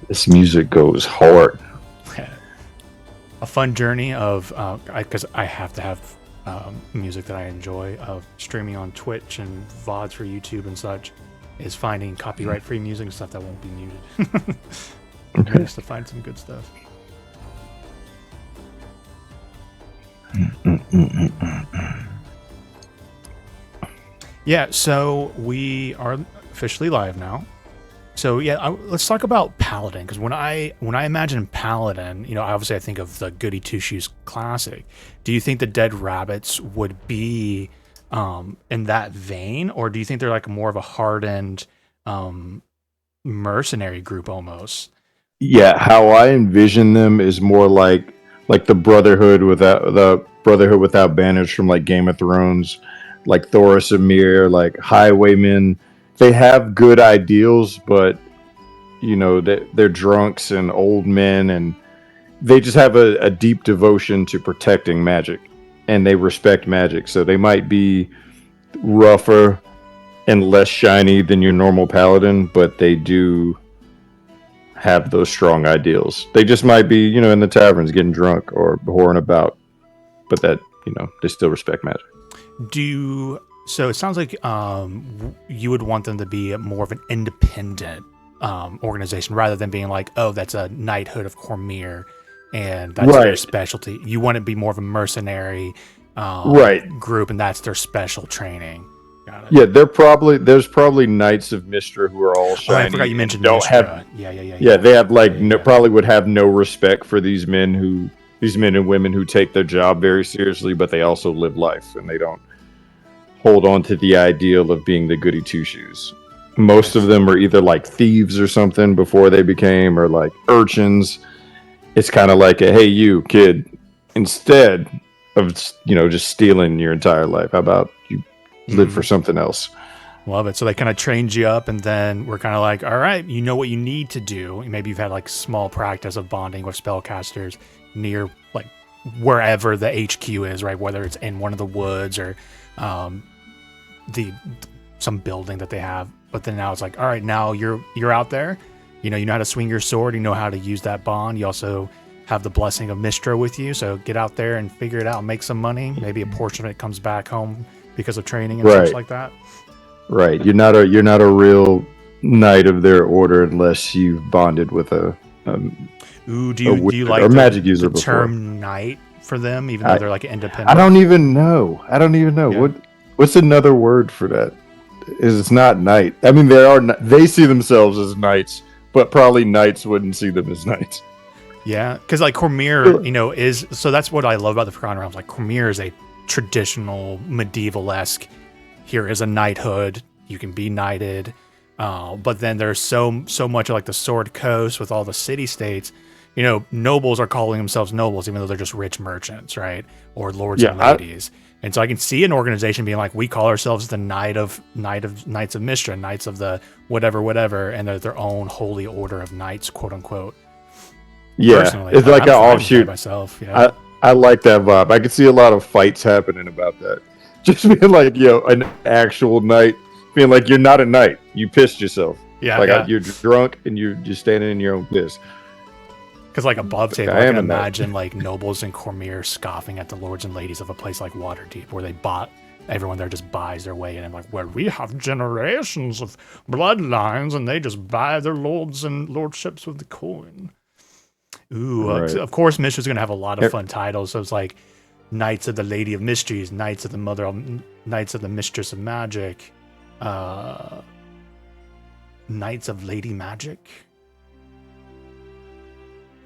This music goes hard. A fun journey of because I have to have music that I enjoy of streaming on Twitch and VODs for YouTube and such is finding copyright free music and stuff that won't be muted. I Okay. used to find some good stuff. Yeah, so we are officially live now. So yeah, let's talk about Paladin because when I imagine Paladin, obviously I think of the Goody Two Shoes classic. Do you think the Dead Rabbits would be in that vein, or do you think they're like more of a hardened mercenary group almost? Yeah, how I envision them is more like the Brotherhood without banners from like Game of Thrones, like Thoris and Mir, like highwaymen. They have good ideals, but they're drunks and old men, and they just have a deep devotion to protecting magic, and they respect magic. So they might be rougher and less shiny than your normal paladin, but they do have those strong ideals. They just might be, in the taverns getting drunk or whoring about, but that, they still respect magic. So it sounds like you would want them to be more of an independent organization rather than being like, oh, that's a knighthood of Cormyr and that's their Right. specialty. You want to be more of a mercenary Right. group, and that's their special training. Got it. Yeah, there's probably Knights of Mystra who are all Oh, I shiny forgot you and mentioned don't have. Mystra. Yeah. Yeah, they have like Yeah. probably would have no respect for these men and women who take their job very seriously, but they also live life and they don't hold on to the ideal of being the goody two shoes. Most of them are either like thieves or something before they became, or like urchins. It's kind of like a hey, you kid, instead of just stealing your entire life, how about you live for something else? Love it. So they kind of trained you up, and then we're kind of like, all right, you know what you need to do. Maybe you've had like small practice of bonding with spellcasters near like wherever the HQ is, right? Whether it's in one of the woods or the some building that they have. But then now it's like, all right, now you're out there. You know how to swing your sword. You know how to use that bond. You also have the blessing of Mistra with you. So get out there and figure it out, make some money. Maybe a portion of it comes back home because of training and such Right. like that. Right. You're not a real knight of their order unless you've bonded with Ooh, do a you wizard like or magic user the before. term knight for them, even though I they're like I independent? don't even know. I don't even know Yeah, what's another word for that. Is it's not knight. I mean, they see themselves as knights, but probably knights wouldn't see them as knights. yeah, because like Cormyr, is so that's what I love about the Forgotten Realms. Like Cormyr is a traditional medieval-esque. Here is a knighthood. You can be knighted, but then there's so much of like the Sword Coast with all the city states. Nobles are calling themselves nobles, even though they're just rich merchants, right? Or lords Yeah, and ladies. And so I can see an organization being like, we call ourselves the Knights of Mystra, Knights of the whatever, and they're their own holy order of knights, quote unquote. yeah. Personally, It's like I'm an fine with that offshoot. myself. Yeah, I like that vibe. I could see a lot of fights happening about that. Just being like, an actual knight, being like, you're not a knight. You pissed yourself. Like yeah. you're drunk and you're just standing in your own piss. Because like above Like, table, I I am can a knight. imagine like nobles in Cormyr scoffing at the lords and ladies of a place like Waterdeep, where they bought everyone there just buys their way in, and like, where we have generations of bloodlines, and they just buy their lords and lordships with the coin. Ooh, Right. of course, Mistra's gonna have a lot of Er, fun titles. So it's like Knights of the Lady of Mysteries, Knights of the Knights of the Mistress of Magic, uh, Knights of Lady Magic.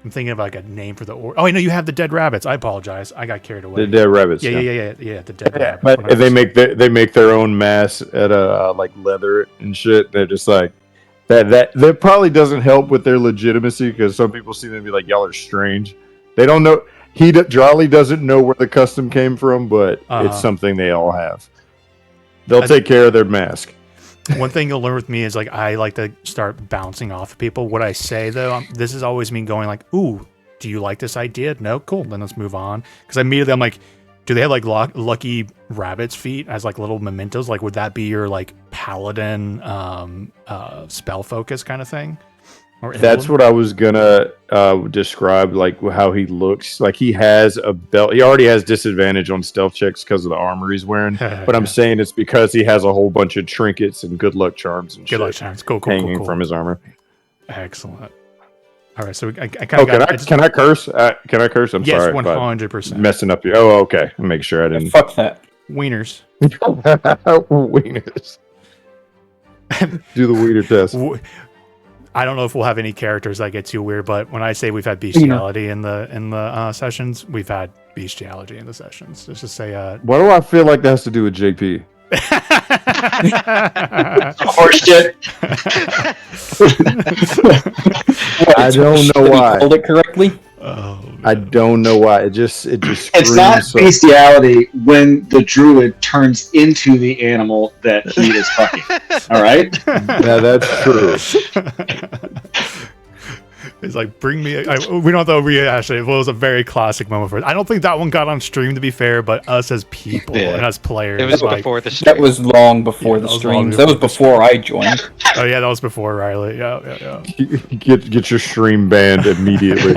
I'm thinking of like a name for the Oh, I know you have the Dead Rabbits. I apologize. I got carried away. The dead rabbits. Yeah, Yeah. the Dead Yeah, Rabbits. but they 100%. make their own mass at a like leather and shit. They're just like that probably doesn't help with their legitimacy because some people see them and be like, y'all are strange. They don't know. Jolly doesn't know where the custom came from, but it's Uh, something they all have. They'll I, take care of their mask. One thing you'll learn with me is like I like to start bouncing off of people. What I say though, this is always me going like, "Ooh, do you like this idea? No, cool. Then let's move on." Because immediately I'm like, "Do they have like lucky rabbit's feet as like little mementos? Like, would that be your like paladin spell focus kind of thing?" Or That's emblem? what I was gonna describe, like how he looks. Like he has a belt. He already has disadvantage on stealth checks because of the armor he's wearing. But I'm Yeah. saying it's because he has a whole bunch of trinkets and good luck charms and Good luck, shit Charms. Cool, hanging from his armor. Excellent. All right, so I kind Oh, of got. can I curse? Can I curse? I'm Yes, sorry, but 100%. messing up your. Oh, okay. Make sure I Yeah, didn't. fuck that. Wieners. Wieners. Do the wiener test. I don't know if we'll have any characters that get too weird, but when I say we've had Wiener. bestiality in the sessions, we've had bestiality in the sessions. Let's just say. Why do I feel like that has to do with JP? Horse shit. I don't know why. Hold it correctly. Oh, I don't know why. It just It's screams not so- bestiality when the druid turns into the animal that he is fucking. All right? Yeah, that's true. It's like, bring me. We don't have to rehash it. It was a very classic moment for us. I don't think that one got on stream, to be fair, but us as people Yeah. and as players. It was like, before the stream. That was long before Yeah, the that was long streams. That was before before I joined. Oh, yeah, that was before Riley. Yeah. Get your stream banned immediately.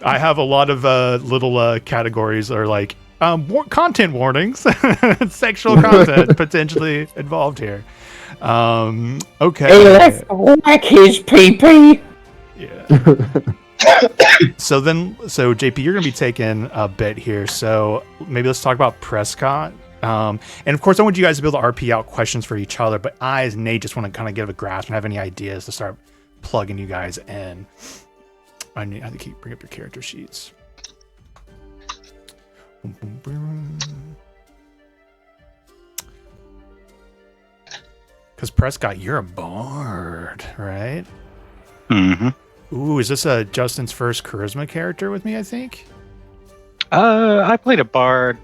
I have a lot of little categories that are like content warnings, sexual content potentially involved here. Okay. Whack his pee-pee. Yeah. So JP, you're gonna be taking a bit here. So maybe let's talk about Prescott. And of course, I want you guys to be able to RP out questions for each other. But I, as Nate, just want to kind of get a grasp and have any ideas to start plugging you guys in. I have to keep bring up your character sheets. Because Prescott, you're a bard, right? Mm-hmm. Ooh, is this Justin's first charisma character with me, I think? I played a bard.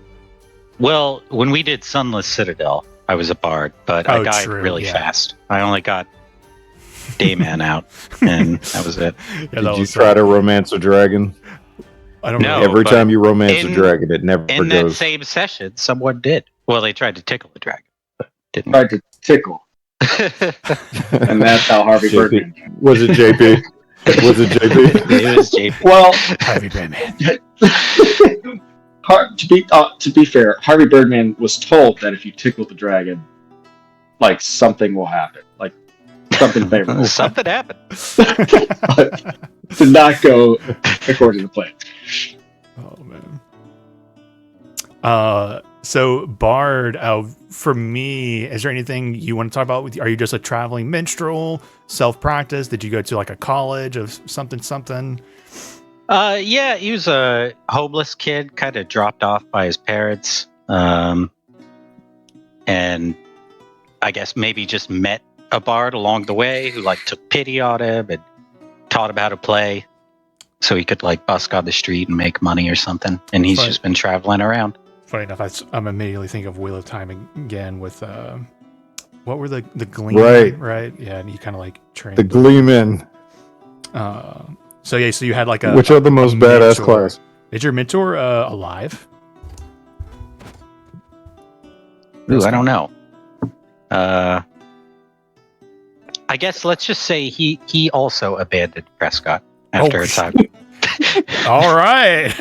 Well, when we did Sunless Citadel, I was a bard, but I died really fast. I only got Dayman out, and that was it. Yeah, Did you try to romance a dragon? I don't No. know. Every but time you romance a dragon, it never In that goes. same session, someone did. Well, they tried to tickle the dragon, but didn't. Tried to tickle. And that's how Harvey JP. Birdman. Was it JP? Was it JP? It was JP. Well, Harvey Birdman. to be fair, Harvey Birdman was told that if you tickle the dragon, like something will happen, like something favorable. Something happened. But did not go according to plan. Oh man. So Bard, for me, is there anything you want to talk about? Are you just a traveling minstrel, self-practice? Did you go to like a college of something? Yeah, he was a homeless kid, kind of dropped off by his parents, and I guess maybe just met a bard along the way who like took pity on him and taught him how to play, so he could like busk on the street and make money or something. And he's just been traveling around. Funny enough, I'm immediately thinking of Wheel of Time again with what were the Gleam? Right. Yeah, and you kind of like trained The Gleeman. So yeah, so you had like a Which are the most badass mentor. class? Is your mentor alive? Ooh, I don't know. I guess let's just say he also abandoned Prescott after a time. All right.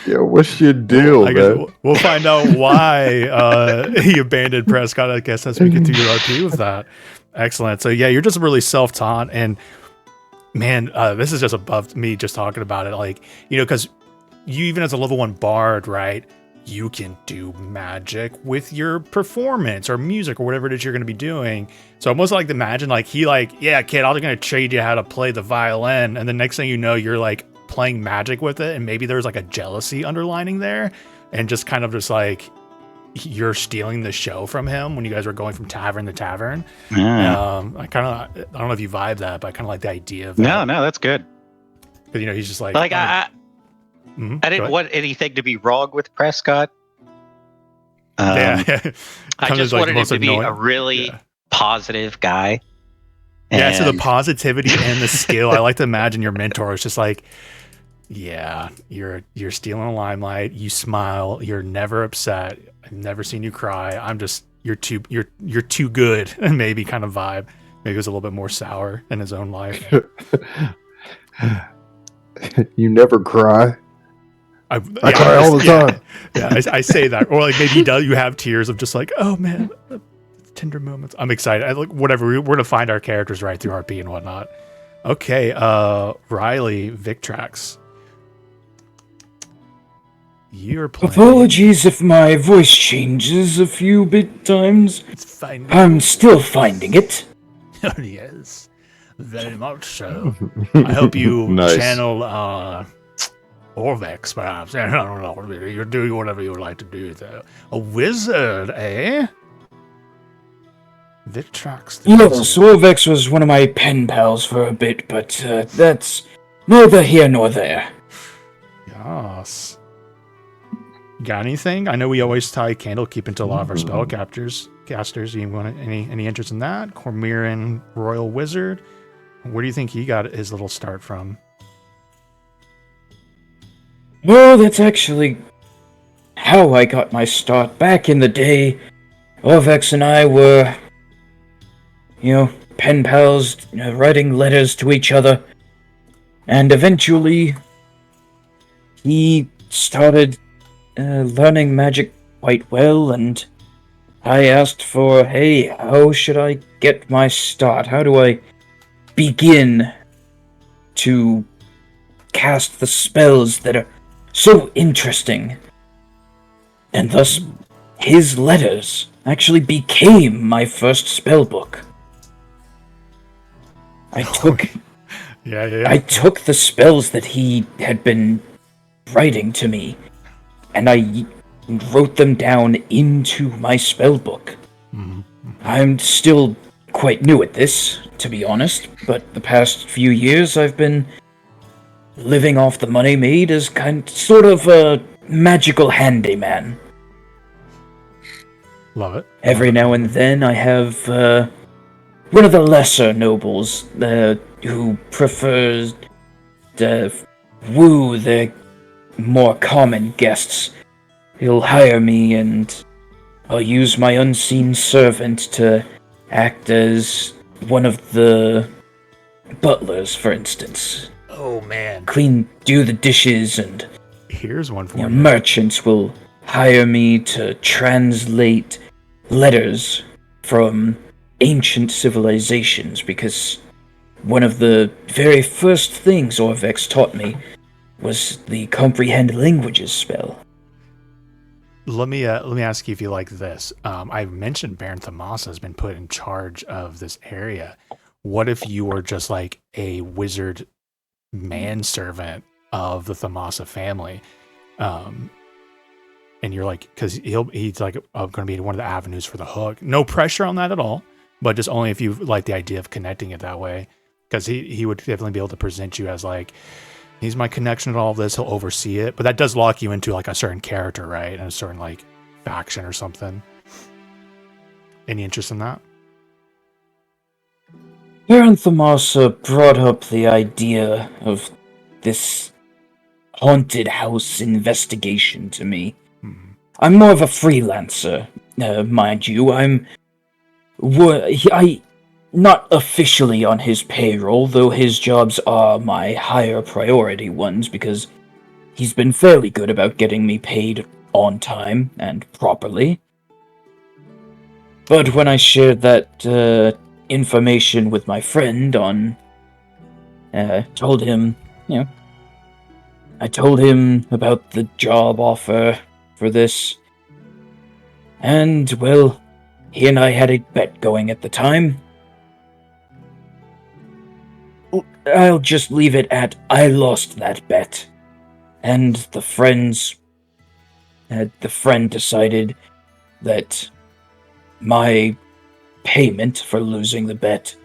Yeah, what's your deal, I guess man? we'll find out why he abandoned Prescott. I guess as we get through your RP with that. Excellent. So yeah, you're just really self-taught, and man, this is just above me just talking about it. Like, you know, because you even as a level 1 bard, right? You can do magic with your performance or music or whatever it is you're going to be doing. So I almost like to imagine like he like, yeah, kid, I'm going to trade you how to play the violin. And the next thing you know, you're like playing magic with it. And maybe there's like a jealousy underlining there and just kind of just like you're stealing the show from him when you guys were going from tavern to tavern. Yeah. I don't know if you vibe that, but I kind of like the idea of that. No, that's good. Because, you know, he's just like, I didn't want anything to be wrong with Prescott. Yeah. I just wanted him to be a really positive guy. Yeah, so the positivity and the skill. I like to imagine your mentor is just like, yeah, you're stealing the limelight. You smile. You're never upset. I've never seen you cry. you're too good, and maybe kind of vibe. Maybe it was a little bit more sour in his own life. You never cry. I cry all the time. Yeah, I say that, or like maybe he does. You have tears of just like, oh man, tender moments. I'm excited. I like whatever. We're gonna find our characters right through RP and whatnot. Okay, Riley Victrax. You're playing. Apologies if my voice changes a few bit times. It's fine. I'm still finding it. Yes, very much so. I hope you Nice. channel Orvex, perhaps. I don't know. You're doing whatever you would like to do, though. A wizard, eh? Victrax the Yes, wizard. Orvex was one of my pen pals for a bit, but that's neither here nor there. Yes. Got anything? I know we always tie Candlekeep into a lot of our spellcasters. You want any interest in that? Cormyran Royal Wizard. Where do you think he got his little start from? Well, that's actually how I got my start. Back in the day, Orvex and I were, pen pals, writing letters to each other. And eventually, he started learning magic quite well, and I asked for, hey, how should I get my start? How do I begin to cast the spells that are so interesting? And thus, his letters actually became my first spell book. I took the spells that he had been writing to me, and I wrote them down into my spell book. Mm-hmm. I'm still quite new at this, to be honest, but the past few years I've been living off the money made as sort of a magical handyman. Love it. Every now and then I have one of the lesser nobles who prefers to woo the more common guests. He'll hire me and I'll use my unseen servant to act as one of the butlers, for instance. Oh man. Do the dishes, and Here's one for you. merchants will hire me to translate letters from ancient civilizations, because one of the very first things Orvex taught me was the Comprehend Languages spell. Let me ask you if you like this. I mentioned Baron Thamasa has been put in charge of this area. What if you were just like a wizard manservant of the Thamasa family? And you're like, because he's like going to be one of the avenues for the hook. No pressure on that at all, but just only if you like the idea of connecting it that way. Because he would definitely be able to present you as like, he's my connection to all of this. He'll oversee it, but that does lock you into like a certain character, right? And a certain like faction or something. Any interest in that? Baron Thamasa brought up the idea of this haunted house investigation to me. I'm more of a freelancer, mind you. I'm not officially on his payroll, though his jobs are my higher priority ones, because he's been fairly good about getting me paid on time and properly. But when I shared that information with my friend told him about the job offer for this, and, well, he and I had a bet going at the time. I'll just leave it at I lost that bet, and the friend decided that my payment for losing the bet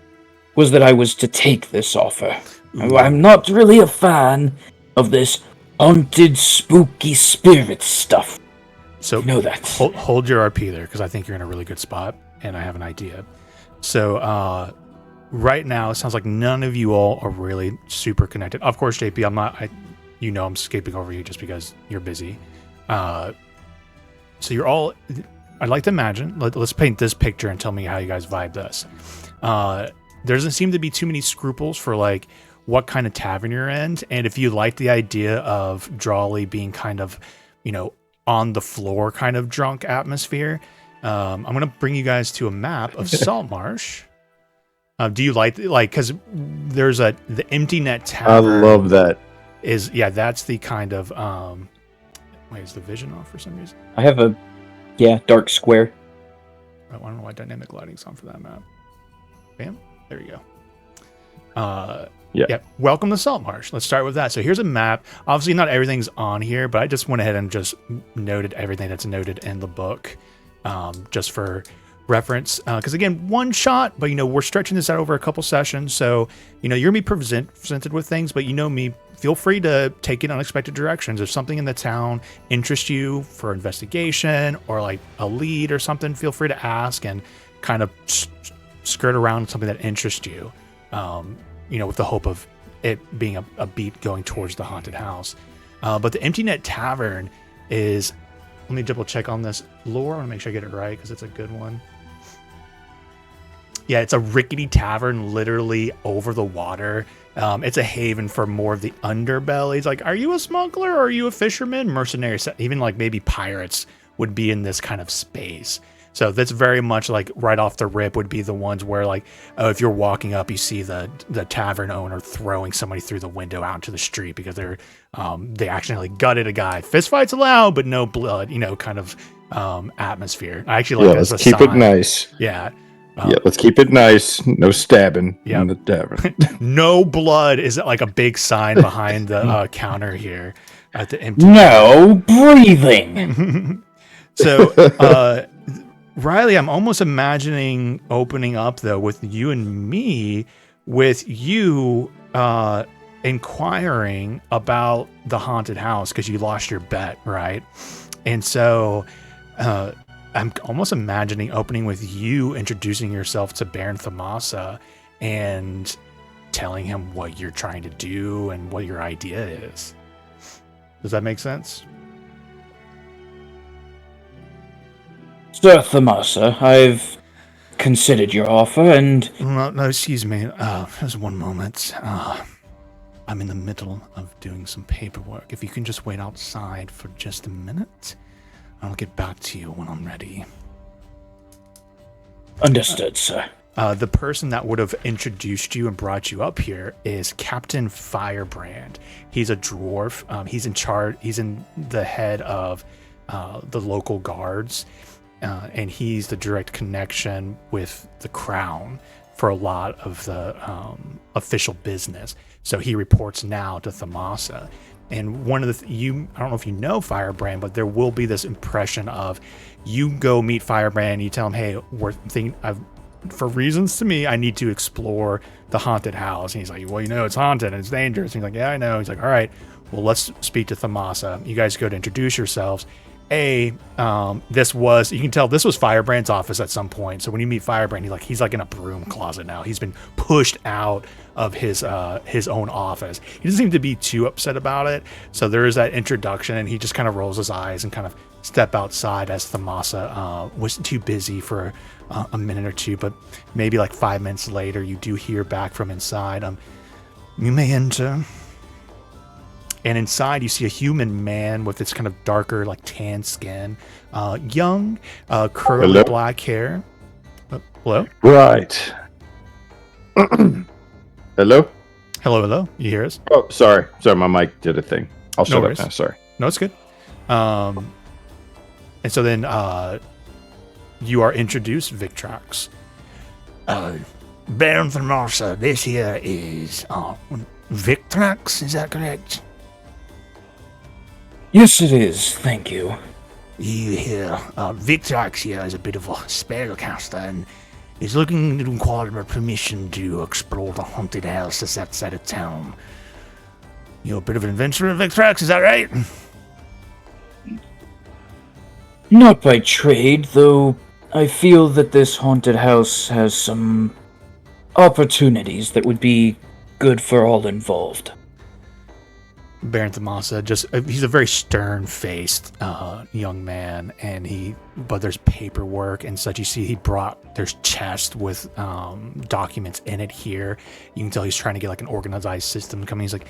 was that I was to take this offer. Ooh. I'm not really a fan of this haunted, spooky spirit stuff. So You know that. hold your RP there, because I think you're in a really good spot, and I have an idea. So right now, it sounds like none of you all are really super connected. Of course, JP, I'm skipping over you just because you're busy. So you're all, I'd like to imagine. Let's paint this picture and tell me how you guys vibe this. There doesn't seem to be too many scruples for like what kind of tavern you're in, and if you like the idea of Drawley being kind of, on the floor kind of drunk atmosphere, I'm gonna bring you guys to a map of Saltmarsh. Do you like because there's the Empty Net Tavern? I love that. That's the kind of wait, is the vision off for some reason? I have a dark square. I don't know why dynamic lighting's on for that map. Bam, there you go. Yeah. Welcome to Saltmarsh. Let's start with that. So here's a map. Obviously, not everything's on here, but I just went ahead and just noted everything that's noted in the book, just for reference. Because again, one shot, but we're stretching this out over a couple sessions. So you're gonna be presented with things, but me. Feel free to take it unexpected directions. If something in the town interests you for investigation or like a lead or something, feel free to ask and kind of skirt around something that interests you. With the hope of it being a beat going towards the haunted house. But the Empty Net Tavern is, let me double check on this lore. I want to make sure I get it right because it's a good one. Yeah, it's a rickety tavern literally over the water. It's a haven for more of the underbellies. Like, are you a smuggler or are you a fisherman? Mercenaries, even like maybe pirates would be in this kind of space. So that's very much like right off the rip would be the ones where like, if you're walking up, you see the tavern owner throwing somebody through the window out into the street because they accidentally gutted a guy. Fist fights allowed, but no blood, kind of atmosphere. I actually like let's keep it nice. Yeah. Let's keep it nice. No stabbing in the tavern. No blood is like a big sign behind the counter here at the empty. No breathing. So, Riley, I'm almost imagining opening up though with you and me, with you inquiring about the haunted house because you lost your bet, right? And so I'm almost imagining opening with you introducing yourself to Baron Thamasa and telling him what you're trying to do and what your idea is. Does that make sense? Sir Thamasa, I've considered your offer and... No, excuse me. Just one moment. I'm in the middle of doing some paperwork. If you can just wait outside for just a minute, I'll get back to you when I'm ready. Understood, sir. The person that would have introduced you and brought you up here is Captain Firebrand. He's a dwarf. He's in charge. He's in the head of the local guards. And he's the direct connection with the crown for a lot of the official business. So he reports now to Thamasa. And one of the I don't know if you know Firebrand, but there will be this impression of you go meet Firebrand, you tell him, hey, for reasons to me, I need to explore the haunted house. And he's like, well, it's haunted and it's dangerous. And he's like, yeah, I know. He's like, all right, well, let's speak to Thamasa. You guys go to introduce yourselves. You can tell this was Firebrand's office at some point. So when you meet Firebrand, he's like in a broom closet now. He's been pushed out of his own office. He doesn't seem to be too upset about it. So there is that introduction, and he just kind of rolls his eyes and kind of step outside as Thamasa was too busy for a minute or two. But maybe like 5 minutes later, you do hear back from inside. You may enter. And inside, you see a human man with this kind of darker, like tan skin, young, curly black hair. Hello? Right. Hello? Hello. You hear us? Oh, sorry. My mic did a thing. I'll shut up now. Sorry. No, it's good. And so then you are introduced, Victrax. Baron Thamasa, this here is Victrax, is that correct? Yes, it is. Thank you. You hear, Victrax here is a bit of a spellcaster and is looking to inquire permission to explore the haunted house that's outside of town. You're a bit of an adventurer, Victrax, is that right? Not by trade, though I feel that this haunted house has some opportunities that would be good for all involved. Baron Thamasa, he's a very stern-faced young man, but there's paperwork and such. You see there's chest with documents in it here. You can tell he's trying to get like an organized system coming. He's like,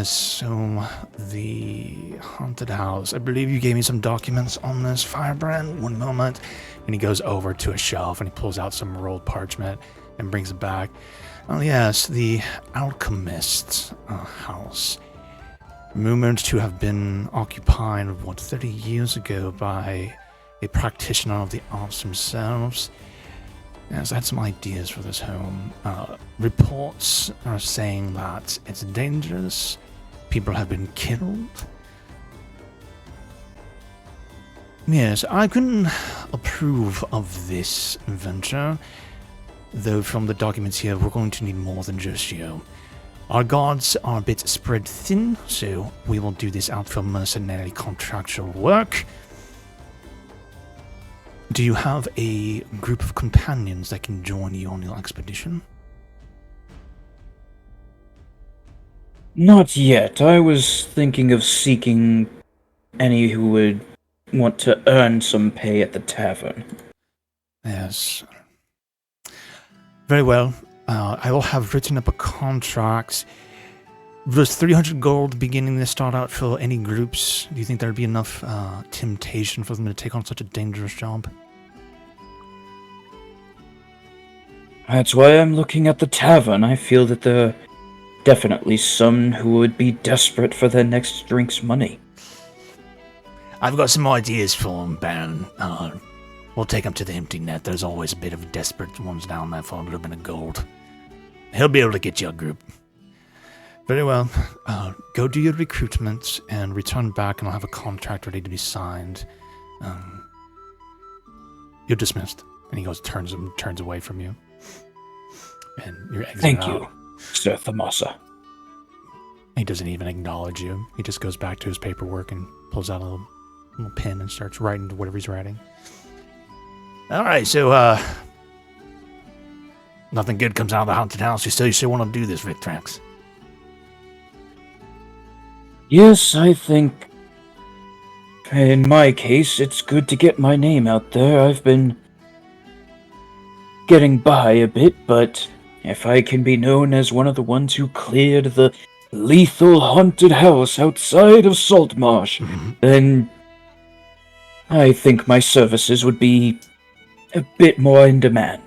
so the haunted house, I believe you gave me some documents on this, Firebrand. 1 moment. And he goes over to a shelf and he pulls out some rolled parchment and brings it back. Oh yes, the Alchemist's house. Rumored to have been occupied, 30 years ago by a practitioner of the arts themselves. Yes, I had some ideas for this home. Reports are saying that it's dangerous. People have been killed. Yes, I can approve of this venture. Though from the documents here, we're going to need more than just you. Our guards are a bit spread thin, so we will do this out for mercenary contractual work. Do you have a group of companions that can join you on your expedition? Not yet. I was thinking of seeking any who would want to earn some pay at the tavern. Yes. Very well. I will have written up a contract. Was 300 gold beginning to start out for any groups? Do you think there'd be enough temptation for them to take on such a dangerous job? That's why I'm looking at the tavern. I feel that there are definitely some who would be desperate for their next drink's money. I've got some ideas for them, Baron. We'll take him to the empty net. There's always a bit of desperate ones down there for a little bit of gold. He'll be able to get you a group. Very well. Go do your recruitment and return back, and I'll have a contract ready to be signed. You're dismissed. And he goes, turns away from you. And you're exiting Thank out. you, Sir Thamasa. He doesn't even acknowledge you. He just goes back to his paperwork and pulls out a little pen and starts writing whatever he's writing. Alright, so, nothing good comes out of the haunted house. You still want to do this, Victrax? Yes, I think in my case, it's good to get my name out there. I've been getting by a bit, but if I can be known as one of the ones who cleared the lethal haunted house outside of Saltmarsh, then I think my services would be a bit more in demand.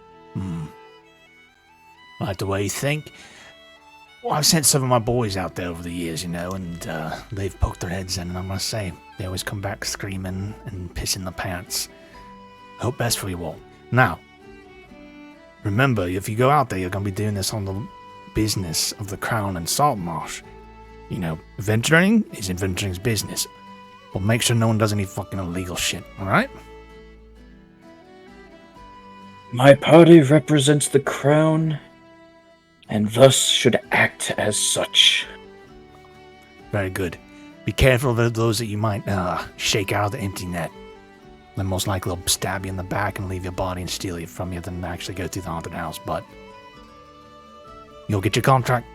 Like the way you think? Well, I've sent some of my boys out there over the years, and they've poked their heads in, and I'm gonna say, they always come back screaming and pissing their pants. Hope best for you all. Now, remember, if you go out there, you're gonna be doing this on the business of the Crown and Saltmarsh. Adventuring is adventuring's business. But make sure no one does any fucking illegal shit, alright? My party represents the Crown, and thus should act as such. Very good. Be careful of those that you might shake out of the empty net. Then most likely they'll stab you in the back and leave your body and steal it from you than actually go through the haunted house, but you'll get your contract.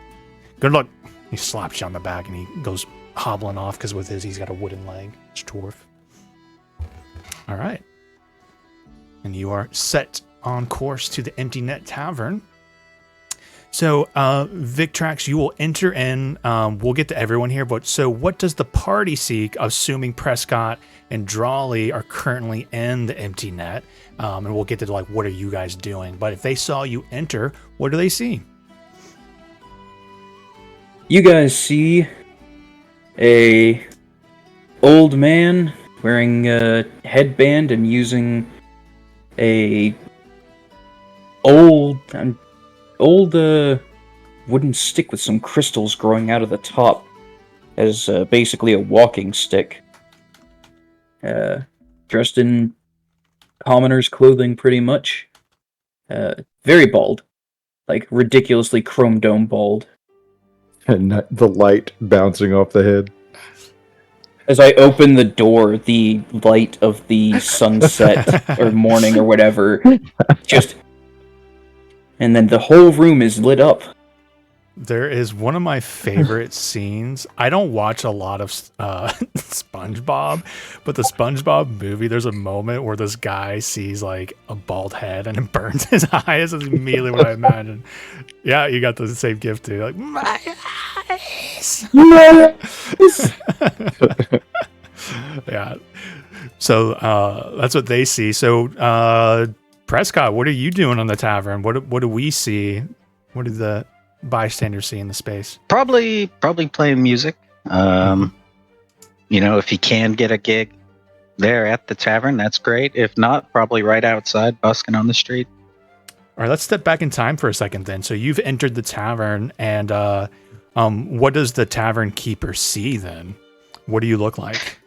Good luck. He slaps you on the back and he goes hobbling off because with his, he's got a wooden leg. It's dwarf. All right. And you are set on course to the Empty Net Tavern. So, Victrax, you will enter in. We'll get to everyone here, but so what does the party seek, assuming Prescott and Drawley are currently in the Empty Net? And we'll get to, what are you guys doing? But if they saw you enter, what do they see? You guys see a old man wearing a headband and using a old wooden stick with some crystals growing out of the top as basically a walking stick. Dressed in commoner's clothing, pretty much. Very bald. Ridiculously chrome dome bald. And the light bouncing off the head. As I open the door, the light of the sunset or morning or whatever and then the whole room is lit up. There is one of my favorite scenes. I don't watch a lot of SpongeBob, but the SpongeBob movie, there's a moment where this guy sees like a bald head and it burns his eyes. That's immediately what I imagine. Yeah, you got the same gift too. Like, my eyes. Yeah. So that's what they see. So Prescott, what are you doing on the tavern? What do we see? What do the bystanders see in the space? Probably playing music. If you can get a gig there at the tavern, that's great. If not, probably right outside, busking on the street. All right, let's step back in time for a second then. So you've entered the tavern, and what does the tavern keeper see then? What do you look like?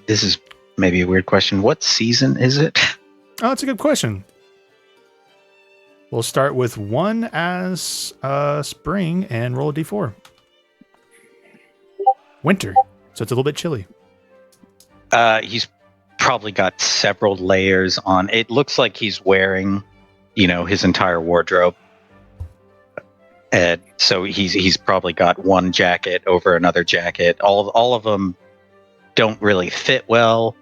This is maybe a weird question. What season is it? Oh, that's a good question. We'll start with 1 as spring and roll a d4. Winter, so it's a little bit chilly. He's probably got several layers on. It looks like he's wearing, his entire wardrobe. And so he's probably got one jacket over another jacket. All of them don't really fit well.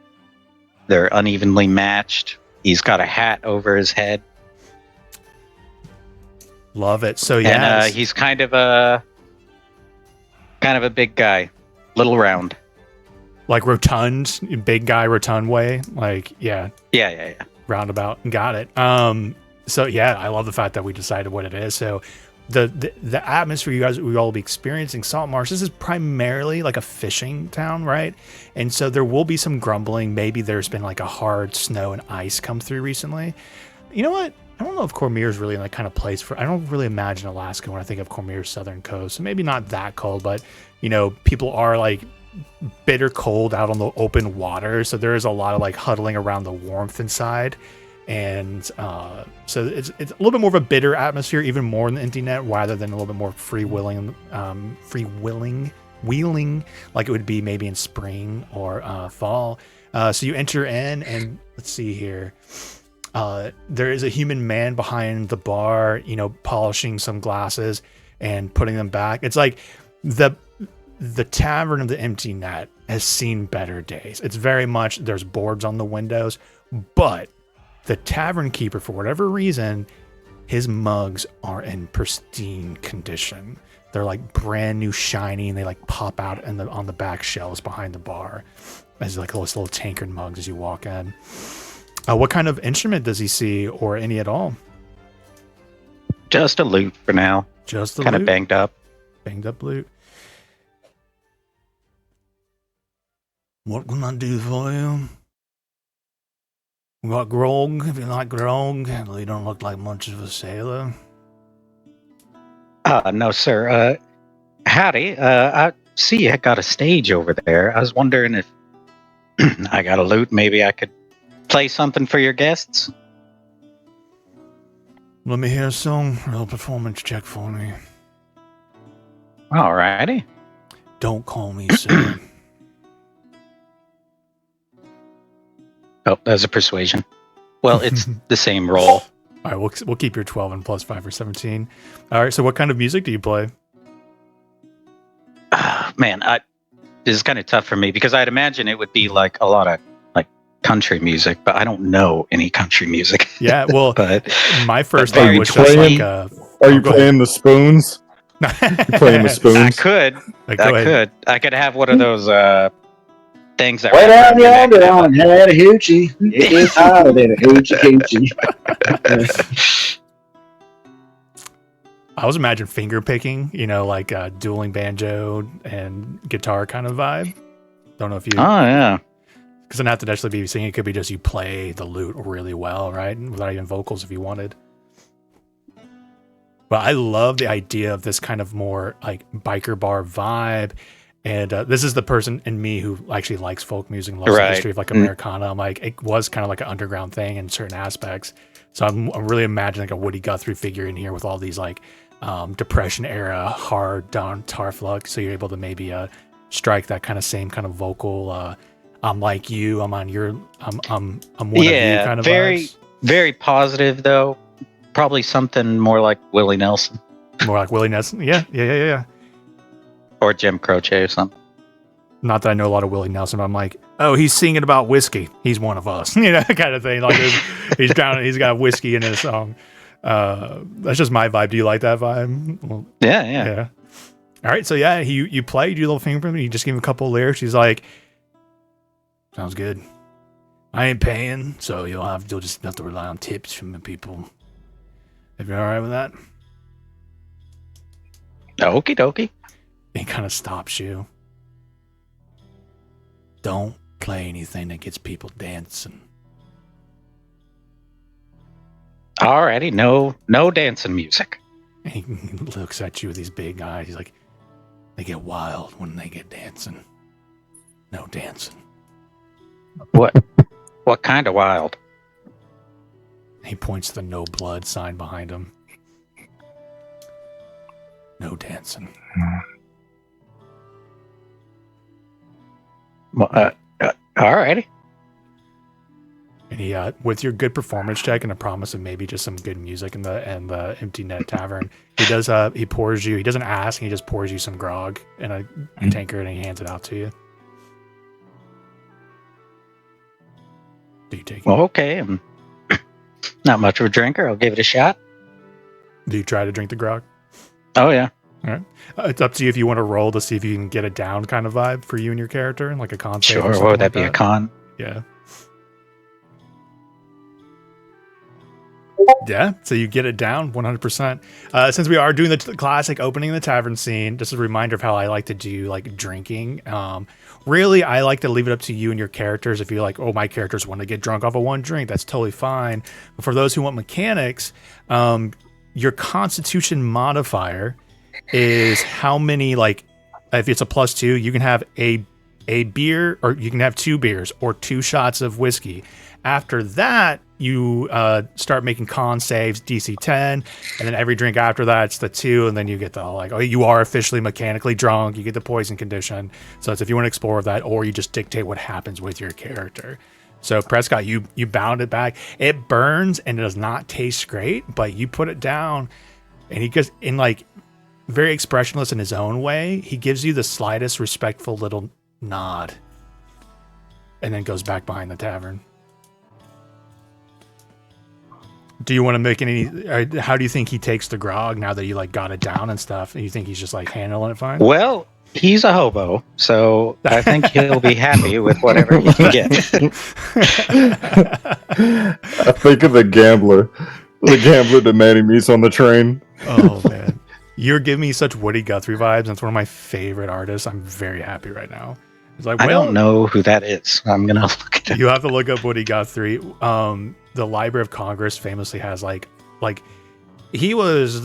They're unevenly matched. He's got a hat over his head. Love it. So yeah, and he's kind of a big guy, little round, like rotund, big guy, rotund way. Like yeah, roundabout. Got it. So yeah, I love the fact that we decided what it is. So the atmosphere you guys we all be experiencing Saltmarsh. This is primarily like a fishing town, right? And so there will be some grumbling. Maybe there's been like a hard snow and ice come through recently. You know what? I don't know if Cormier is really in that kind of place for. I don't really imagine Alaska when I think of Cormier's southern coast. So maybe not that cold, but people are like bitter cold out on the open water. So there is a lot of like huddling around the warmth inside. And so it's a little bit more of a bitter atmosphere, even more in the empty net, rather than a little bit more freewheeling, like it would be maybe in spring or fall. So you enter in, and let's see here. There is a human man behind the bar, polishing some glasses and putting them back. It's like the Tavern of the Empty Net has seen better days. It's very much, there's boards on the windows, but the tavern keeper, for whatever reason, his mugs are in pristine condition. They're like brand new, shiny, and they like pop out on the back shelves behind the bar as like those little tankard mugs as you walk in. What kind of instrument does he see, or any at all? Just a lute for now. Just a kind lute? of banged up. Banged up lute. What can I do for you? We got grog, if you like grog. You don't look like much of a sailor. No, sir. Howdy. I see you got a stage over there. I was wondering if I got a lute, maybe I could play something for your guests. Let me hear a song. Roll a performance check for me. Alrighty. Don't call me sir. Oh, that's a persuasion. Well, it's the same roll. All right, we'll keep your 12 and plus 5 for 17. All right, so what kind of music do you play? Man, this is kind of tough for me because I'd imagine it would be like a lot of like country music, but I don't know any country music. Yeah, well, but my first thought was just like Are you playing the spoons? You playing the spoons? I could. I could have one of those things that. Way down yonder on had a hoochie. It is hotter than a hoochie coochie. I was imagining finger picking, like dueling banjo and guitar kind of vibe. Don't know if you. Oh yeah. Because it doesn't have to actually be singing. It could be just you play the lute really well, right? Without even vocals if you wanted. But I love the idea of this kind of more like biker bar vibe. And this is the person in me who actually likes folk music and loves the history of like Americana. I'm like, it was kind of like an underground thing in certain aspects. So I'm really imagining like a Woody Guthrie figure in here with all these like Depression era hard down tarfluck. So you're able to maybe strike that kind of same kind of vocal. I'm like you. I'm on your. I'm one of you kind of very vibes. very positive though. Probably something more like Willie Nelson. More like Willie Nelson. Yeah. Or Jim Croce or something. Not that I know a lot of Willie Nelson, but I'm like, oh, he's singing about whiskey. He's one of us, kind of thing. Like he's got whiskey in his song. That's just my vibe. Do you like that vibe? Well, yeah. All right, so you play, you do a little fingerprint, you just give him a couple of lyrics. He's like, sounds good. I ain't paying, so you'll just have to rely on tips from the people. If you're all right with that. Okie dokie. He kind of stops you. Don't play anything that gets people dancing. Alrighty, no dancing music. He looks at you with these big eyes. He's like, they get wild when they get dancing. No dancing. What kind of wild? He points to the no blood sign behind him. No dancing. Alrighty. And he, with your good performance check and a promise of maybe just some good music in the Empty Net Tavern, he pours you. He doesn't ask. He just pours you some grog in a tankard and he hands it out to you. Do you take it? Well, okay. I'm not much of a drinker. I'll give it a shot. Do you try to drink the grog? Oh yeah. All right. It's up to you if you want to roll to see if you can get a down kind of vibe for you and your character, like a con save. Sure. What would that be? A con? Yeah. Yeah, so you get it down 100%. Since we are doing the classic opening the tavern scene, just a reminder of how I like to do like drinking. Really, I like to leave it up to you and your characters. If you're like, oh, my characters want to get drunk off of one drink, that's totally fine. But for those who want mechanics, your constitution modifier is how many, like, if it's a +2, you can have a beer, or you can have 2 beers or 2 shots of whiskey. After that, you start making con saves, DC 10, and then every drink after that, it's the 2, and then you get the, like, oh, you are officially mechanically drunk, you get the poison condition. So it's if you want to explore that, or you just dictate what happens with your character. So Prescott, you bound it back. It burns and it does not taste great, but you put it down, and he goes in, like, very expressionless in his own way. He gives you the slightest respectful little nod, and then goes back behind the tavern. Do you want to make any? How do you think he takes the grog now that you like got it down and stuff? And you think he's just like handling it fine? Well, he's a hobo, so I think he'll be happy with whatever he can get. I think of the gambler that Manny meets on the train. Oh man, you're giving me such Woody Guthrie vibes. That's one of my favorite artists. I'm very happy right now. It's like, I don't know who that is. I'm gonna look it up. You have to look up Woody Guthrie. The Library of Congress famously has like he was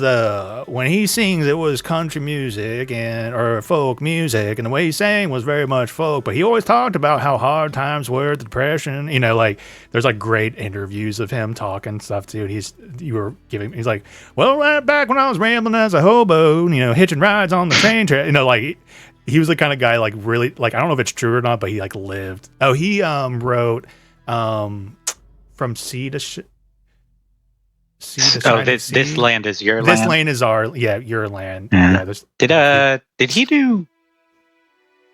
when he sings, it was country music or folk music, and the way he sang was very much folk, but he always talked about how hard times were, the depression, like there's like great interviews of him talking stuff too. He's like, well, right back when I was rambling as a hobo, hitching rides on the train track, like he was the kind of guy, like, really, like, I don't know if it's true or not, but he like lived. Oh, he wrote From Sea to this land is your land. This land is your land. Yeah. Did he do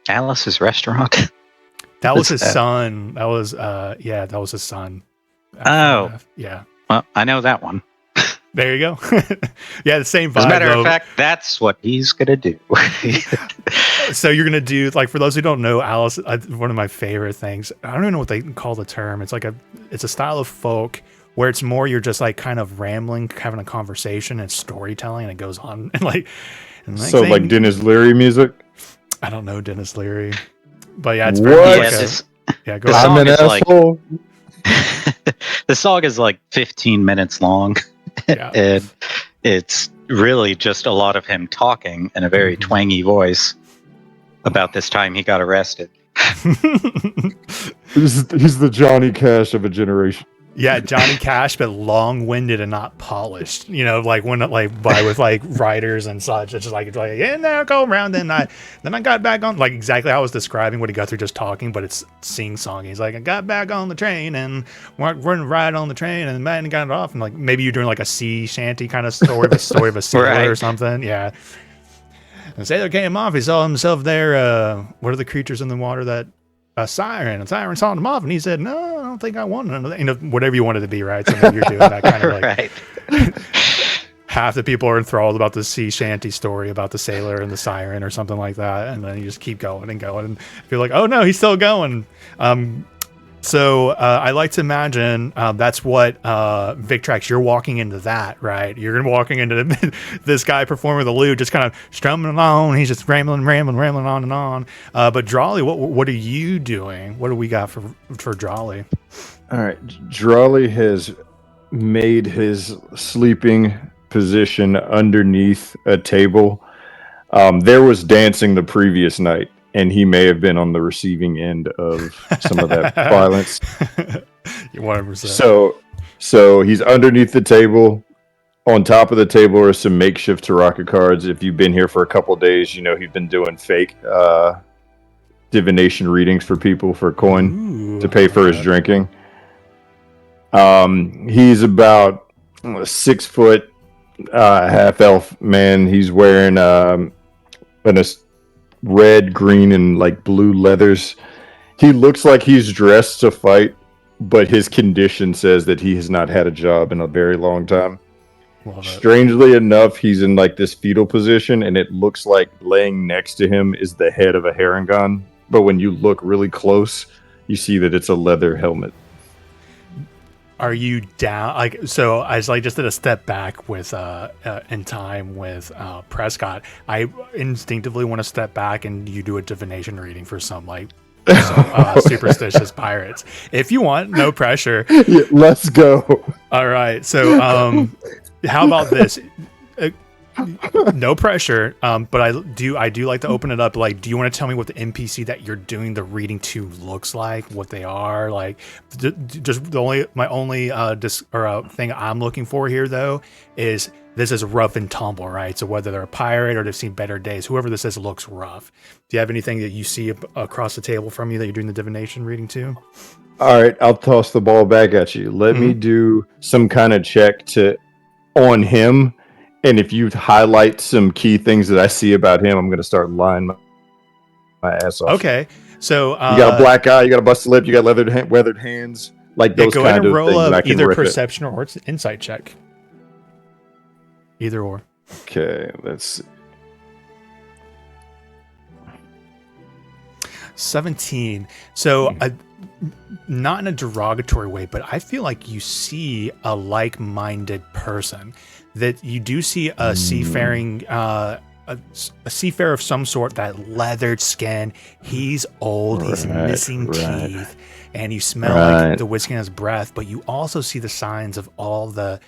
Alice's Restaurant? That was his son. That was that was his son. Oh, yeah. Well, I know that one. There you go. Yeah, the same vibe. As a matter of fact, that's what he's gonna do. So you're gonna do, like, for those who don't know, Alice, one of my favorite things. I don't even know what they call the term. It's like it's a style of folk where it's more you're just like kind of rambling, having a conversation, and storytelling, and it goes on like so like Dennis Leary music. I don't know Dennis Leary, but yeah, it's what? Very go ahead. I'm an asshole. The song is like 15 minutes long. Yeah. And it's really just a lot of him talking in a very twangy voice about this time he got arrested. He's the Johnny Cash of a generation. Yeah, Johnny Cash, but long-winded and not polished. You know, like when like by with like writers and such. It's just like and now go around. Then I got back on, like exactly how I was describing what he got through just talking, but it's sing-song. He's like, I got back on the train and went right on the train and man got it off. And like maybe you're doing like a sea shanty kind of story, of a sailor Right. or something. Yeah. And the sailor came off. He saw himself there. What are the creatures in the water that? A siren. A siren saw him off, and he said, "No, I don't think I want another." You know, whatever you wanted to be, right? So maybe you're doing that kind of like. Right. Half the people are enthralled about the sea shanty story about the sailor and the siren or something like that, and then you just keep going and going, and you're like, "Oh no, he's still going." So I like to imagine that's what Victrax, you're walking into that, right? You're walking into this guy performing the lute, just kind of strumming along. He's just rambling on and on. But Drawley, what are you doing? What do we got for Drawley? All right, Drawley has made his sleeping position underneath a table. There was dancing the previous night, and he may have been on the receiving end of some of that violence. 100%. So he's underneath the table. On top of the table are some makeshift Taraka cards. If you've been here for a couple days, you know he's been doing fake divination readings for people for coin to pay for his drinking. He's about 6 foot, half elf man. He's wearing red, green, and like blue leathers. He looks like he's dressed to fight, but his condition says that he has not had a job in a very long time. Strangely enough, he's in like this fetal position, and it looks like laying next to him is the head of a Harengon. But when you look really close, you see that it's a leather helmet. Are you down? Like, so I was like just did a step back with in time with Prescott. I instinctively want to step back and you do a divination reading for some superstitious pirates. If you want, no pressure. Yeah, let's go. All right. So how about this? No pressure. But I do like to open it up. Like, do you want to tell me what the NPC that you're doing the reading to looks like? What they are like? Just my only thing I'm looking for here though is this is rough and tumble, right? So whether they're a pirate or they've seen better days, whoever this is looks rough. Do you have anything that you see across the table from you that you're doing the divination reading to? All right, I'll toss the ball back at you. Let me do some kind of check on him. And if you highlight some key things that I see about him, I'm going to start lying my ass off. Okay. So you got a black eye, you got a busted lip, you got weathered hands, like those go kind ahead and of roll things. I can either rip perception or insight check. Either or. Okay, let's see. 17. So not in a derogatory way, but I feel like you see a like-minded person. That you do see a seafaring, a seafarer of some sort, that leathered skin. He's old, he's missing teeth, and you smell like the whiskey in his breath, but you also see the signs of all the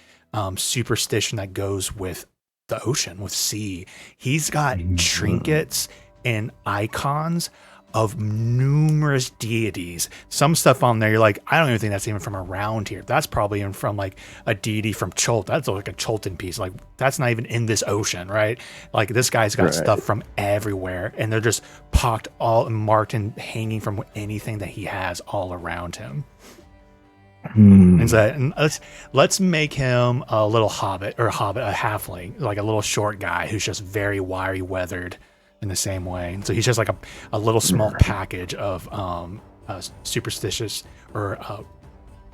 superstition that goes with the ocean, with sea. He's got trinkets and icons of numerous deities. Some stuff on there, you're like, I don't even think that's even from around here. That's probably even from like a deity from Cholt. That's like a Cholton piece. Like that's not even in this ocean, right? Like this guy's got stuff from everywhere, and they're just pocked all marked and hanging from anything that he has all around him. And so let's make him a little hobbit, a halfling, like a little short guy who's just very wiry, weathered in the same way. And so he's just like a little small package of superstitious or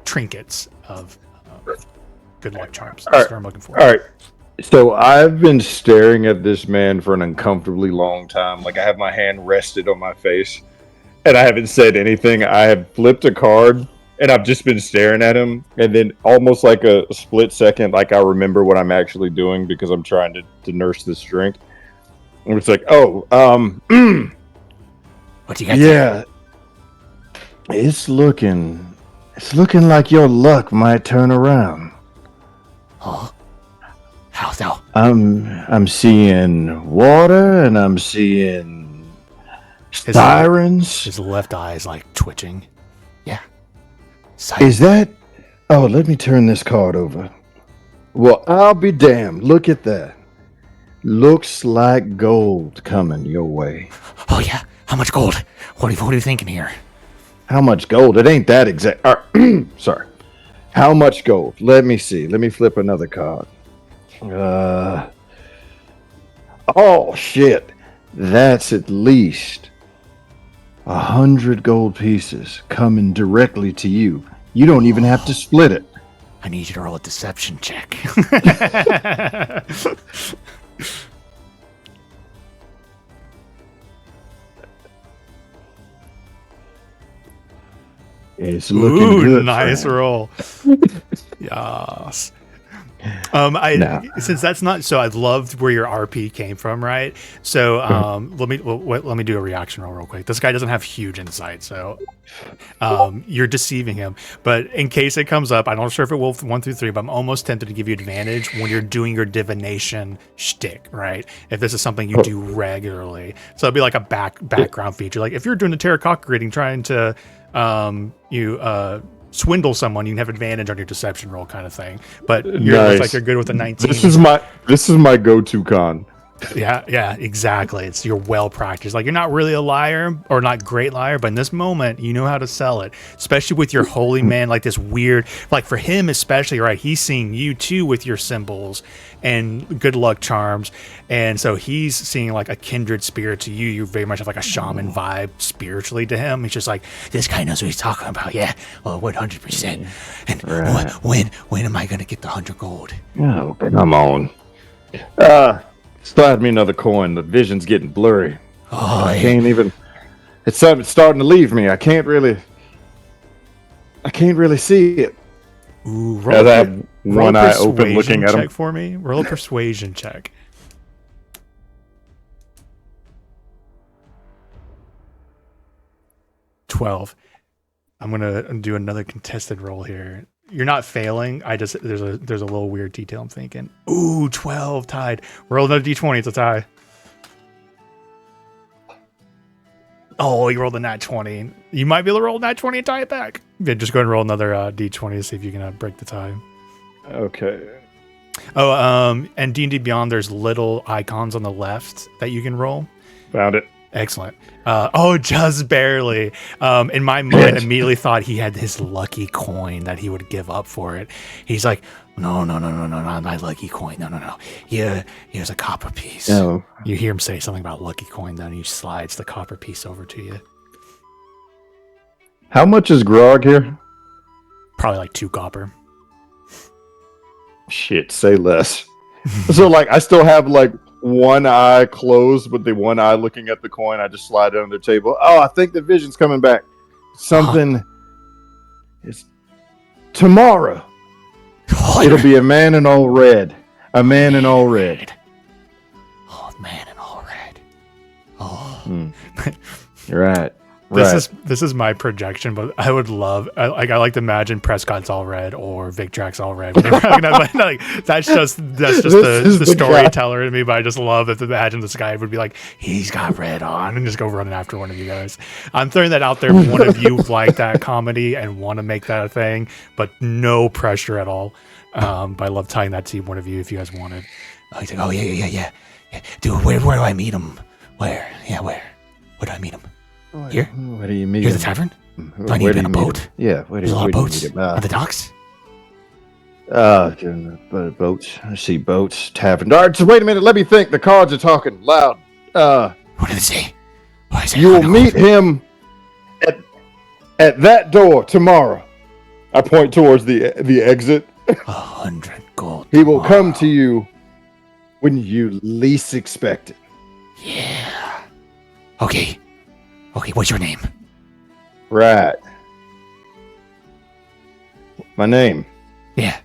trinkets of good luck charms. That's what I'm looking for. All right. So I've been staring at this man for an uncomfortably long time. Like I have my hand rested on my face and I haven't said anything. I have flipped a card and I've just been staring at him. And then almost like a split second, like I remember what I'm actually doing because I'm trying to nurse this drink. And it's like, what do you got? Yeah, it's looking like your luck might turn around. Oh, how so? I'm seeing water and I'm seeing sirens. His left eye is like twitching. Yeah. Is that Oh, let me turn this card over. Well, I'll be damned. Look at that. Looks like gold coming your way. Oh, yeah. How much gold? What are you thinking here? How much gold? It ain't that exact. Sorry. How much gold? Let me see. Let me flip another card. Oh, shit. That's at least 100 gold pieces coming directly to you. You don't even have to split it. I need you to roll a deception check. It's looking good. Nice roll. Yes. Since that's not so, I loved where your RP came from, right? So, let me do a reaction roll real quick. This guy doesn't have huge insight, so you're deceiving him. But in case it comes up, I'm not sure if it will 1 through 3, but I'm almost tempted to give you advantage when you're doing your divination shtick, right? If this is something you do regularly, so it'd be like a background feature. Like if you're doing the terracotta reading, trying to swindle someone, you can have advantage on your deception roll, kind of thing. But it looks like you're good with a 19. This is my go-to con. Yeah, exactly. It's you're well practiced. Like you're not really a liar or not great liar, but in this moment, you know how to sell it. Especially with your holy man, like this weird, like for him especially, right? He's seeing you too with your symbols and good luck charms, and so he's seeing like a kindred spirit to you. You very much have like a shaman vibe spiritually to him. He's just like, this guy knows what he's talking about. Yeah, well, 100%. And right. When am I gonna get the 100 gold? Oh, come on. Slide me another coin. The vision's getting blurry. Oh, I can't even. It's starting to leave me. I can't really see it. Ooh, roll one eye open, looking at him. Check for me. Roll a persuasion check. 12. I'm gonna do another contested roll here. You're not failing. There's a little weird detail I'm thinking. Ooh, 12 tied. Roll another d20. It's a tie. Oh, you rolled a nat 20. You might be able to roll a nat 20 and tie it back. Yeah, just go ahead and roll another d20 to see if you can break the tie. Okay. Oh, and D&D Beyond, there's little icons on the left that you can roll. Found it. Excellent. Just barely. In my mind, immediately thought he had his lucky coin that he would give up for it. He's like, no, not my lucky coin. No. Here's a copper piece. No. You hear him say something about lucky coin, then he slides the copper piece over to you. How much is grog here? Probably like 2 copper. Shit, say less. So, like, I still have, like, one eye closed with the one eye looking at the coin. I just slide it on the table. Oh, I think the vision's coming back. Something is tomorrow. It'll be a man in all red. A man in all red. Oh, man in all red. Oh. You're right. This is my projection, but I would love I like to imagine Prescott's all red or Victrax all red. That's just the storyteller in me, but I just love to imagine this guy would be like, he's got red on, and just go running after one of you guys. I'm throwing that out there. One of you like that comedy and want to make that a thing, but no pressure at all. But I love tying that to one of you if you guys wanted. Oh, he's like, oh yeah. Dude, where do I meet him? Where? Yeah, where? Where do I meet him? Here? Where do you meet Here's him? the tavern? Do I need to be on a boat? Yeah, There's a lot of boats on the docks? Boats. I see boats, tavern. All right, so wait a minute. Let me think. The cards are talking loud. What did it say? You will meet him at that door tomorrow. I point towards the exit. 100 gold. He will come to you when you least expect it. Yeah. Okay, what's your name? Right. My name? Yeah.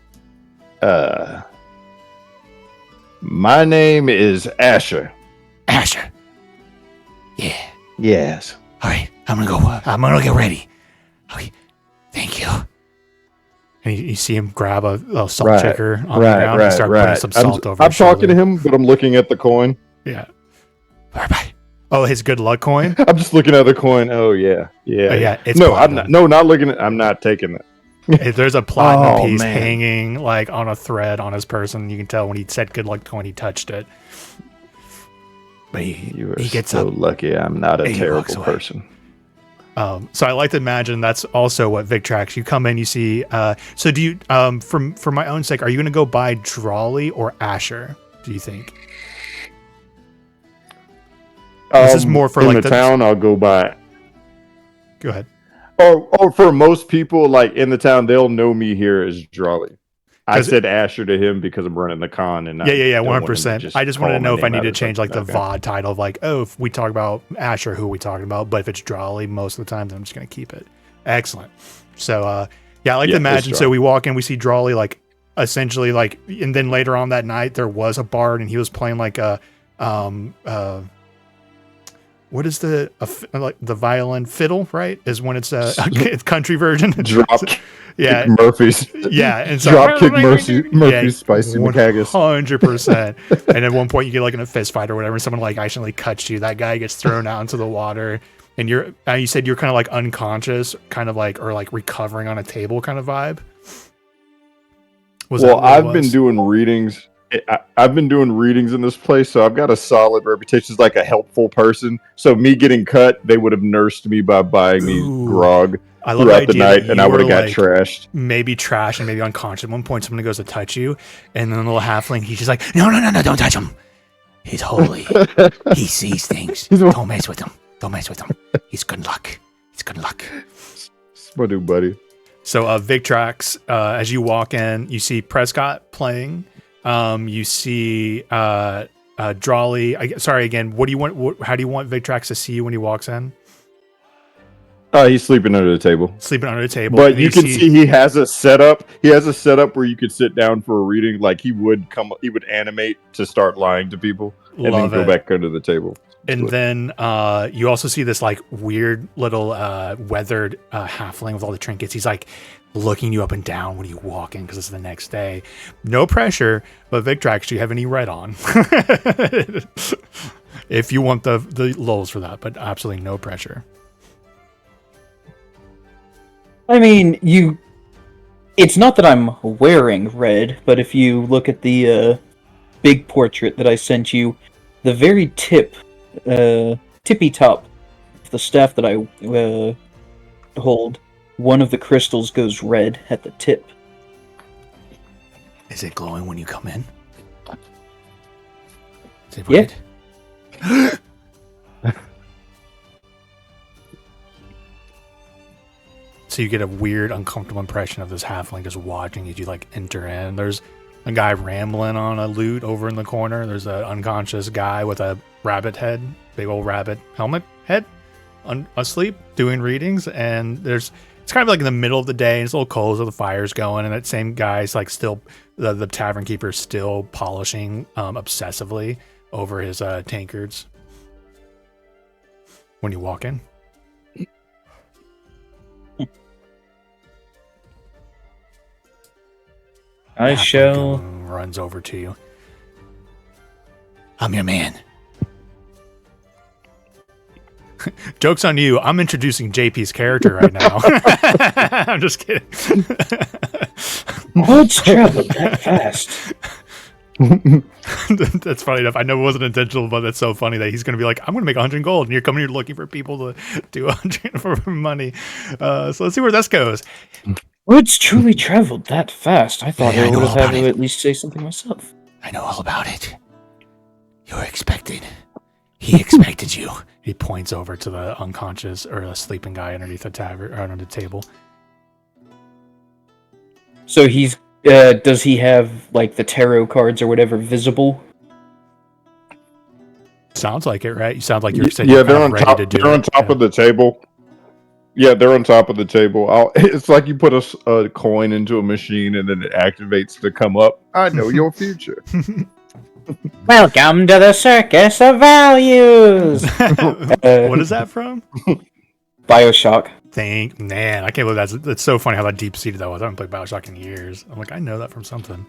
My name is Asher. Asher. Yeah. Yes. All right, I'm gonna get ready. Okay, thank you. And you see him grab a salt shaker on the ground and start putting some salt over I'm his shoulder. talking to him, but I'm looking at the coin. Yeah. Bye. Oh, his good luck coin? I'm just looking at the coin. Oh, yeah. Yeah, it's no, platinum. not looking at. I'm not taking it. There's a platinum piece hanging like on a thread on his person. You can tell when he said good luck when he touched it. But You are he gets so up, lucky I'm not a terrible person. So I like to imagine that's also what Victrax. You come in, you see. So do you? For my own sake, are you going to go by Drawley or Asher? Do you think? This is more for in like the town. I'll go by. Go ahead. Or for most people, like in the town, they'll know me here as Drawley. I said Asher to him because I'm running the con, and 100%. I just wanted to know if I need to change like the VOD title of like, oh, if we talk about Asher, who are we talking about? But if it's Drawley, most of the time, then I'm just gonna keep it. Excellent. So I like to imagine. So we walk in, we see Drawley like essentially like, and then later on that night there was a bard, and he was playing like a what is the violin fiddle, right? Is when it's a country version. Murphy's. Yeah, and so Murphy's spicy McHaggis. 100%. And at one point you get like in a fist fight or whatever, and someone like accidentally cuts you. That guy gets thrown out into the water, and you said you're kind of like unconscious, kind of like, or like recovering on a table kind of vibe. I've been doing readings. I've been doing readings in this place, so I've got a solid reputation as like a helpful person. So me getting cut, they would have nursed me by buying me grog throughout the night, and I would have got trashed. Maybe trashed and maybe unconscious. At one point, someone goes to touch you, and then the little halfling, he's just like, no, don't touch him. He's holy. He sees things. Don't mess with him. He's good luck. It's my new buddy. So Victrax, as you walk in, you see Prescott playing. You see Drawley. Sorry again. What do you want? How do you want Victrax to see you when he walks in? He's sleeping under the table. But you can see he has a setup. He has a setup where you could sit down for a reading. Like he would animate to start lying to people, and then go back under the table. And then you also see this like weird little weathered halfling with all the trinkets. He's like looking you up and down when you walk in because it's the next day. No pressure, but Victrax, do you have any red on? If you want the lulls for that, but absolutely no pressure. I mean, it's not that I'm wearing red, but if you look at the big portrait that I sent you, the very tippy top of the staff that I hold, one of the crystals goes red at the tip. Is it glowing when you come in? Is it red? Yeah. So you get a weird, uncomfortable impression of this halfling just watching as you like enter in. There's a guy rambling on a lute over in the corner. There's an unconscious guy with a rabbit head, big old rabbit helmet head, asleep, doing readings. And it's kind of like in the middle of the day, and it's a little cold, so the fire's going, and that same guy's like still, the tavern keeper is still polishing obsessively over his tankards when you walk in. I shall. Runs over to you. I'm your man. Joke's on you. I'm introducing JP's character right now. I'm just kidding. What's traveling that fast? That's funny enough. I know it wasn't intentional, but that's so funny that he's going to be like, I'm going to make 100 gold, and you're coming here looking for people to do 100 for money. So let's see where this goes. What's truly traveled that fast? I thought I would have had to at least say something myself. I know all about it. You're expected. He expected you. He points over to the unconscious or the sleeping guy underneath the tavern or under the table. So he's does he have like the tarot cards or whatever visible? Sounds like it, right? You sound like you're they're on top. They're on top of the table. Yeah, they're on top of the table. It's like you put a coin into a machine and then it activates to come up. I know your future. Welcome to the circus of values. What is that from? BioShock. Man, I can't believe that's so funny how that deep seated that was. I haven't played BioShock in years. I'm like, I know that from something.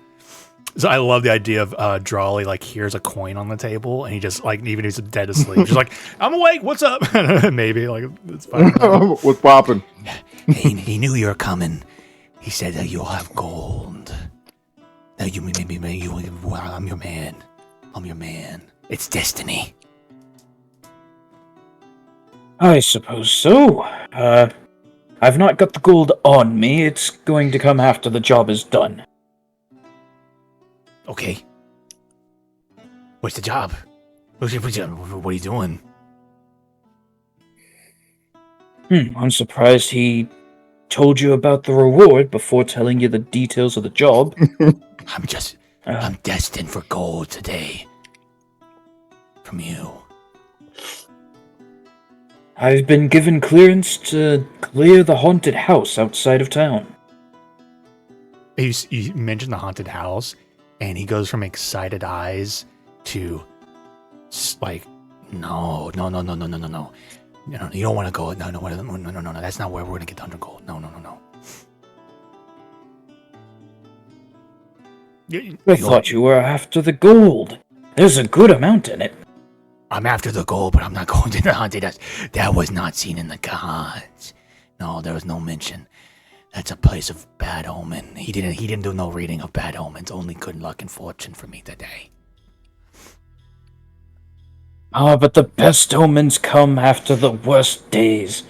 So I love the idea of Drawley like hears a coin on the table and he just like, even if he's dead asleep, just like, I'm awake, what's up? Maybe like it's fine. What's popping? He knew you were coming. He said that you'll have gold. That you maybe you. Well, I'm your man. I'm your man. It's destiny. I suppose so. I've not got the gold on me. It's going to come after the job is done. Okay. What's the job? What are you doing? I'm surprised he told you about the reward before telling you the details of the job. I'm destined for gold today. From you. I've been given clearance to clear the haunted house outside of town. You mentioned the haunted house, and he goes from excited eyes to like, no. You don't want to go. No. That's not where we're gonna get the 100 gold. No. I thought you were after the gold. There's a good amount in it. I'm after the gold, but I'm not going to the haunted house. That was not seen in the cards. No, there was no mention. That's a place of bad omen. He didn't do no reading of bad omens. Only good luck and fortune for me today. But the best omens come after the worst days.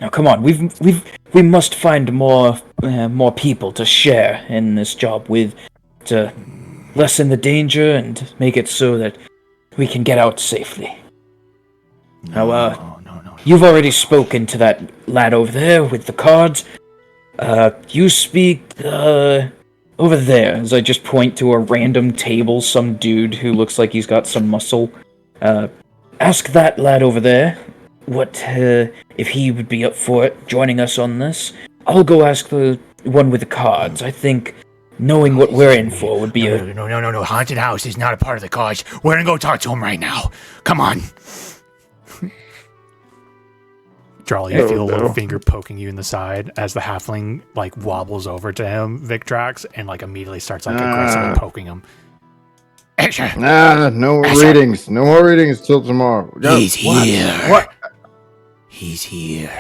Now, come on, we must find more people to share in this job with, to lessen the danger and make it so that we can get out safely. No. You've already spoken to that lad over there with the cards. You speak over there, as I just point to a random table, some dude who looks like he's got some muscle. Ask that lad over there what if he would be up for it, joining us on this. I'll go ask the one with the cards. I think knowing what we're in for would be No. Haunted house is not a part of the cards. We're gonna go talk to him right now. Come on. Charlie, you feel a little finger poking you in the side as the halfling like wobbles over to him, Victrax, and like immediately starts like aggressively poking him. No more readings. No more readings till tomorrow. He's here. What? He's here.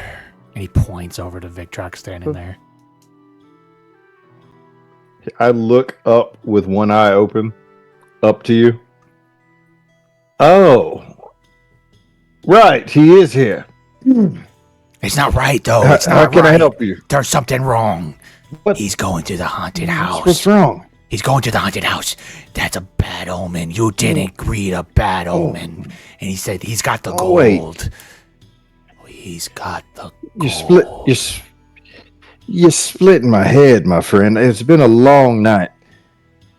And he points over to Victrax standing there. I look up with one eye open, up to you. Oh, right, he is here. It's not right, though. It's not How can right. I help you? There's something wrong. What? He's going to the haunted house. What's wrong? He's going to the haunted house. That's a bad omen. You didn't read a bad omen. And he said he's got the gold. Wait. He's got the gold. You're splitting my head, my friend. It's been a long night.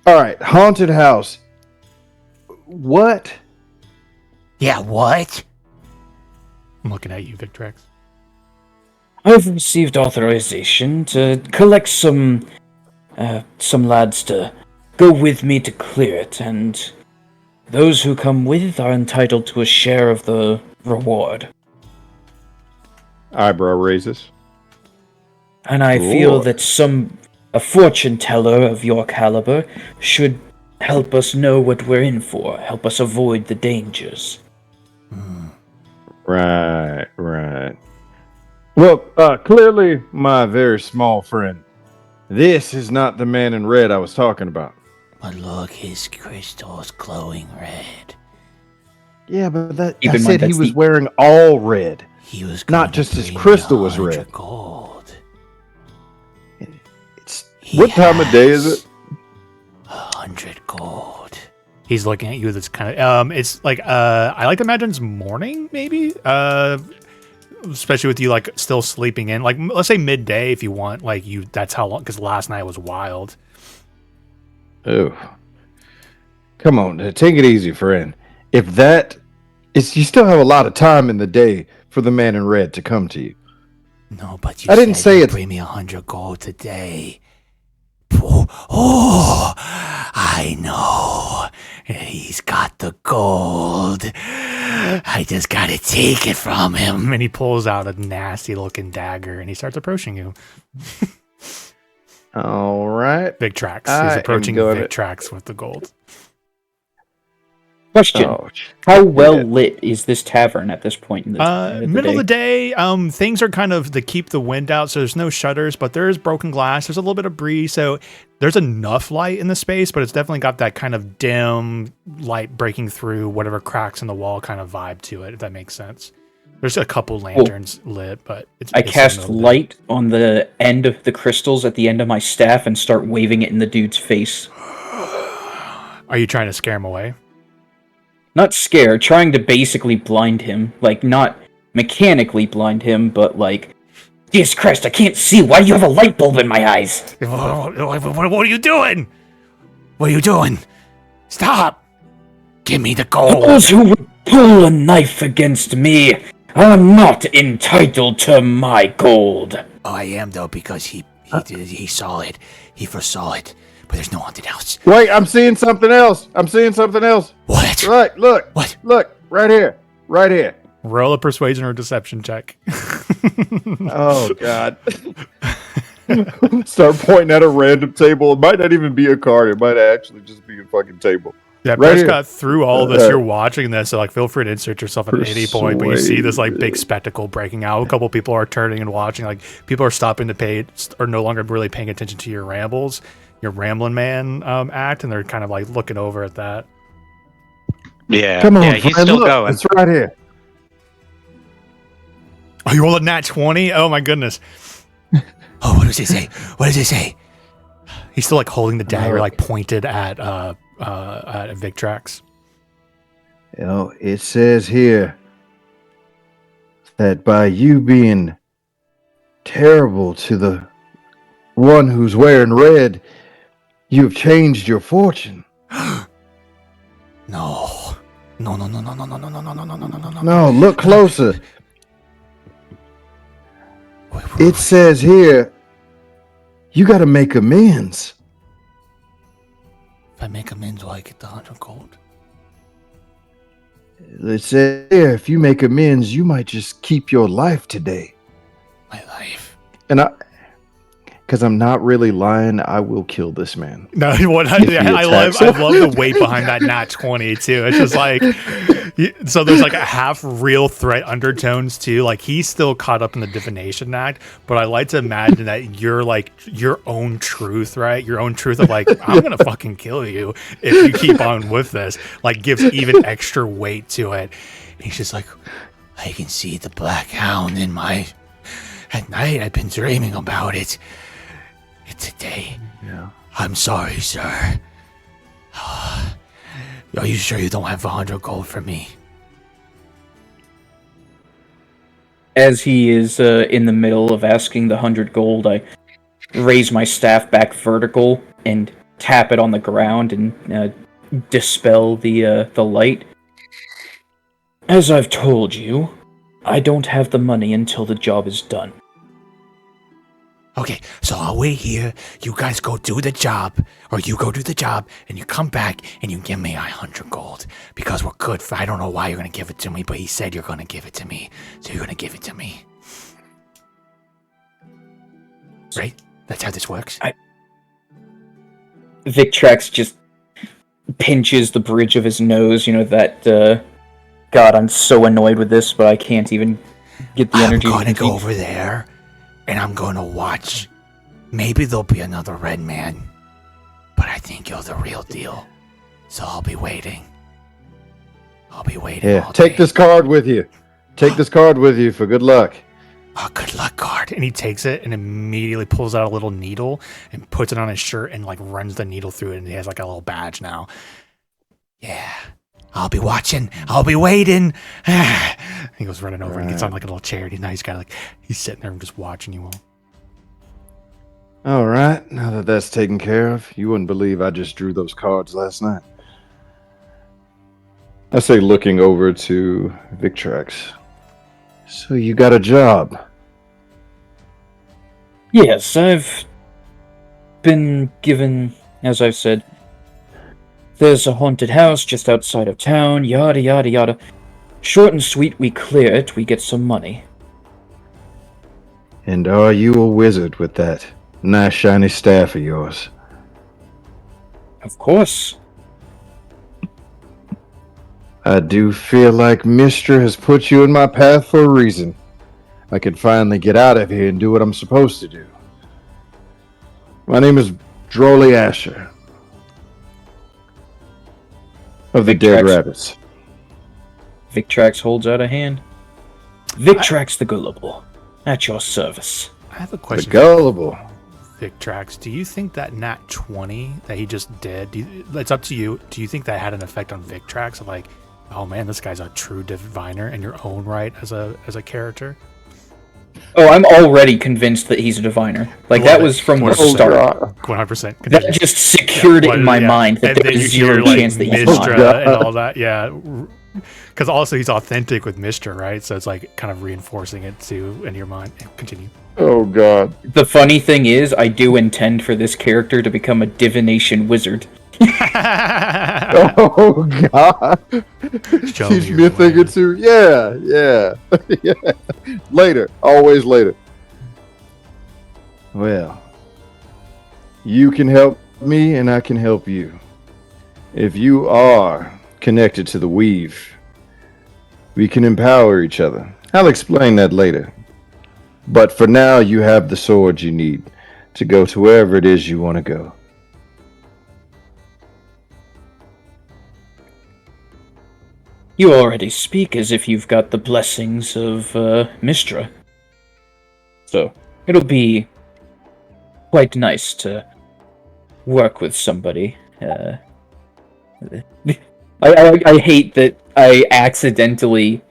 All right, haunted house. What? Yeah, what? I'm looking at you, Victrax. I've received authorization to collect some lads to go with me to clear it, and those who come with are entitled to a share of the reward. Eyebrow raises. And I feel that a fortune teller of your caliber should help us know what we're in for, help us avoid the dangers. Right. Well, clearly, my very small friend, this is not the man in red I was talking about. But look, his crystal's glowing red. Yeah, but Keep I in mind, said he that's was the- wearing all red. He was Not just his crystal was red. Gold. What time of day is it? 100 gold. He's looking at you with this kind of it's like I like to imagine it's morning, maybe. Especially with you like still sleeping in. Like let's say midday if you want, like you that's how long because last night was wild. Oh. Come on, take it easy, friend. If that is you still have a lot of time in the day for the man in red to come to you. No, but you I didn't said say you'd it's bring me 100 gold today. Oh, I know. He's got the gold. I just gotta take it from him. And he pulls out a nasty looking dagger and he starts approaching you. All right. Victrax. He's approaching Victrax with the gold. Question: Oh, how well yeah. lit is this tavern at this point in the Middle of the day, things are kind of to keep the wind out, so there's no shutters, but there is broken glass. There's a little bit of breeze, so there's enough light in the space, but it's definitely got that kind of dim light breaking through whatever cracks in the wall kind of vibe to it, if that makes sense. There's a couple lanterns lit, but I cast light on the end of the crystals at the end of my staff and start waving it in the dude's face. Are you trying to scare him away? Not scared, trying to basically blind him. Like, not mechanically blind him, but like, Jesus Christ, I can't see! Why do you have a light bulb in my eyes? What are you doing? What are you doing? Stop! Give me the gold! Those who would pull a knife against me are not entitled to my gold. Oh, I am, though, because he saw it. He foresaw it. But there's no haunted house. Wait, I'm seeing something else. What? Look. What? Look, right here. Roll a persuasion or deception check. Oh, God. Start pointing at a random table. It might not even be a card. It might actually just be a fucking table. Yeah, Right Bryce here. got through all this. You're watching this, so like, feel free to insert yourself at any point. But you see this like big spectacle breaking out. A couple people are turning and watching. Like, people are stopping to pay, or no longer really paying attention to your rambles, your rambling man act, and they're kind of like looking over at that. Yeah. Come on, yeah, he's friend, still look, going. it's right here. Oh, you rolled a nat 20? Oh my goodness. Oh, what does it say? What does it say? He's still like holding the dagger, like pointed at Victrax. You know, it says here that by you being terrible to the one who's wearing red, you've changed your fortune. No. No. No, look closer. It says here, you gotta make amends. If I make amends, will I get the 100 gold? It says here, if you make amends, you might just keep your life today. My life. And because I'm not really lying, I will kill this man. No, I love the weight behind that nat 20 too. It's just like, so there's like a half real threat undertones too. Like, he's still caught up in the divination act, but I like to imagine that you're like your own truth, right? Your own truth of like, I'm gonna fucking kill you if you keep on with this. Like, gives even extra weight to it. And he's just like, I can see the black hound in my. At night, I've been dreaming about it. Today. Yeah. I'm sorry, sir. Are you sure you don't have 100 gold for me? As he is in the middle of asking the 100 gold, I raise my staff back vertical and tap it on the ground and dispel the light. As I've told you, I don't have the money until the job is done. Okay, so I'll wait here. You guys go do the job, or you go do the job, and you come back and you give me 100 gold because we're good. I don't know why you're gonna give it to me, but he said you're gonna give it to me, so you're gonna give it to me. Right? That's how this works. Victrax just pinches the bridge of his nose. You know that. God, I'm so annoyed with this, but I can't even get the energy. I'm gonna go over there. And I'm gonna watch. Maybe there'll be another red man. But I think you're the real deal. So I'll be waiting. Yeah, take this card with you. Take this card with you for good luck. Oh, good luck card. And he takes it and immediately pulls out a little needle and puts it on his shirt and like runs the needle through it, and he has like a little badge now. Yeah. I'll be watching. I'll be waiting. He goes running over and gets on like a little chair. He's sitting there and just watching you all. All right, now that that's taken care of, you wouldn't believe I just drew those cards last night. I say, looking over to Victrax. So you got a job? Yes, I've been given, as I've said, there's a haunted house just outside of town, yada yada yada. Short and sweet, we clear it, we get some money. And are you a wizard with that nice shiny staff of yours? Of course. I do feel like Mister has put you in my path for a reason. I can finally get out of here and do what I'm supposed to do. My name is Drolly Asher of the Dead Rabbits. Victrax holds out a hand. Victrax the Gullible, at your service. I have a question. The Gullible. Victrax, do you think that nat 20 that he just did, it's up to you, do you think that had an effect on Victrax of like, oh man, this guy's a true diviner in your own right as a character? Oh, I'm already convinced that he's a diviner. Like, that was from the start. 100%. That just secured it in my mind that there was zero chance that he's not. And all that, yeah. Because also he's authentic with Mistra, right? So it's like kind of reinforcing it too in your mind. Continue. Oh god. The funny thing is, I do intend for this character to become a divination wizard. Oh god. Teach me a thing or two. Yeah. Later. Always later. Well, you can help me and I can help you. If you are connected to the weave, we can empower each other. I'll explain that later. But for now, you have the sword you need to go to wherever it is you want to go. You already speak as if you've got the blessings of Mistra. So, it'll be quite nice to work with somebody. I hate that I accidentally,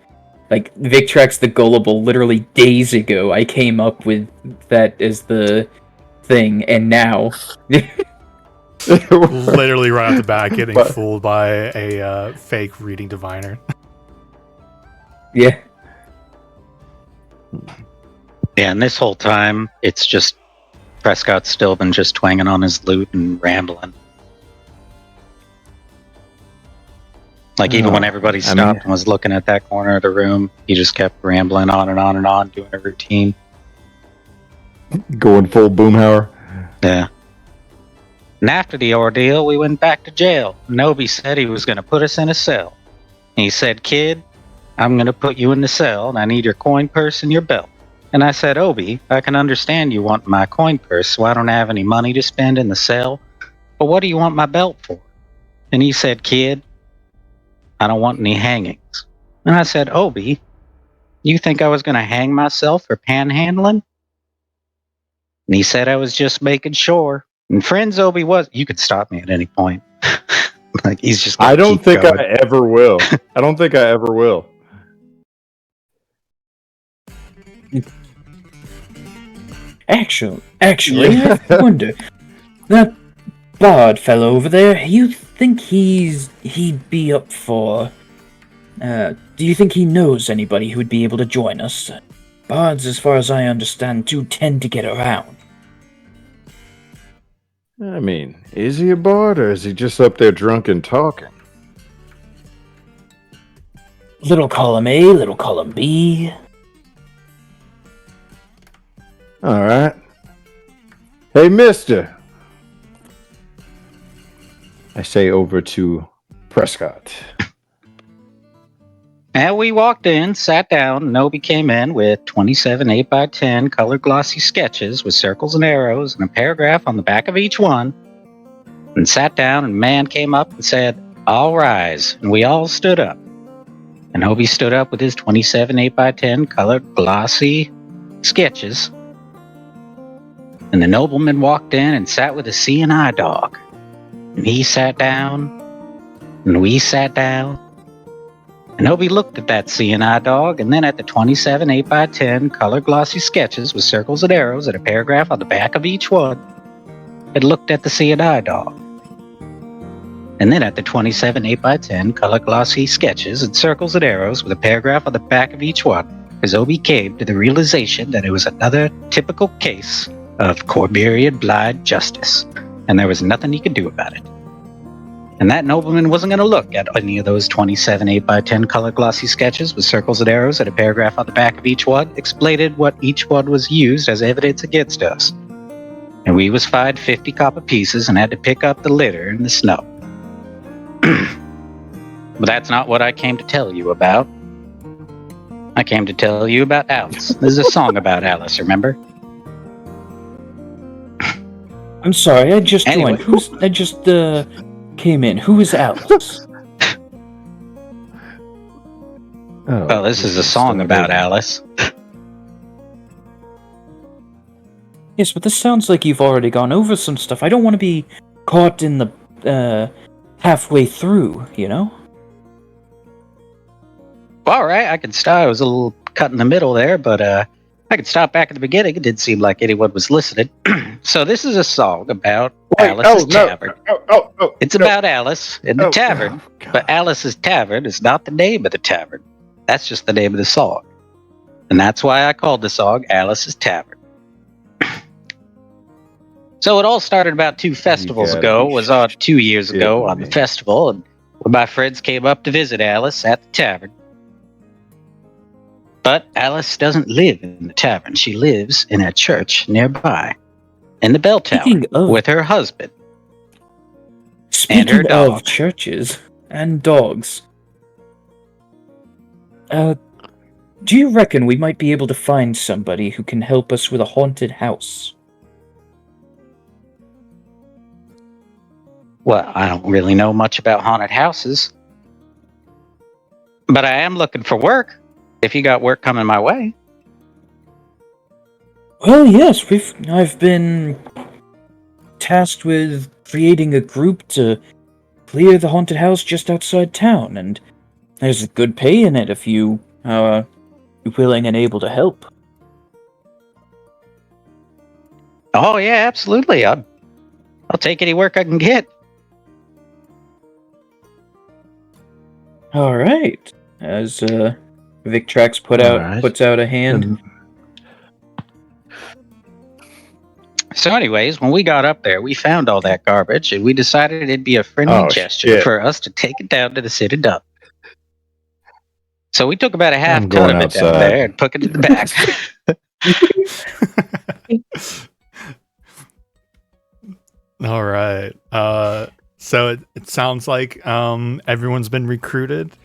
like, Victrax the Gullible, literally days ago, I came up with that as the thing, and now... Literally right off the bat getting fooled by a fake reading diviner. Yeah. Yeah, and this whole time, it's just Prescott's still been just twanging on his lute and rambling. Like, even when everybody stopped and was looking at that corner of the room, he just kept rambling on and on and on, doing a routine. Going full Boomhauer. Yeah. And after the ordeal, we went back to jail. Nobi said he was going to put us in a cell. And he said, "Kid, I'm going to put you in the cell, and I need your coin purse and your belt." And I said, "Obi, I can understand you want my coin purse, so I don't have any money to spend in the cell. But what do you want my belt for?" And he said, "Kid, I don't want any hangings." And I said, "Obi, you think I was going to hang myself for panhandling?" And he said, "I was just making sure." And friends, Obi was. You could stop me at any point. Like, he's just. I don't think I ever will. I don't think I ever will. Actually, I wonder, that bard fellow over there, you think he'd be up for... do you think he knows anybody who'd be able to join us? Bards, as far as I understand, do tend to get around. I mean, is he a bard or is he just up there drunk and talking? Little column A, little column B. All right. Hey, mister. I say over to Prescott. And we walked in, sat down, and Nobi came in with 27 8x10 color glossy sketches with circles and arrows and a paragraph on the back of each one. And sat down, and man came up and said, "All rise." And we all stood up. And Nobi stood up with his 27 8x10 colored glossy sketches. And the nobleman walked in and sat with a CNI dog. And he sat down, and we sat down. And Nobi looked at that CNI dog, and then at the 27 8x10 color glossy sketches with circles and arrows and a paragraph on the back of each one, and looked at the CNI dog. And then at the 27 8x10 color glossy sketches and circles and arrows with a paragraph on the back of each one, as Obi came to the realization that it was another typical case of Corberian blind justice, and there was nothing he could do about it. And that nobleman wasn't going to look at any of those 27 8x10 color glossy sketches with circles and arrows and a paragraph on the back of each one, explained what each one was used as evidence against us. And we was fined 50 copper pieces and had to pick up the litter in the snow. But that's not what I came to tell you about. I came to tell you about Alice. This is a song about Alice, remember? I'm sorry, I just Anyway. joined. I just came in. Who is Alice? Oh, Well, this is a song about Alice. Yes, but this sounds like you've already gone over some stuff. I don't want to be caught in the halfway through, you know? All right, I can stop. I was a little cut in the middle there, but I could stop back at the beginning. It didn't seem like anyone was listening. So this is a song about Alice's Tavern. It's about Alice in the tavern, but Alice's Tavern is not the name of the tavern. That's just the name of the song. And that's why I called the song Alice's Tavern. So it all started about 2 festivals ago. It was on 2 years ago on the festival, and when my friends came up to visit Alice at the tavern. But Alice doesn't live in the tavern. She lives in a church nearby, in the bell tower, with her husband and her dog. Speaking of churches and dogs, do you reckon we might be able to find somebody who can help us with a haunted house? Well, I don't really know much about haunted houses, but I am looking for work. If you got work coming my way. Well, yes, I've been tasked with creating a group to clear the haunted house just outside town, and there's good pay in it if you are willing and able to help. Oh yeah, absolutely. I'll take any work I can get. All right. As Victrax puts out a hand. So anyways, when we got up there, we found all that garbage, and we decided it'd be a friendly gesture for us to take it down to the city dump. So we took about a half ton of it down there and took it to the back. All right. So it sounds like everyone's been recruited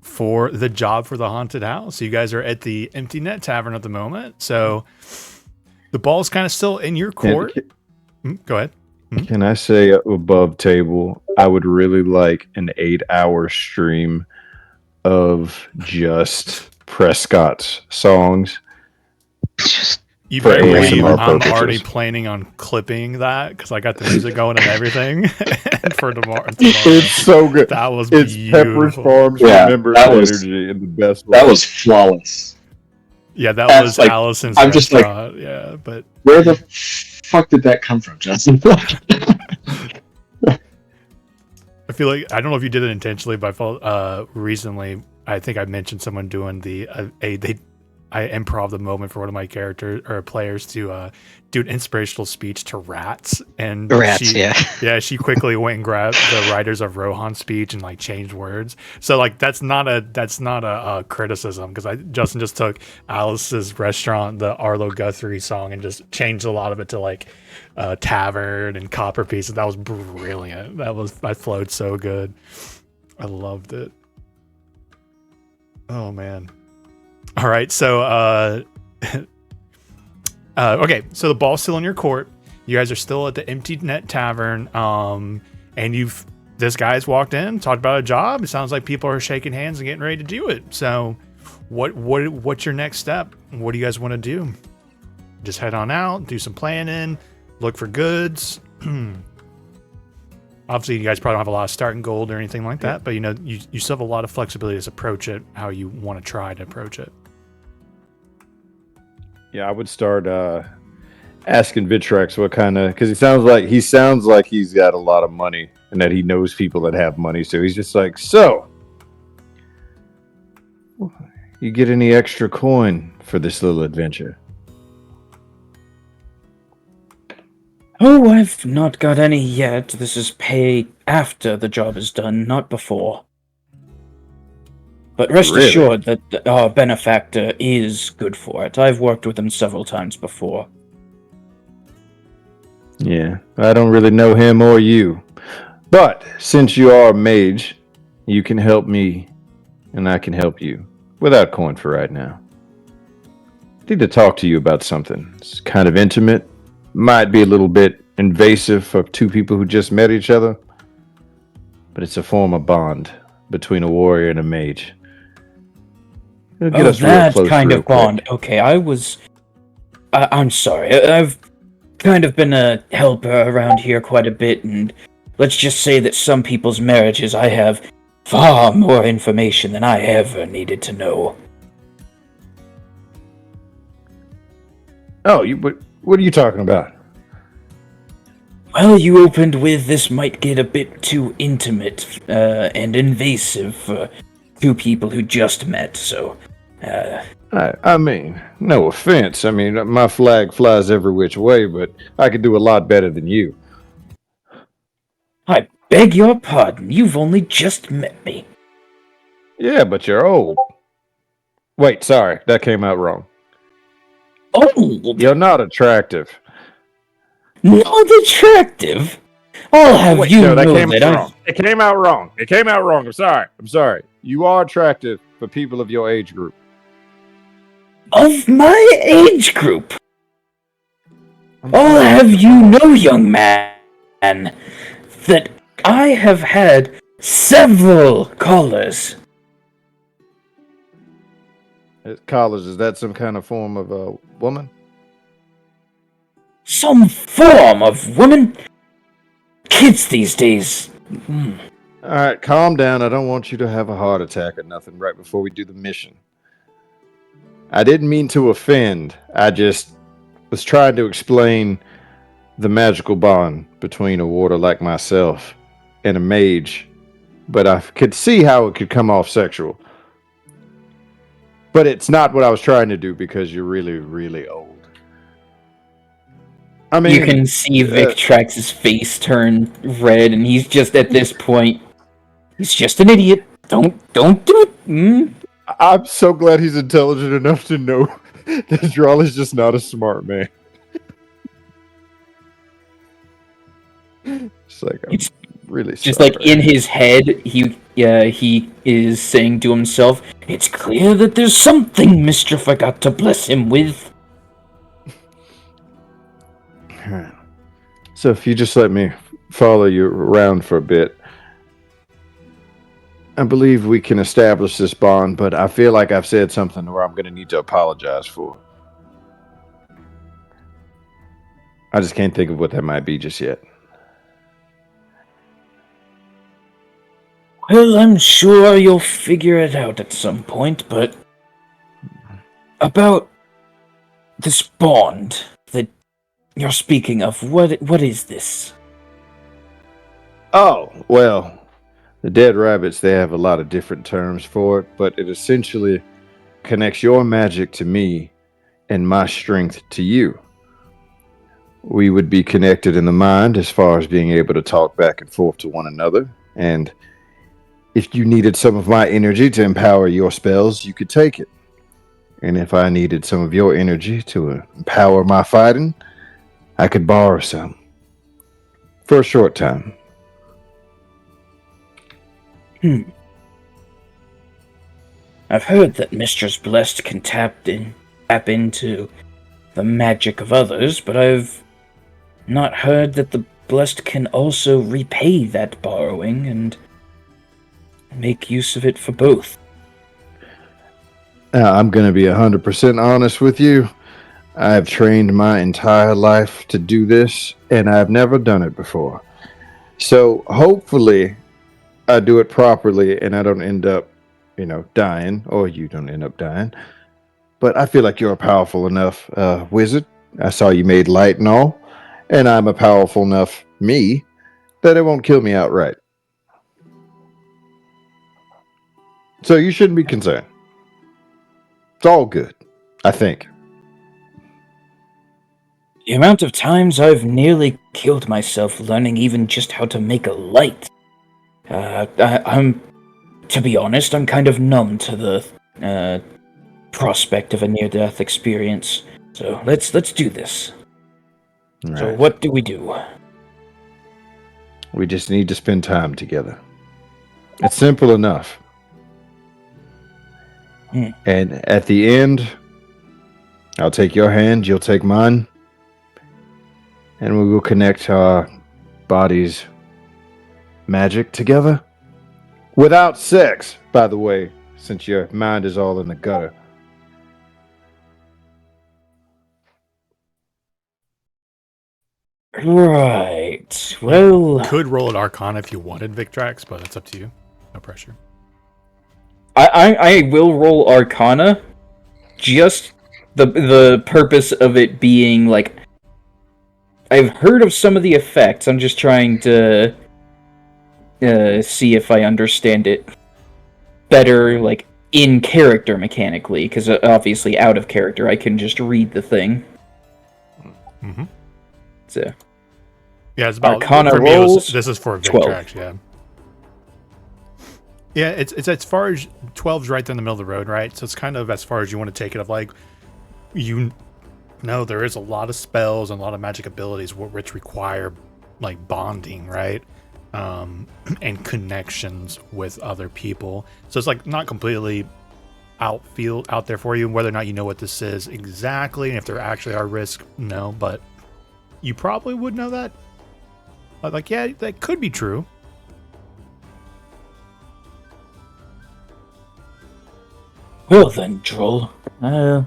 for the job for the haunted house. You guys are at the Empty Net Tavern at the moment. So the ball's kind of still in your court. Go ahead. Can I say above table, I would really like an 8-hour stream of just Prescott's songs. You better believe I'm already planning on clipping that because I got the music going and everything for tomorrow. It's so good. That was it's beautiful. Pepper's Farms Remember Energy in the best way. That was flawless. Yeah, that was like, Allison's I'm just like, yeah, but where the fuck did that come from, Justin? I feel like I don't know if you did it intentionally, but I felt recently I think I mentioned someone doing I improv the moment for one of my characters or players to do an inspirational speech to rats, and she quickly went and grabbed the writers of Rohan's speech and like changed words. So like that's not a criticism because Justin just took Alice's restaurant, the Arlo Guthrie song, and just changed a lot of it to like tavern and copper pieces. That was brilliant. That flowed so good. I loved it. Oh man. All right, so okay, so the ball's still in your court. You guys are still at the Empty Net Tavern, and this guy's walked in, talked about a job. It sounds like people are shaking hands and getting ready to do it. So, what's your next step? What do you guys want to do? Just head on out, do some planning, look for goods. Obviously, you guys probably don't have a lot of starting gold or anything like that, but you still have a lot of flexibility to approach it how you want to try to approach it. Yeah, I would start asking Vitrax what kind of, because he sounds like he's got a lot of money and that he knows people that have money. So he's just like, so you get any extra coin for this little adventure? Oh, I've not got any yet. This is pay after the job is done, not before. But rest assured that our benefactor is good for it. I've worked with him several times before. Yeah, I don't really know him or you, But since you are a mage, you can help me, and I can help you without coin for right now. I need to talk to you about something. It's kind of intimate, might be a little bit invasive for two people who just met each other, but it's a form of bond between a warrior and a mage. It'll get us real that close kind real of bond. quick. Okay, I'm sorry. I've kind of been a helper around here quite a bit, and let's just say that some people's marriages I have far more information than I ever needed to know. Oh, what are you talking about? Well, you opened with this might get a bit too intimate and invasive for two people who just met, so... I mean, no offense. I mean, my flag flies every which way, but I could do a lot better than you. I beg your pardon, you've only just met me. Yeah, but you're old. Wait, sorry, that came out wrong. Old? You're not attractive. Not attractive? I'll have Wait, you no, that know came that out wrong. It came out wrong. It came out wrong. I'm sorry. You are attractive for people of your age group. Of my age group? I'll have you know, young man, that I have had several callers. College, is that some kind of form of a woman? Some form of woman? Kids these days. All right, calm down. I don't want you to have a heart attack or nothing right before we do the mission. I didn't mean to offend. I just was trying to explain the magical bond between a warder like myself and a mage, but I could see how it could come off sexual. But it's not what I was trying to do because you're really, really old. I mean, You can see Victrax's face turn red, and he's just at this point, he's just an idiot. Don't do it. I'm so glad he's intelligent enough to know that Drawl is just not a smart man. It's like I'm It's really just sorry. like in his head, he is saying to himself, "It's clear that there's something Mister forgot to bless him with." So if you just let me follow you around for a bit, I believe we can establish this bond, but I feel like I've said something where I'm going to need to apologize for. I just can't think of what that might be just yet. Well, I'm sure you'll figure it out at some point, but about this bond that you're speaking of, what is this? Oh, well, the dead rabbits, they have a lot of different terms for it, but it essentially connects your magic to me and my strength to you. We would be connected in the mind as far as being able to talk back and forth to one another, and if you needed some of my energy to empower your spells, you could take it. And if I needed some of your energy to empower my fighting, I could borrow some. For a short time. I've heard that Mistress Blessed can tap into the magic of others, but I've not heard that the Blessed can also repay that borrowing and make use of it for both. I'm going to be 100% honest with you. I've trained my entire life to do this, and I've never done it before. So hopefully I do it properly and I don't end up, dying, or you don't end up dying. But I feel like you're a powerful enough wizard. I saw you made light and all, and I'm a powerful enough me that it won't kill me outright. So you shouldn't be concerned. It's all good, I think. The amount of times I've nearly killed myself learning even just how to make a light. To be honest, I'm kind of numb to the prospect of a near-death experience. So let's do this. Right. So what do we do? We just need to spend time together. It's simple enough. And at the end, I'll take your hand, you'll take mine, and we will connect our bodies magic together. Without sex, by the way, since your mind is all in the gutter. Right. Well, Could roll an Arcana if you wanted, Victrax, but that's up to you. No pressure. I will roll Arcana, just the purpose of it being like, I've heard of some of the effects. I'm just trying to see if I understand it better, like in character mechanically, because obviously out of character I can just read the thing. Mm-hmm. So yeah, it's about Arcana for me, rolls. This is for 12. Victrax, yeah. Yeah, it's as far as 12's right there in the middle of the road, right? So it's kind of as far as you want to take it of like, you know, there is a lot of spells and a lot of magic abilities which require like bonding, right? And connections with other people. So it's like not completely out there for you. Whether or not you know what this is exactly, and if there actually are risks, no, but you probably would know that. Like, yeah, that could be true. Well then, Troll. How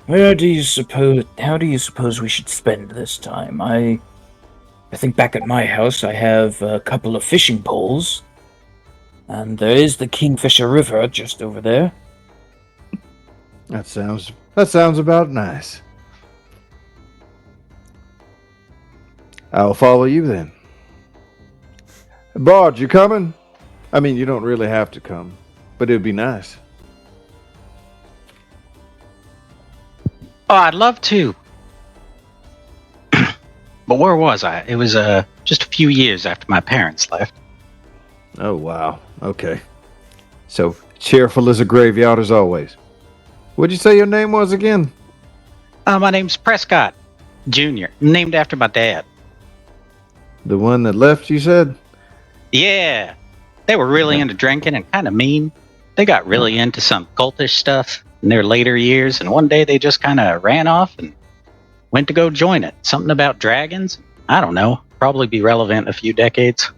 do you suppose we should spend this time? I think back at my house I have a couple of fishing poles. And there is the Kingfisher River just over there. That sounds about nice. I'll follow you then. Bard, you coming? I mean, you don't really have to come, but it'd be nice. Oh, I'd love to. But where was I? It was just a few years after my parents left. Oh, wow. Okay. So, cheerful as a graveyard as always. What'd you say your name was again? My name's Prescott Jr., named after my dad. The one that left, you said? Yeah. They were really into drinking and kind of mean. They got really into some cultish stuff in their later years, and one day they just kind of ran off and went to go join it. Something about dragons? I don't know. Probably be relevant in a few decades.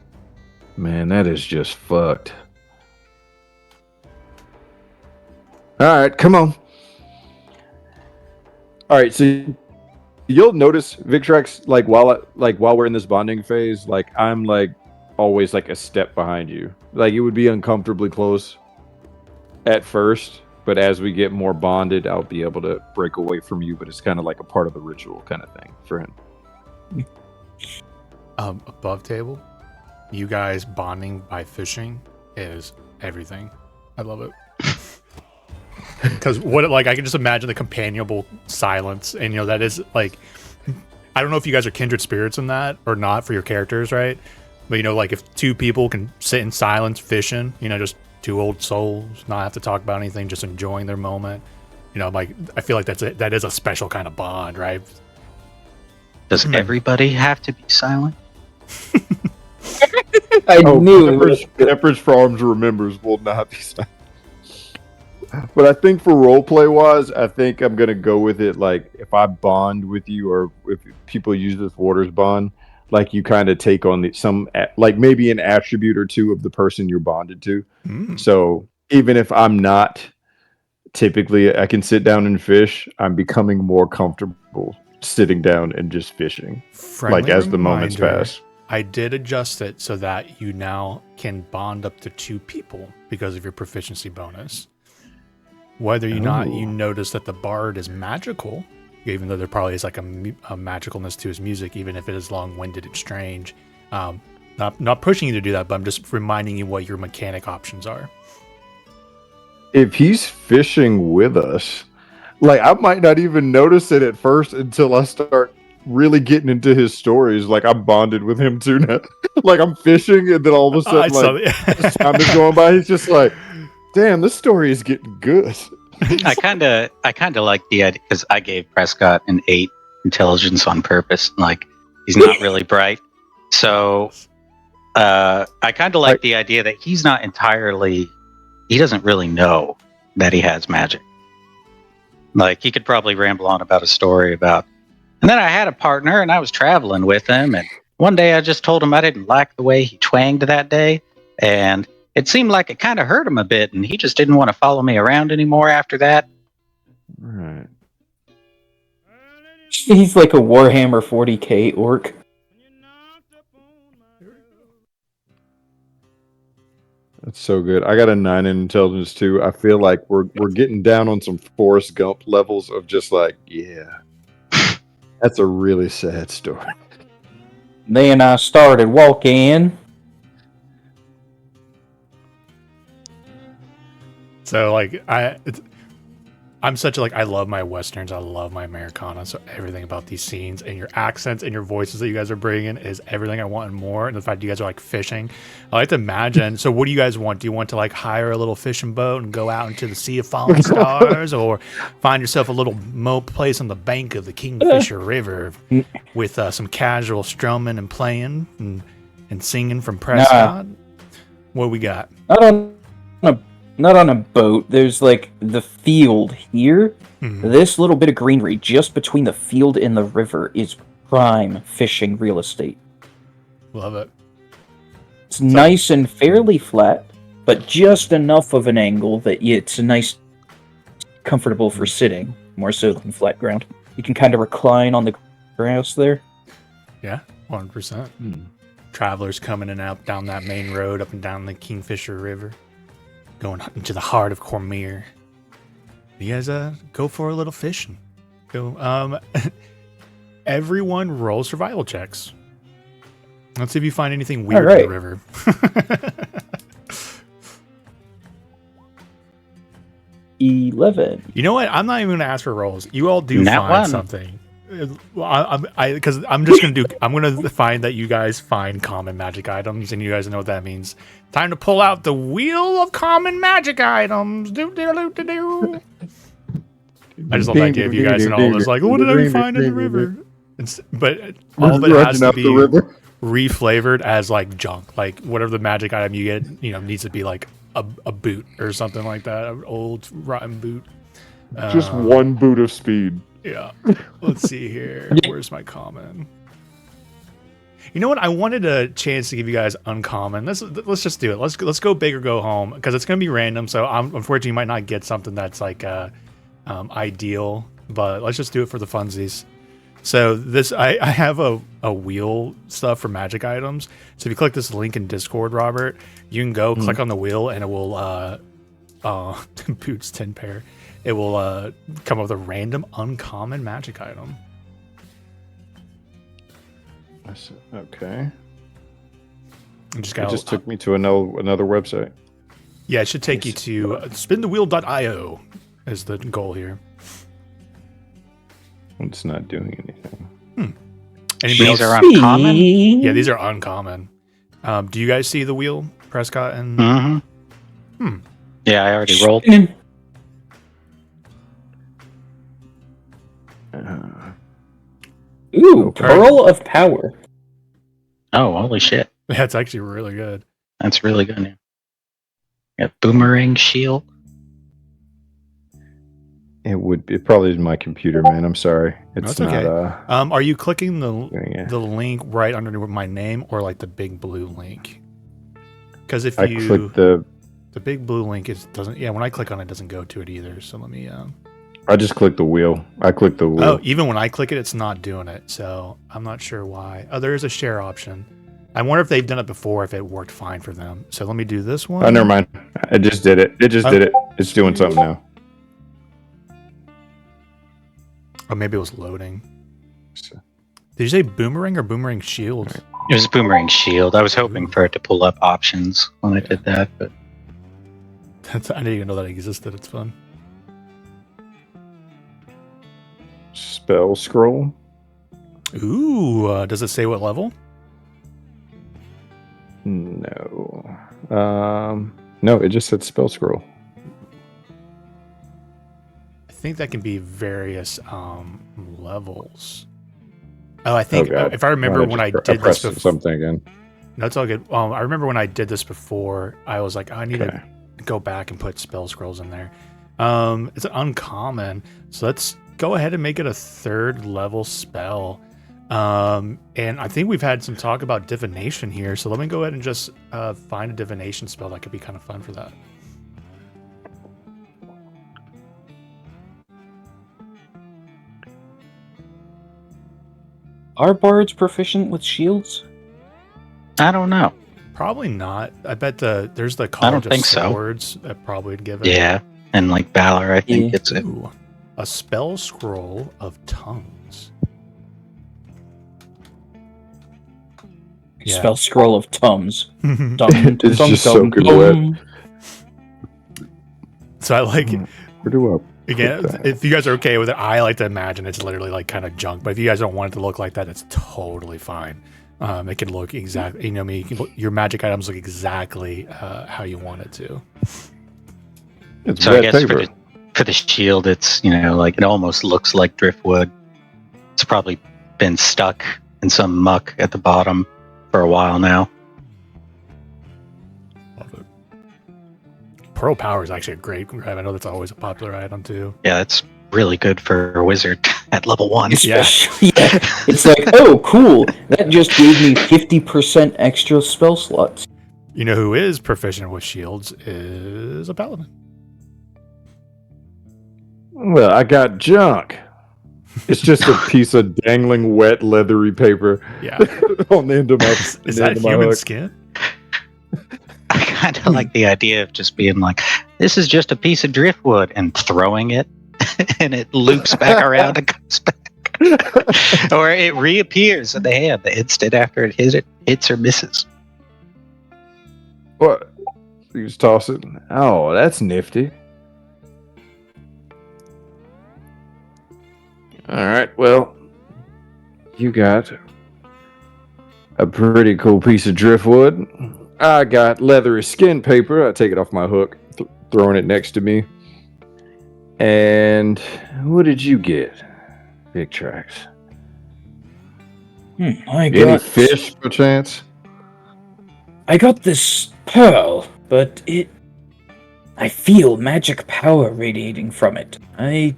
Man, that is just fucked. Alright, come on. Alright, so you'll notice, Victrax, like while we're in this bonding phase, like I'm like always like a step behind you. Like it would be uncomfortably close at first, but as we get more bonded, I'll be able to break away from you, but it's kind of like a part of the ritual kind of thing for him. Above table, you guys bonding by fishing is everything. I love it. Because I can just imagine the companionable silence, and that is like, I don't know if you guys are kindred spirits in that or not for your characters, right? But like if two people can sit in silence fishing, just two old souls, not have to talk about anything, just enjoying their moment. Like I feel like that is a special kind of bond, right? Does everybody have to be silent? I knew. Pepperidge Farms remembers will not be silent. But I think for roleplay wise, I think I'm gonna go with it. Like if I bond with you, or if people use this Waters bond, like you kind of take on like maybe an attribute or two of the person you're bonded to. So even if I'm not typically, I can sit down and fish. I'm becoming more comfortable sitting down and just fishing. Friendly like as the moments pass. I did adjust it so that you now can bond up to 2 people because of your proficiency bonus. Whether or not you notice that the bard is magical, even though there probably is like a magicalness to his music, even if it is long-winded and strange. Not pushing you to do that, but I'm just reminding you what your mechanic options are. If he's fishing with us, like I might not even notice it at first until I start really getting into his stories. Like I'm bonded with him too now. Like I'm fishing, and then all of a sudden, as time is going by, he's just like, "Damn, this story is getting good." I kind of like the idea because I gave Prescott an 8 intelligence on purpose. Like he's not really bright, So I kind of like the idea that he's not entirely. He doesn't really know that he has magic. Like he could probably ramble on about a story about. And then I had a partner, and I was traveling with him, and one day I just told him I didn't like the way he twanged that day, and it seemed like it kind of hurt him a bit, and he just didn't want to follow me around anymore after that. Right. He's like a Warhammer 40k orc. That's so good. I got a 9 in intelligence too. I feel like we're getting down on some Forrest Gump levels of just like, yeah. That's a really sad story. Then I started walking. So like I'm such a I love my westerns, I love my Americana, so everything about these scenes and your accents and your voices that you guys are bringing is everything I want and more. And the fact you guys are like fishing, I like to imagine. So what do you guys want? Do you want to like hire a little fishing boat and go out into the sea of falling stars, or find yourself a little place on the bank of the Kingfisher River with some casual strumming and playing and singing from Prescott? What we got? Not on a boat. There's like the field here. Mm-hmm. This little bit of greenery just between the field and the river is prime fishing real estate. Love it. It's nice and fairly flat, but just enough of an angle that it's nice, comfortable for sitting, more so than flat ground. You can kind of recline on the grass there. Yeah, 100%. Travelers coming in and out down that main road, up and down the Kingfisher River. Going into the heart of Cormier. You guys go for a little fishing. Go. Everyone roll survival checks. Let's see if you find anything weird in the river. 11. You know what? I'm not even going to ask for rolls. You all do find something. Because I'm just going to do. I'm going to find that you guys find common magic items, and you guys know what that means. Time to pull out the wheel of common magic items. I just love the idea of you guys and all this. Like, what did I find in the river? But all of it has to be reflavored as like junk. Like whatever the magic item you get, needs to be like a boot or something like that. An old rotten boot. Just one boot of speed. Yeah. Let's see here. Where's my common? You know what? I wanted a chance to give you guys uncommon. Let's just do it. Let's go big or go home, because it's going to be random. So unfortunately, you might not get something that's like ideal, but let's just do it for the funsies. So this, I have a wheel stuff for magic items. So if you click this link in Discord, Robert, you can go click on the wheel, and it will boots 10 pair. It will come up with a random uncommon magic item. Okay. It just took me to another website. Yeah, it should take you to spinthewheel.io is the goal here. It's not doing anything. These are uncommon? Yeah, these are uncommon. Do you guys see the wheel, Prescott? And Yeah, I already rolled. Ooh, Pearl of Power. Oh, holy shit. That's actually really good. That's really good. Yeah, boomerang shield. It probably is my computer, man. I'm sorry. It's okay. not. Are you clicking the link right under my name, or like the big blue link? Because if I click the big blue link, doesn't. Yeah, when I click on it, doesn't go to it either. So let me. I just clicked the wheel. I clicked the wheel. Oh, even when I click it, it's not doing it. So I'm not sure why. Oh, there is a share option. I wonder if they've done it before, if it worked fine for them. So let me do this one. Oh, never mind. I just did it. It just did it. It's doing something now. Oh, maybe it was loading. Did you say boomerang or boomerang shield? It was boomerang shield. I was hoping for it to pull up options when I did that, but I didn't even know that existed. It's fun. Spell scroll. Ooh, does it say what level? No. No, it just said spell scroll. I think that can be various levels. Oh, I think if I remember when I did this before. Something again. No, it's all good. I remember when I did this before, I was like, I need to go back and put spell scrolls in there. It's uncommon, so let's go ahead and make it a 3rd level spell. And I think we've had some talk about divination here, so let me go ahead and just find a divination spell that could be kind of fun for that. Are bards proficient with shields? I don't know. Probably not. I bet there's the College of Swords that probably would give it. Yeah, and like Valor, I think it's it. Ooh, a spell scroll of tongues. Spell scroll of tums. It's just soaking wet. So I like Where do I again, if you guys are okay with it, I like to imagine it's literally like kind of junk. But if you guys don't want it to look like that, it's totally fine. It can look exactly, you know me, your magic items look exactly how you want it to. It's so I guess for the shield, it's, you know, like it almost looks like driftwood. It's probably been stuck in some muck at the bottom for a while now. Love it. Pearl Power is actually a great grab. I know that's always a popular item too. Yeah, it's really good for a wizard at level 1. Yeah. It's like, oh, cool. That just gave me 50% extra spell slots. You know who is proficient with shields is a paladin. Well, I got junk. It's just a piece of dangling wet leathery paper. Yeah. On the end of my Is that human skin? I kind of like the idea of just being like, this is just a piece of driftwood, and throwing it, and it loops back around and comes back. Or it reappears in the hand the instant after it hits or misses. What? You just toss it? Oh, that's nifty. Alright, well, you got a pretty cool piece of driftwood. I got leathery skin paper. I take it off my hook, throwing it next to me. And what did you get, Big Tracks? Any fish, perchance? I got this pearl, but I feel magic power radiating from it. I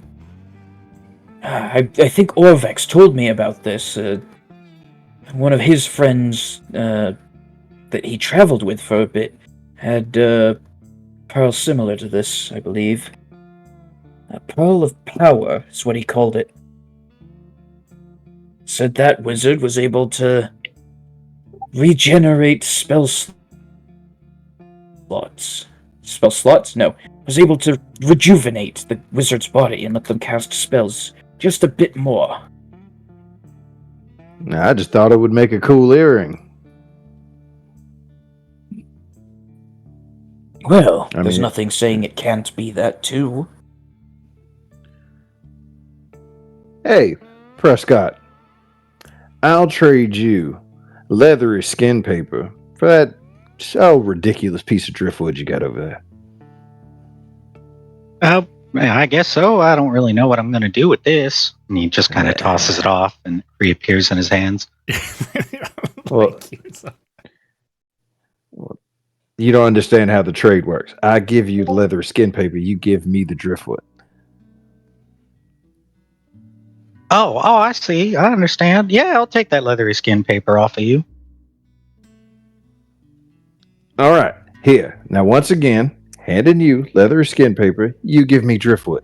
think Orvex told me about this. One of his friends that he traveled with for a bit had pearl similar to this, I believe. A pearl of power is what he called it. Said that wizard was able to regenerate spell slots. Spell slots? No. Was able to rejuvenate the wizard's body and let them cast spells just a bit more. I just thought it would make a cool earring. Well, there's nothing saying it can't be that too. Hey, Prescott. I'll trade you leathery skin paper for that so ridiculous piece of driftwood you got over there. I guess so. I don't really know what I'm going to do with this. And he just kind of tosses it off and reappears in his hands. Well, you don't understand how the trade works. I give you the leather skin paper. You give me the driftwood. Oh, I see. I understand. Yeah, I'll take that leathery skin paper off of you. All right. Here. Now, once again, handing you leathery skin paper, you give me driftwood.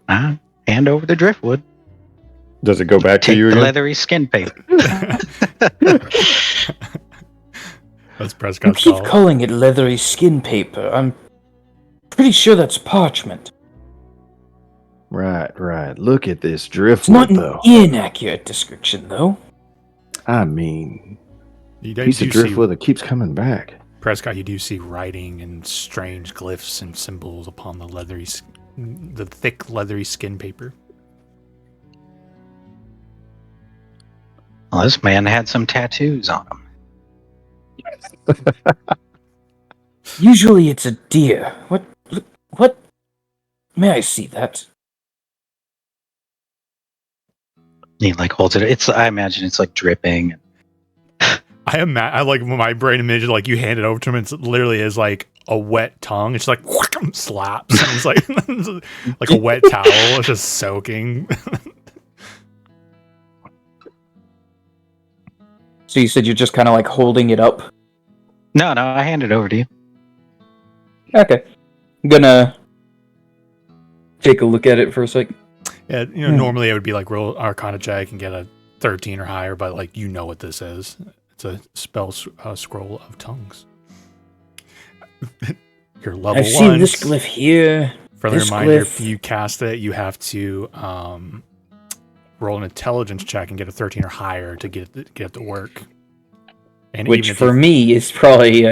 Hand over the driftwood. Does it go back to you Take the again? leathery skin paper. That's Prescott's You keep calling it leathery skin paper. I'm pretty sure that's parchment. Right. Look at this driftwood, It's not though. an inaccurate description, though. I mean, piece of driftwood that keeps coming back. Prescott, you do see writing and strange glyphs and symbols upon the thick leathery skin paper. Well, this man had some tattoos on him. Usually it's a deer. What? May I see that? He like holds it. I imagine it's like dripping. I like my brain images like you hand it over to him. It literally is like a wet tongue. It's like slaps. And it's like a wet towel. It's just soaking. So you said you're just kind of like holding it up? No, I hand it over to you. Okay. I'm gonna take a look at it for a sec. Yeah, normally it would be like roll Arcana check and get a 13 or higher, but like what this is. It's a spell scroll of tongues. You're level 1. I've seen this glyph here. Further reminder, if you cast it, you have to roll an intelligence check and get a 13 or higher to get it to work. And which for me is probably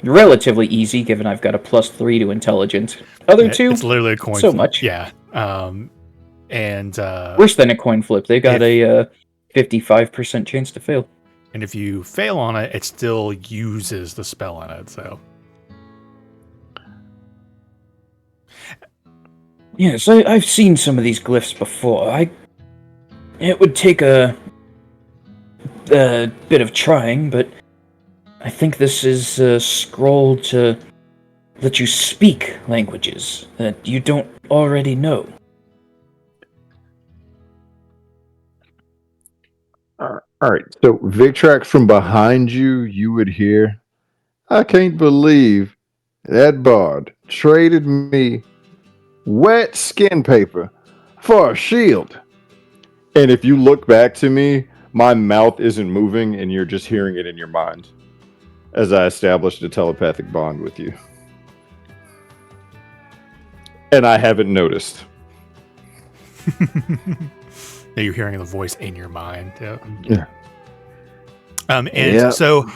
relatively easy, given I've got a +3 to intelligence. Other two, it's literally a coin so flip. much. Yeah. And worse than a coin flip. They got a 55% chance to fail. And if you fail on it, it still uses the spell in it. So, yes, I've seen some of these glyphs before. It would take a bit of trying, but I think this is a scroll to let you speak languages that you don't already know. All right, so Victrax, from behind you would hear, I can't believe that bard traded me wet skin paper for a shield. And if you look back to me, my mouth isn't moving and you're just hearing it in your mind as I established a telepathic bond with you. And I haven't noticed. You're hearing the voice in your mind. Yeah. So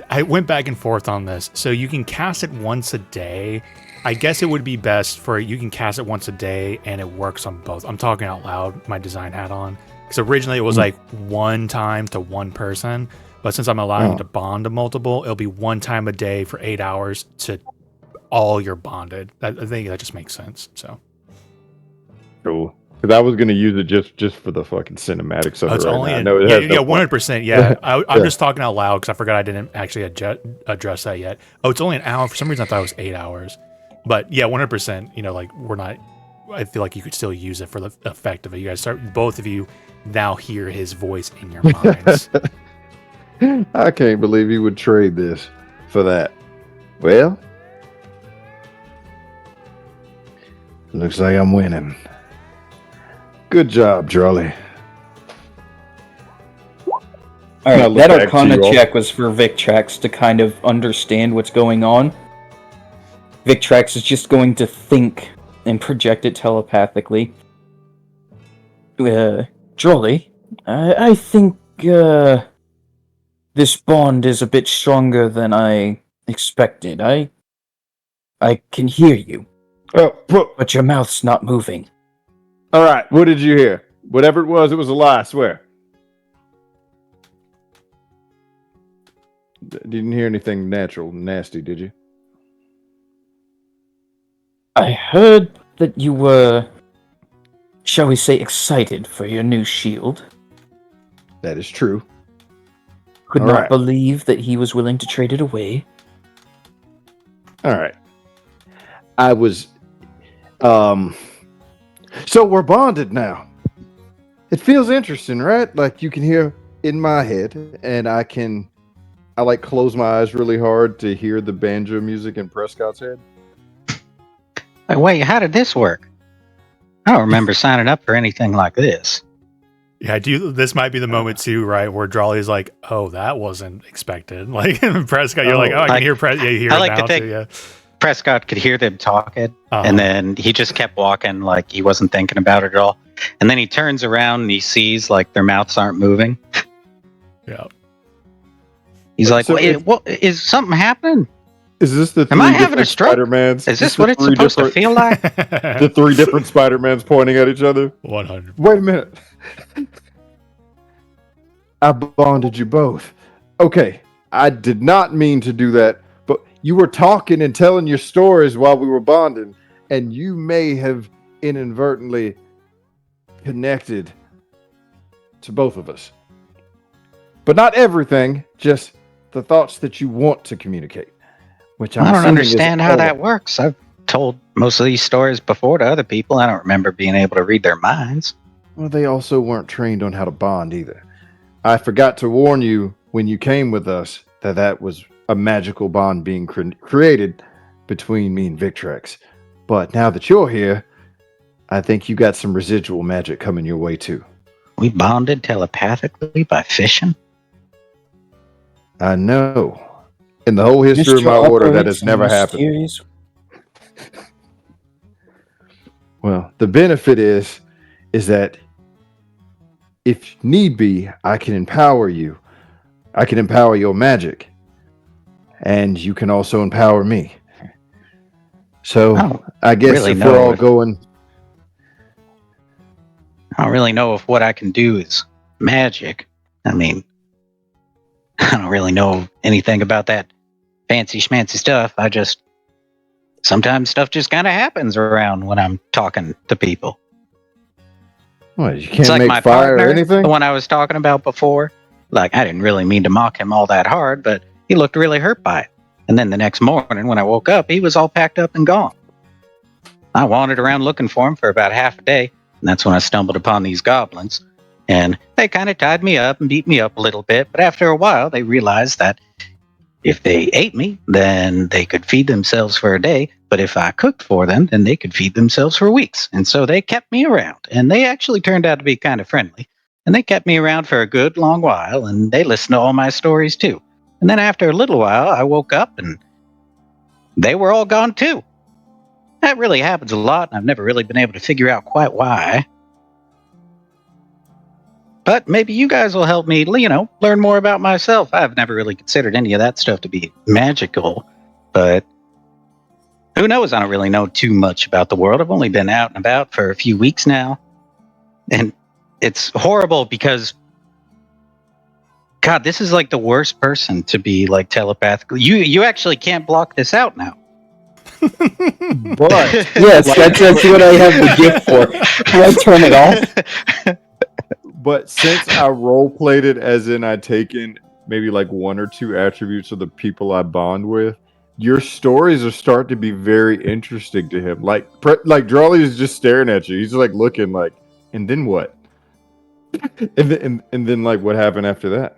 I went back and forth on this. So you can cast it once a day. I guess it would be best for you can cast it once a day and it works on both. I'm talking out loud, my design hat on. Because originally it was like one time to one person. But since I'm allowing you to bond to multiple, it'll be one time a day for 8 hours to all you're bonded. I think that just makes sense. So cool. Because I was going to use it just for the fucking cinematics of it right now. 100%. Yeah, I'm just talking out loud because I forgot I didn't actually address that yet. Oh, it's only an hour. For some reason, I thought it was 8 hours. But yeah, 100%. Like we're not. I feel like you could still use it for the effect of it. You guys both of you now hear his voice in your minds. I can't believe he would trade this for that. Well, looks like I'm winning. Good job, Charlie. Alright, that Arcana check was for Victrax to kind of understand what's going on. Victrax is just going to think and project it telepathically. Jolly, I think this bond is a bit stronger than I expected. I can hear you, but your mouth's not moving. All right, what did you hear? Whatever it was a lie, I swear. Didn't hear anything natural, nasty, did you? I heard that you were, shall we say, excited for your new shield. That is true. Could not believe that he was willing to trade it away. All right. I was, so we're bonded now. It feels interesting, right? Like you can hear in my head, and I like close my eyes really hard to hear the banjo music in Prescott's head. Wait, how did this work? I don't remember signing up for anything like this. Yeah, this might be the moment too, right, where Drawley's like, "Oh, that wasn't expected." Like Prescott, you're like, "Oh, I can hear Prescott." Yeah, you hear I it like now to think too, yeah. Prescott could hear them talking, and then he just kept walking like he wasn't thinking about it at all. And then he turns around and he sees like their mouths aren't moving. Yeah. He's like, "Wait, what is something happening? Is this the Am I having a stroke? Spider-Mans? Is this what it's supposed to feel like?" The three different Spider-Mans pointing at each other? 100. Wait a minute. I bonded you both. Okay, I did not mean to do that, but you were talking and telling your stories while we were bonding, and you may have inadvertently connected to both of us. But not everything, just the thoughts that you want to communicate. Which I don't understand how that works. I've told most of these stories before to other people. I don't remember being able to read their minds. Well, they also weren't trained on how to bond either. I forgot to warn you when you came with us that was a magical bond being created between me and Victrex. But now that you're here, I think you got some residual magic coming your way too. We bonded telepathically by fishing? I know. In the whole history of my order, that has never happened. Well, the benefit is that if need be, I can empower you. I can empower your magic. And you can also empower me. So, I guess really if we're all going... I don't really know if what I can do is magic. I mean, I don't really know anything about that fancy schmancy stuff. Sometimes stuff just kind of happens around when I'm talking to people. What, you can't make fire or anything? The one I was talking about before. Like, I didn't really mean to mock him all that hard, but he looked really hurt by it. And then the next morning when I woke up, he was all packed up and gone. I wandered around looking for him for about half a day, and that's when I stumbled upon these goblins. And they kind of tied me up and beat me up a little bit, but after a while they realized that if they ate me, then they could feed themselves for a day, but if I cooked for them, then they could feed themselves for weeks. And so they kept me around, and they actually turned out to be kind of friendly. And they kept me around for a good long while, and they listened to all my stories too. And then after a little while, I woke up, and they were all gone too. That really happens a lot, and I've never really been able to figure out quite why. But maybe you guys will help me, learn more about myself. I've never really considered any of that stuff to be magical, but who knows? I don't really know too much about the world. I've only been out and about for a few weeks now. And it's horrible because, God, this is like the worst person to be like telepathically. You actually can't block this out now. But yes, that's what I have the gift for. Can I turn it off? But since I role played it, as in I'd taken maybe like one or two attributes of the people I bond with, your stories are starting to be very interesting to him. Like Drawley is just staring at you. He's like looking like, and then what? and then like what happened after that?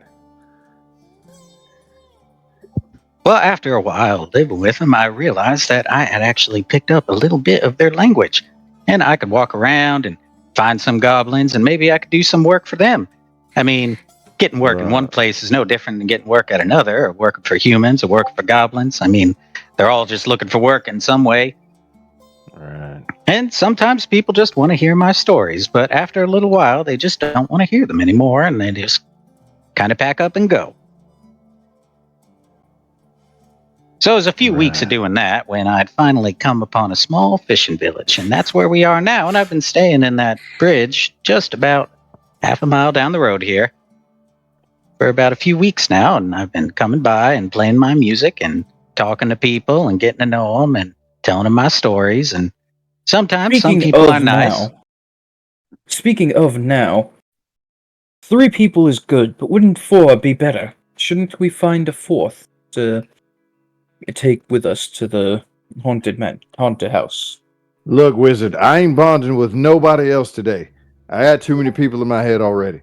Well, after a while living with them, I realized that I had actually picked up a little bit of their language, and I could walk around and find some goblins, and maybe I could do some work for them. I mean, getting work in one place is no different than getting work at another, or working for humans, or working for goblins. I mean, they're all just looking for work in some way. Right. And sometimes people just want to hear my stories, but after a little while, they just don't want to hear them anymore, and they just kind of pack up and go. So it was a few weeks of doing that when I'd finally come upon a small fishing village, and that's where we are now. And I've been staying in that bridge just about half a mile down the road here for about a few weeks now, and I've been coming by and playing my music and talking to people and getting to know them and telling them my stories. And sometimes some people are nice. Speaking of now, 3 people is good, but wouldn't 4 be better? Shouldn't we find a 4th to take with us to the haunted house? Look, wizard, I ain't bonding with nobody else today. I had too many people in my head already.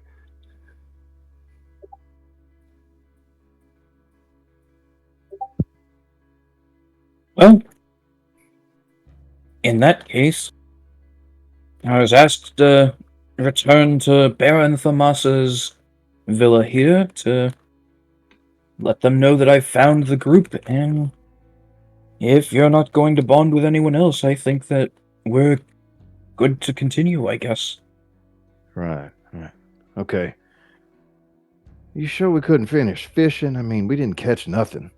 Well, in that case, I was asked to return to Baron Thamas's villa here to let them know that I found the group, and if you're not going to bond with anyone else, I think that we're good to continue, I guess. Right. Okay. You sure we couldn't finish fishing? I mean, we didn't catch nothing.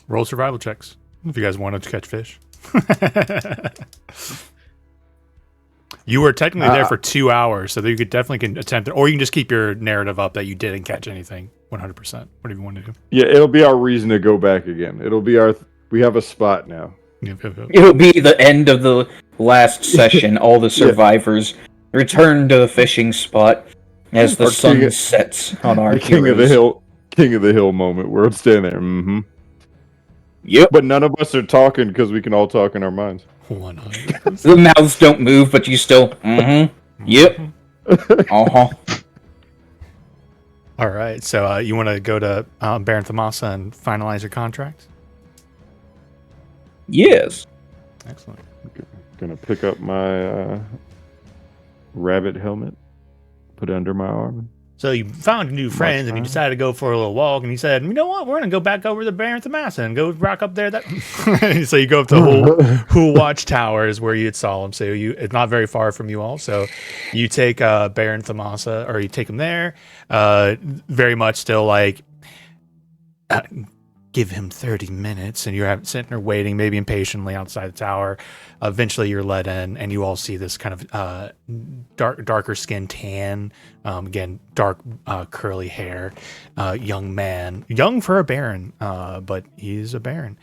Roll survival checks if you guys wanted to catch fish. You were technically there for 2 hours, so that you could definitely attempt it, or you can just keep your narrative up that you didn't catch anything 100%. Whatever you want to do. Yeah, it'll be our reason to go back again. It'll be we have a spot now. Yep. It'll be the end of the last session. All the survivors return to the fishing spot as the Our sun sets on our the king heroes. king of the hill moment where I'm standing there. Mm-hmm. Yep. But none of us are talking because we can all talk in our minds. 100%. The mouths don't move, but you still. Yep. Uh-huh. All right. So you want to go to Baron Thamasa and finalize your contract? Yes. Excellent. Gonna pick up my rabbit helmet, put it under my arm. So you found new friends and you decided to go for a little walk, and he said, "You know what? We're gonna go back over to Baron Thamasa and go rock up there." So you go up to Hull Watchtower is where you saw him. So it's not very far from you all. So you take Baron Thamasa, or you take him there. Very much still like. Give him 30 minutes, and you're sitting there waiting, maybe impatiently outside the tower. Eventually you're let in, and you all see this kind of darker skin tan, again, dark curly hair, young man, young for a baron, but he's a baron,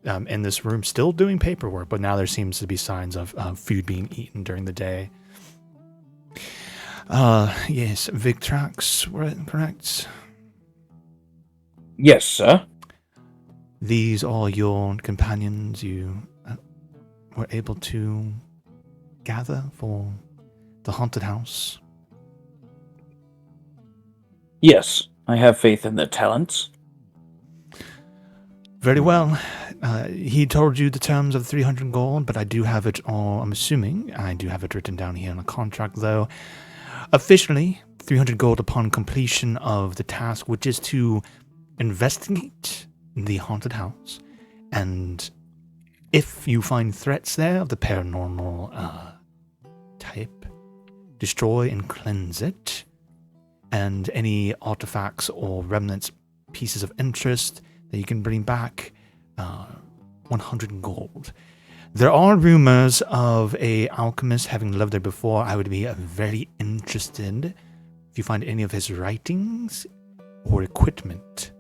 in this room still doing paperwork, but now there seems to be signs of food being eaten during the day. Yes, Victrax, correct? Yes, sir. These are your companions you were able to gather for the haunted house? Yes, I have faith in their talents. Very well. He told you the terms of 300 gold, but I do have it all, I'm assuming, I do have it written down here in a contract, though. Officially, 300 gold upon completion of the task, which is to investigate the haunted house, and if you find threats there of the paranormal type, destroy and cleanse it, and any artifacts or remnants, pieces of interest that you can bring back, 100 gold. There are rumors of a alchemist having lived there before. I would be very interested if you find any of his writings or equipment.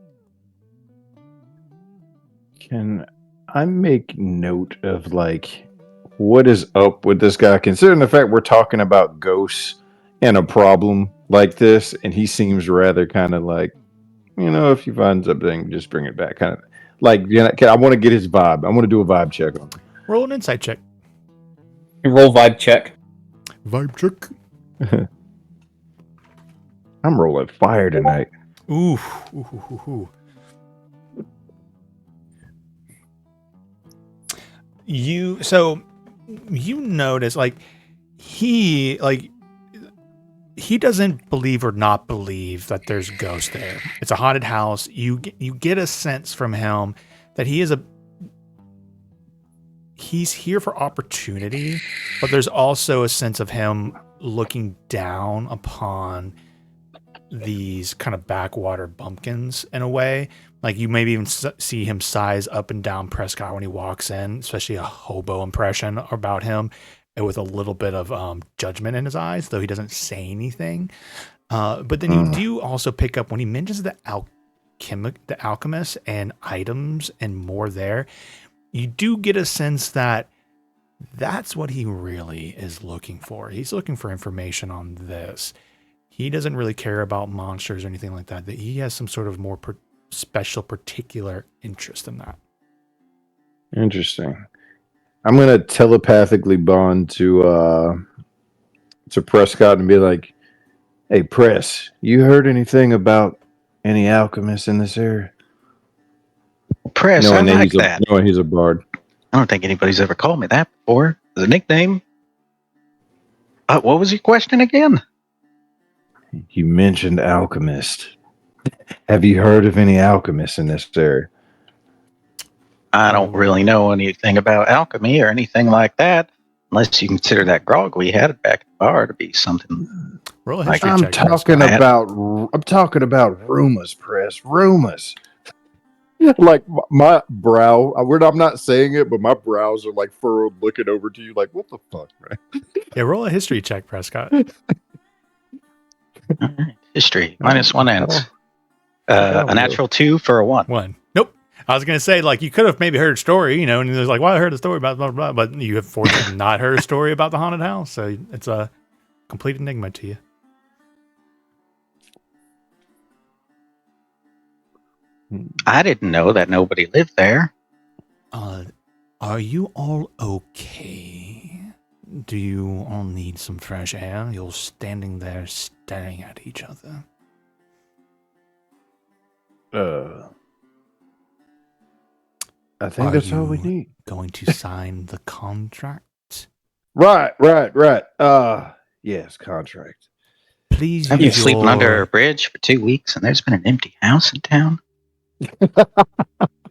Can I make note of, like, what is up with this guy, considering the fact we're talking about ghosts and a problem like this, and he seems rather kind of like, if you find something, just bring it back. Kind of like, I want to get his vibe. I want to do a vibe check on him. Roll an insight check. Roll vibe check. Vibe check. I'm rolling fire tonight. Ooh. You notice, he doesn't believe or not believe that there's ghosts there. It's a haunted house. You get a sense from him that he's here for opportunity, but there's also a sense of him looking down upon these kind of backwater bumpkins in a way. Like, you maybe even see him size up and down Prescott when he walks in, especially a hobo impression about him, and with a little bit of judgment in his eyes, though he doesn't say anything. But then you do also pick up when he mentions the alchemist and items and more there, you do get a sense that that's what he really is looking for. He's looking for information on this. He doesn't really care about monsters or anything like that. That he has some sort of more special, particular interest in that. Interesting. I'm gonna telepathically bond to Prescott and be like, "Hey, Press, you heard anything about any alchemists in this area?" Press, I like that. Knowing he's a bard. I don't think anybody's ever called me that before. As a nickname. What was your question again? You mentioned alchemist. Have you heard of any alchemists in this area? I don't really know anything about alchemy or anything like that, unless you consider that grog we had back at the bar to be something. Roll a Like, history I'm check. talking about rumors, Press. Rumors. Like, my brow. I'm not saying it, but my brows are like furrowed, looking over to you, like, what the fuck, man? Yeah, roll a history check, Prescott. History -1 ends. A natural 2 for a 1. 1. Nope. I was gonna say, like, you could have maybe heard a story, and there's like, well, I heard a story about blah blah blah, but you have fortunately not heard a story about the haunted house, so it's a complete enigma to you. I didn't know that nobody lived there. Are you all okay? Do you all need some fresh air? You're standing there staring at each other. I think that's all we need. Going to sign the contract? Right. Yes, contract. Please I've been use sleeping under a bridge for 2 weeks, and there's been an empty house in town.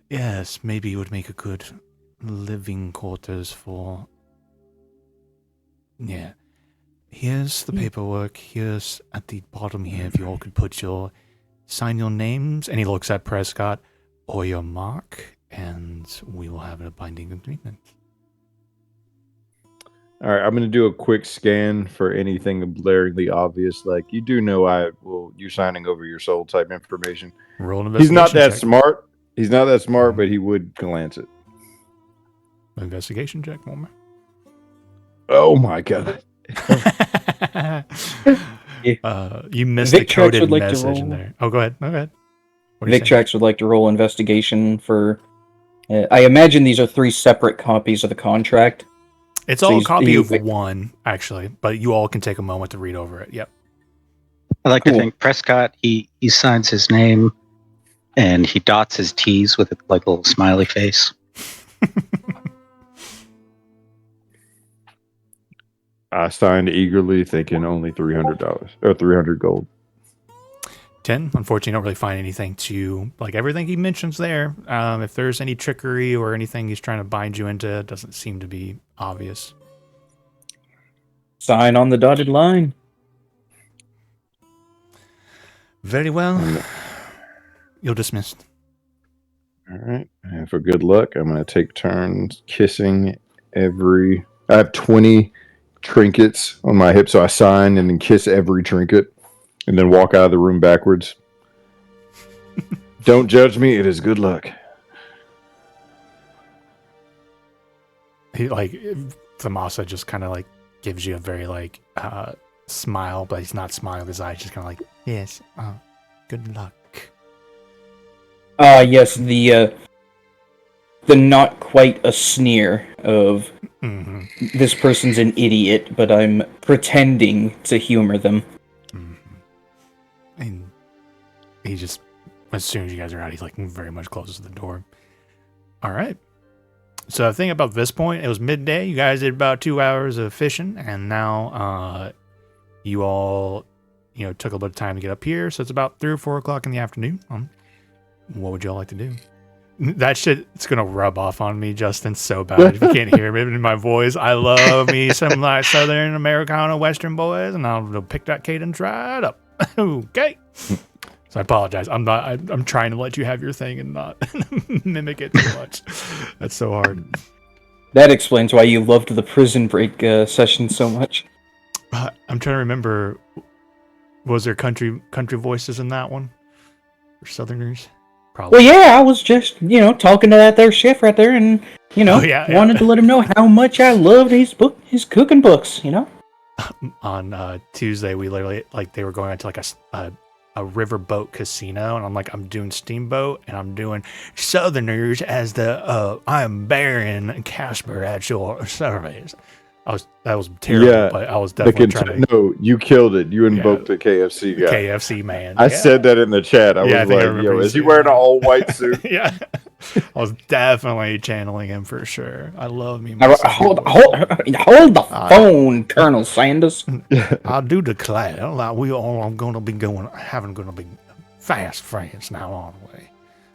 Yes, maybe it would make a good living quarters for... Yeah. Here's the paperwork. Here's at the bottom here, if you all could sign your names. And he looks at Prescott, or your mark, and we will have a binding agreement. All right, I'm going to do a quick scan for anything blaringly obvious. Like, you do know you're signing over your soul type information. Roll an investigation He's not that check. smart. He's not that smart, but he would glance it. Investigation check, moment. Oh my god. You missed Vic the coded would like to message in roll. there. Oh, go ahead. What are you saying? Victrax would like to roll investigation for... I imagine these are 3 separate copies of the contract. It's So all a he's- copy he- of one, actually, but you all can take a moment to read over it. Yep. I like Cool. to think Prescott, he signs his name and he dots his T's with like a little smiley face. I signed eagerly, thinking only $300 or 300 gold. 10. Unfortunately, you don't really find anything to, like everything he mentions there. If there's any trickery or anything he's trying to bind you into, it doesn't seem to be obvious. Sign on the dotted line. Very well. You're dismissed. All right. And for good luck, I'm going to take turns kissing I have 20 trinkets on my hip, so I sign and then kiss every trinket and then walk out of the room backwards. Don't judge me. It is good luck. He, like, Thamasa just kind of, like, gives you a very, like, smile, but he's not smiling. His eyes just kind of like, yes, good luck. Yes, the not quite a sneer of this person's an idiot, but I'm pretending to humor them. And he just, as soon as you guys are out, he's like very much closes the door. All right. So the thing about this point, it was midday. You guys did about 2 hours of fishing, and now you all, took a little bit of time to get up here. So it's about 3 or 4 o'clock in the afternoon. What would y'all like to do? That shit, it's gonna rub off on me, Justin, so bad. If you can't hear me in my voice, I love me some like Southern Americana Western boys, and I'll pick that cadence right up. Okay. So I apologize. I'm trying to let you have your thing and not mimic it too much. That's so hard. That explains why you loved the prison break session so much. I'm trying to remember. Was there country voices in that one? Or Southerners? Probably. Well, yeah, I was just, talking to that there chef right there, and wanted to let him know how much I loved his cooking books. On Tuesday, we literally they were going out to like a riverboat casino, and I'm doing Steamboat, and I'm doing Southerners as the I am Baron Casper at your service. That was terrible, but I was definitely trying to. No, you killed it. You invoked the KFC guy. KFC man. I said that in the chat. I was like, yo, is he wearing an all white suit? Yeah. I was definitely channeling him for sure. I love me. Hold the phone, Colonel Sanders. I do declare, like we all are going to be fast friends now, aren't we?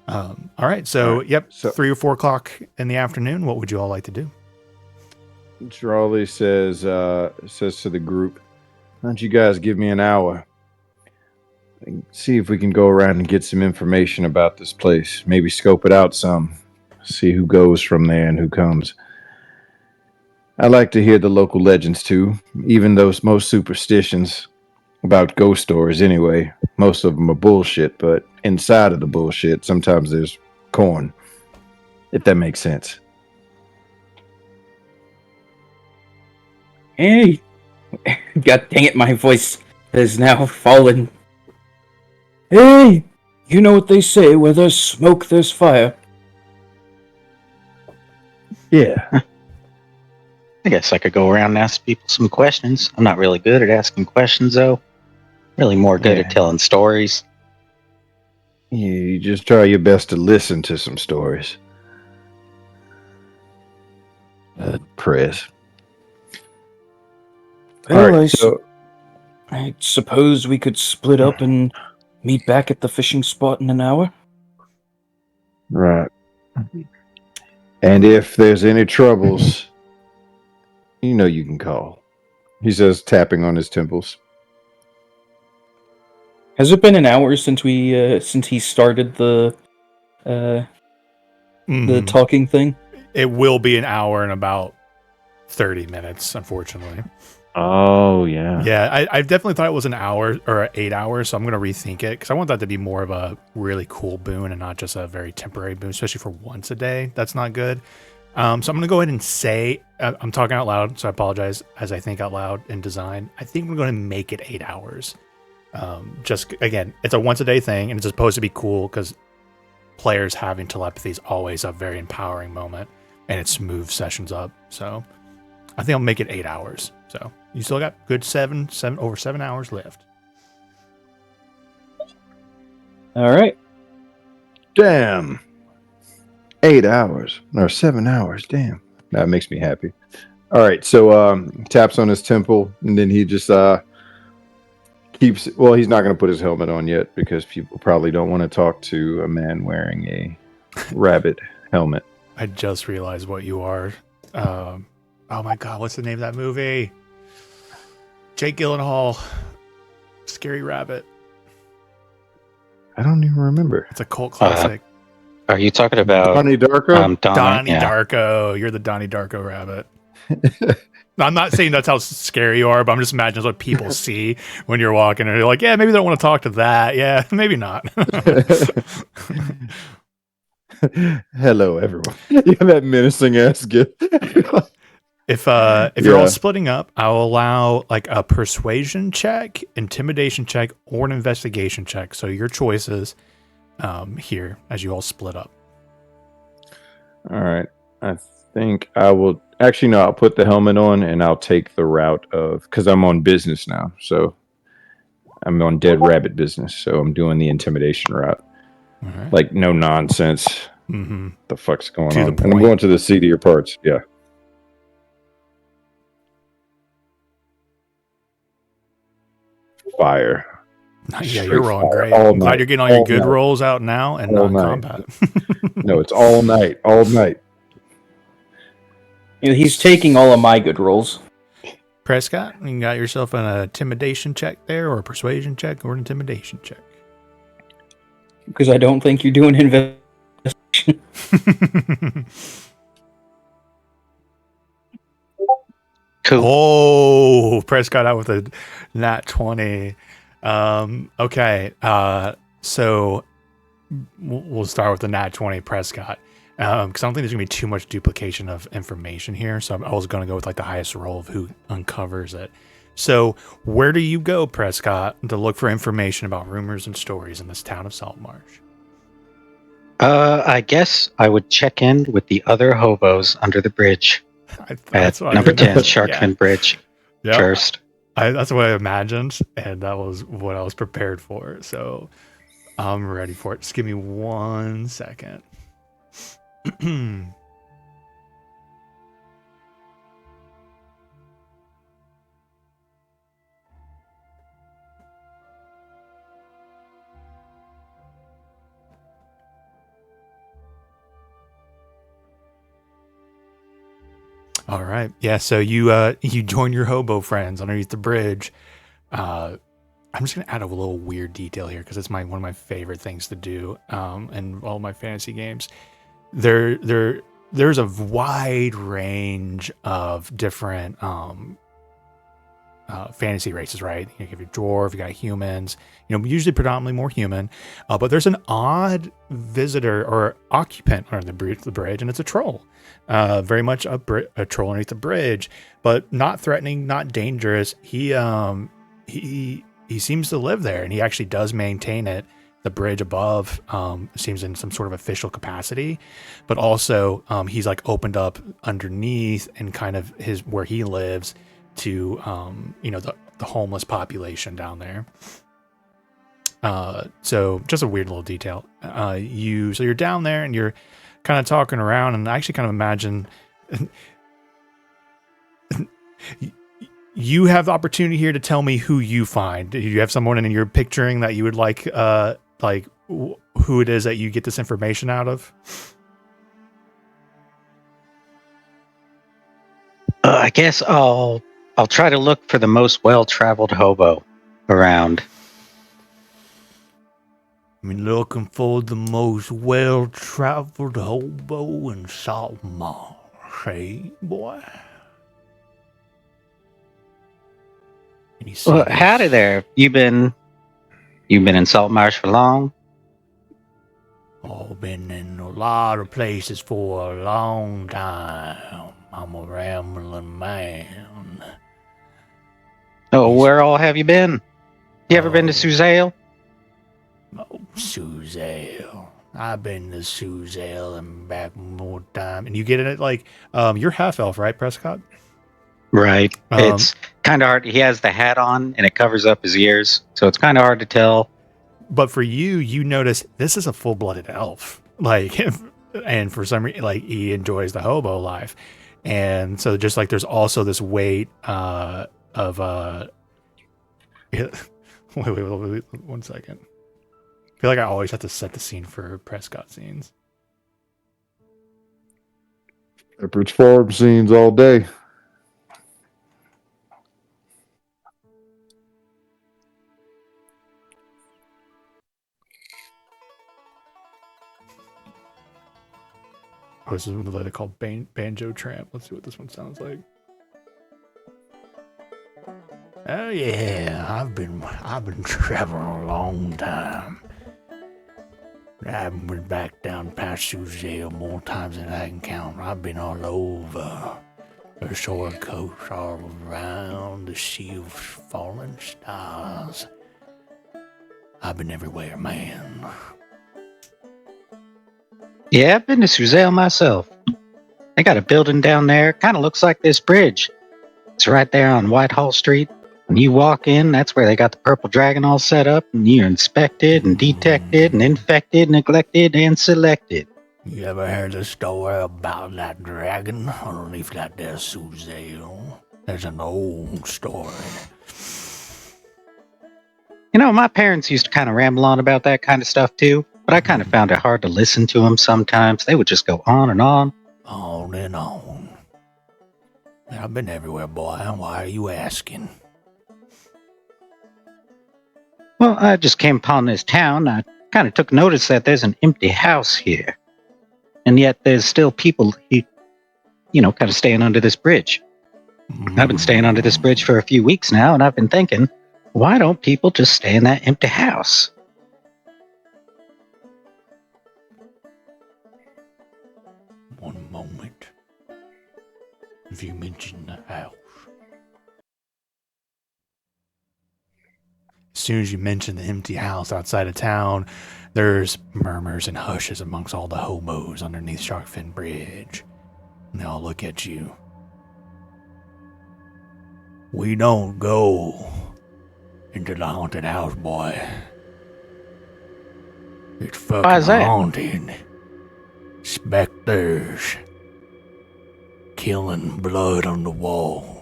All right. So, so 3 or 4 o'clock in the afternoon. What would you all like to do? Charlie says to the group, why don't you guys give me an hour? See if we can go around and get some information about this place. Maybe scope it out some. See who goes from there and who comes. I like to hear the local legends too, even those most superstitions about ghost stories anyway. Most of them are bullshit, but inside of the bullshit, sometimes there's corn. If that makes sense. Hey, God dang it, my voice has now fallen. Hey, you know what they say, where there's smoke, there's fire. Yeah. I guess I could go around and ask people some questions. I'm not really good at asking questions, though. Really more good at telling stories. Yeah, you just try your best to listen to some stories. Press. Well, All right, so I suppose we could split up and meet back at the fishing spot in an hour? right. And if there's any troubles, you know you can call. He says, tapping on his temples. Has it been an hour since he started the talking thing? It will be an hour and about 30 minutes, unfortunately. Oh, yeah. Yeah, I definitely thought it was an hour or 8 hours, so I'm going to rethink it because I want that to be more of a really cool boon and not just a very temporary boon, especially for once a day. That's not good. So I'm going to go ahead and say, I'm talking out loud, so I apologize as I think out loud in design. I think we're going to make it 8 hours. Just, again, it's a once a day thing, and it's supposed to be cool because players having telepathy is always a very empowering moment, and it smooths sessions up. So I think I'll make it 8 hours. So you still got good over 7 hours left. All right. Damn. 8 hours or 7 hours. Damn. That makes me happy. All right. So taps on his temple, and then he just keeps. Well, he's not going to put his helmet on yet because people probably don't want to talk to a man wearing a rabbit helmet. I just realized what you are. Oh my God, what's the name of that movie? Jake Gyllenhaal, Scary Rabbit. I don't even remember. It's a cult classic. Are you talking about Donnie Darko? Donnie Darko. You're the Donnie Darko rabbit. I'm not saying that's how scary you are, but I'm just imagining what people see when you're walking and they're like, yeah, maybe they don't want to talk to that. Yeah, maybe not. Hello, everyone. You have that menacing ass gift. If you're all splitting up, I'll allow like a persuasion check, intimidation check, or an investigation check. So your choices here as you all split up. All right. I think I will actually no, I'll put the helmet on and I'll take the route of because I'm on business now. So I'm on dead rabbit business. So I'm doing the intimidation route. Right. Like no nonsense. Mm-hmm. The fuck's going To on? the point. And I'm going to the seedier parts. Yeah. Fire. Yeah, you're rolling great. All I'm glad night. you're getting all your All good night. rolls out now and All not night. combat. No, it's all night. All night. You know, he's taking all of my good rolls. Prescott, you got yourself an intimidation check there, or a persuasion check, or an intimidation check. Because I don't think you're doing investigation. Cool. Oh, Prescott out with a nat 20. Okay. So we'll start with the nat 20 Prescott. Because I don't think there's going to be too much duplication of information here. So I was going to go with like the highest roll of who uncovers it. So where do you go, Prescott, to look for information about rumors and stories in this town of Saltmarsh? I guess I would check in with the other hobos under the bridge at number 10 Sharkman Bridge first. That's what I imagined, and that was what I was prepared for. So I'm ready for it. Just give me 1 second. All right. Yeah, so you join your hobo friends underneath the bridge. I'm just gonna add a little weird detail here because it's one of my favorite things to do in all my fantasy games. There's a wide range of different fantasy races, right? You have your dwarf, you got humans, usually predominantly more human. But there's an odd visitor or occupant on the bridge, and it's a troll. Very much a troll underneath the bridge, but not threatening, not dangerous. He seems to live there, and he actually does maintain it. The bridge above seems in some sort of official capacity, but also he's like opened up underneath and kind of where he lives to the homeless population down there. So just a weird little detail. You're down there and you're kind of talking around, and I actually kind of imagine you have the opportunity here to tell me who you find. Do you have someone in your picturing that you would like who it is that you get this information out of? I guess I'll try to look for the most well-traveled hobo around. I'm looking for the most well-traveled hobo in Saltmarsh, hey, boy? Well, howdy there. You've been in Saltmarsh for long? I've been in a lot of places for a long time. I'm a rambling man. Oh, where all have you been? You ever been to Suzale? Oh, Suzale. I've been to Suzale and back more time. And you get it like you're half elf, right, Prescott? Right. It's kind of hard. He has the hat on and it covers up his ears, so it's kind of hard to tell. But for you notice this is a full-blooded elf. And for some reason, he enjoys the hobo life. And so just like there's also this weight of wait, 1 second. I feel like I always have to set the scene for Prescott scenes. Shepherd's Farm scenes all day. Oh, this is what they call Banjo Tramp. Let's see what this one sounds like. Oh yeah, I've been traveling a long time. I've been back down past Suzale more times than I can count. I've been all over the shore coast, all around the sea of falling stars. I've been everywhere, man. Yeah, I've been to Suzale myself. They got a building down there. Kind of looks like this bridge. It's right there on Whitehall Street. When you walk in, that's where they got the purple dragon all set up, and you're inspected and detected and infected, neglected, and selected. You ever heard the story about that dragon underneath that there Suzale? There's an old story. My parents used to kind of ramble on about that kind of stuff too, but I kind of found it hard to listen to them sometimes. They would just go on and on. On and on. I've been everywhere, boy. Why are you asking? Well, I just came upon this town. I kind of took notice that there's an empty house here. And yet there's still people, kind of staying under this bridge. I've been staying under this bridge for a few weeks now, and I've been thinking, why don't people just stay in that empty house? One moment. If you mention the house. As soon as you mention the empty house outside of town, there's murmurs and hushes amongst all the hobos underneath Sharkfin Bridge. And they all look at you. We don't go into the haunted house, boy. It's fucking haunted. Specters. Killing blood on the walls.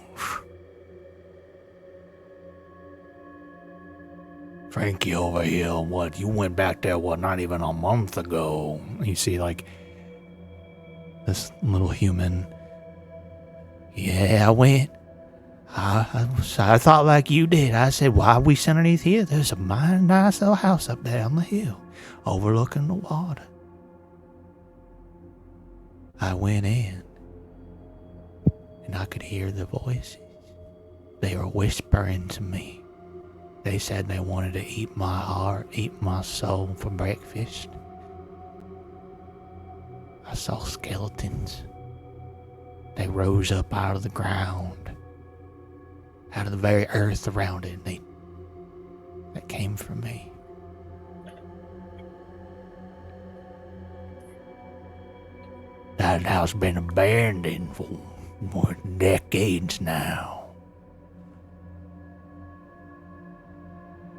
Frankie over here, you went back there, not even a month ago. You see, this little human. Yeah, I went. I thought like you did. I said, why are we underneath here? There's a nice little house up there on the hill, overlooking the water. I went in, and I could hear the voices. They were whispering to me. They said they wanted to eat my heart, eat my soul for breakfast. I saw skeletons. They rose up out of the ground, out of the very earth around it. They came for me. That house been abandoned for more decades now.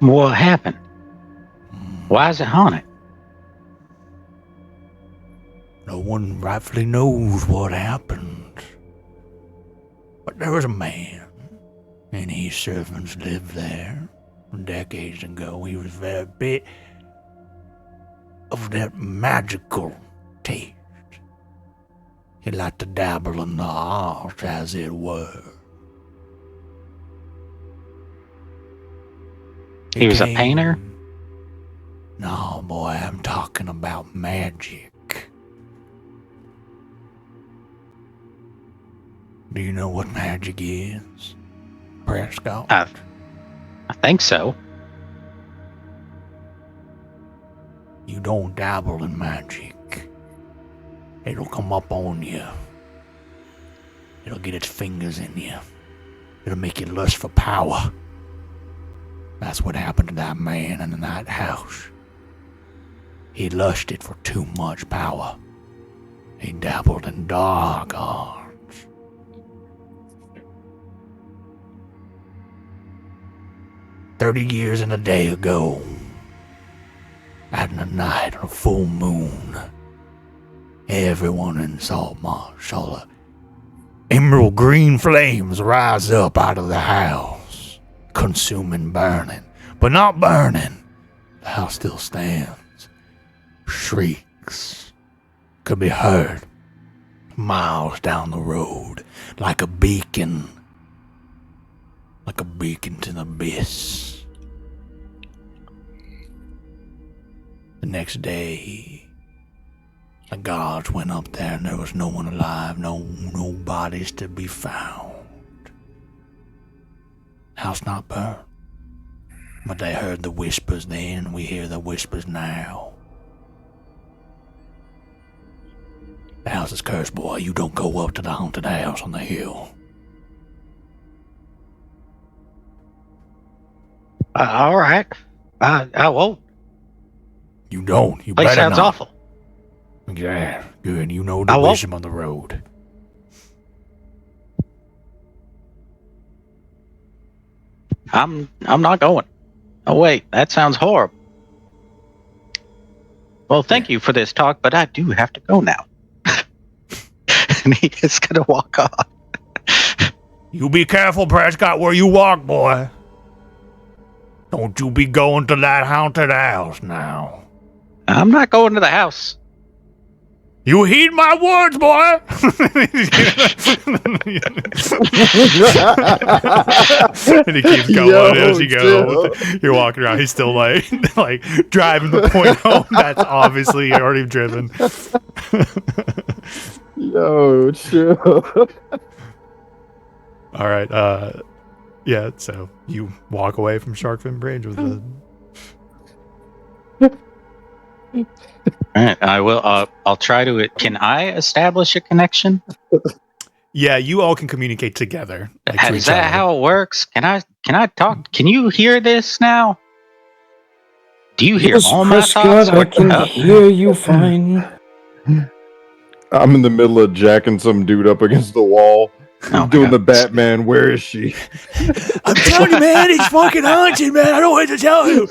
What happened? Why is it haunted? No one rightfully knows what happened. But there was a man, and his servants lived there decades ago. He was a bit of that magical taste. He liked to dabble in the arts, as it were. He was a painter? No, boy, I'm talking about magic. Do you know what magic is, Prescott? I think so. You don't dabble in magic. It'll come up on you. It'll get its fingers in you. It'll make you lust for power. That's what happened to that man in that house. He lusted for too much power. He dabbled in dark arts. "30 years and a day ago, at the night of a full moon, everyone in Saltmarsh saw the emerald green flames rise up out of the house, consuming, burning, but not burning. The house still stands. Shrieks could be heard miles down the road, like a beacon to the abyss. The next day, the guards went up there and there was no one alive, no bodies to be found. House not burned. But they heard the whispers then, we hear the whispers now. The house is cursed, boy. You don't go up to the haunted house on the hill. All right. I won't. You don't. You Place better sounds not. awful. Yeah, good. You know the wisdom on the road. I'm not going. Oh wait, that sounds horrible. Well, thank you for this talk, but I do have to go now. And he is gonna walk off. You be careful, Prescott, where you walk, boy. Don't you be going to that haunted house now. I'm not going to the house. You heed my words, boy. And he keeps going as you go. You're walking around. He's still like driving the point home. That's obviously already driven. Yo, chill. All right. Yeah. So you walk away from Sharkfin Bridge with the. All right, I will. I'll try to. Can I establish a connection? Yeah, you all can communicate together. Like, Is that how it works? Can I talk? Can you hear this now? Do you hear all my thoughts? I can hear you fine. I'm in the middle of jacking some dude up against the wall. Doing the Batman, where is she? I'm telling you, man, he's fucking haunted, man. I don't want to tell you.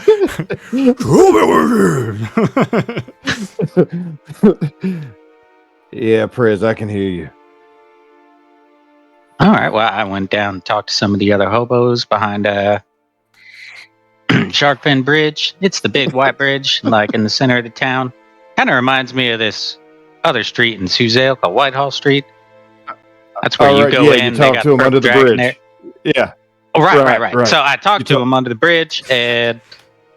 Yeah, Prez, I can hear you. All right. Well, I went down and talked to some of the other hobos behind Sharkfin Bridge. It's the big white bridge, like in the center of the town. Kind of reminds me of this other street in Suzail called Whitehall Street. That's where you go in. You talk to him under the bridge. There. Yeah. Oh, right. So I talked to him under the bridge, and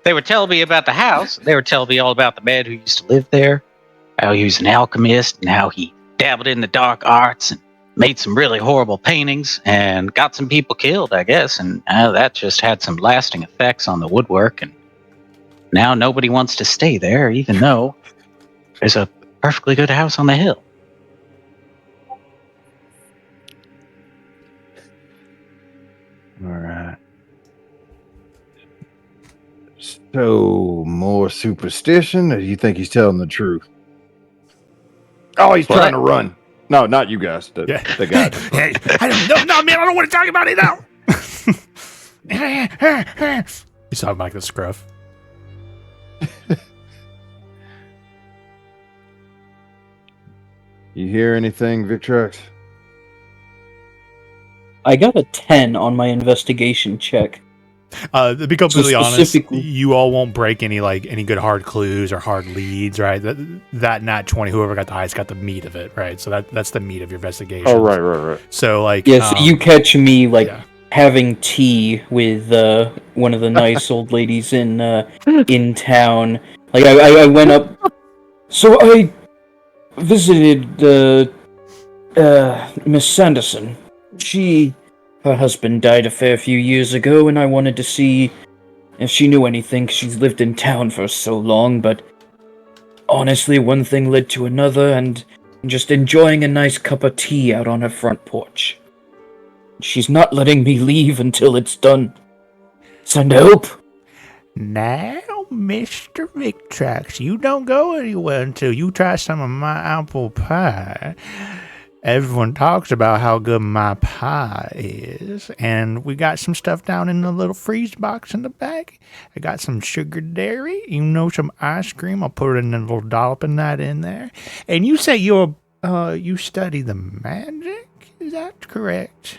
they were telling me about the house. They were telling me all about the man who used to live there, how he was an alchemist, and how he dabbled in the dark arts and made some really horrible paintings and got some people killed, I guess. And that just had some lasting effects on the woodwork. And now nobody wants to stay there, even though there's a perfectly good house on the hill. All right. So, more superstition, or do you think he's telling the truth? Oh, he's trying to run. No, not you guys. The guy. Hey, no, man, I don't want to talk about it now. You sound like the scruff. You hear anything, Victrox? I got a 10 on my investigation check. To be completely honest, specifically- you all won't break any good hard clues or hard leads, right? That nat 20, whoever got the highest got the meat of it, right? So that's the meat of your investigation. Oh, right. So so you catch me having tea with one of the nice old ladies in town. Like I went up, so I visited Miss Sanderson. Her husband died a fair few years ago, and I wanted to see if she knew anything. She's lived in town for so long, but honestly, one thing led to another, and just enjoying a nice cup of tea out on her front porch. She's not letting me leave until it's done. Send help. Now, Mr. Victrox, you don't go anywhere until you try some of my apple pie. Everyone talks about how good my pie is, and we got some stuff down in the little freeze box in the back. I got some sugar dairy, some ice cream. I'll put a little dollop of that in there. And you say you study the magic? Is that correct?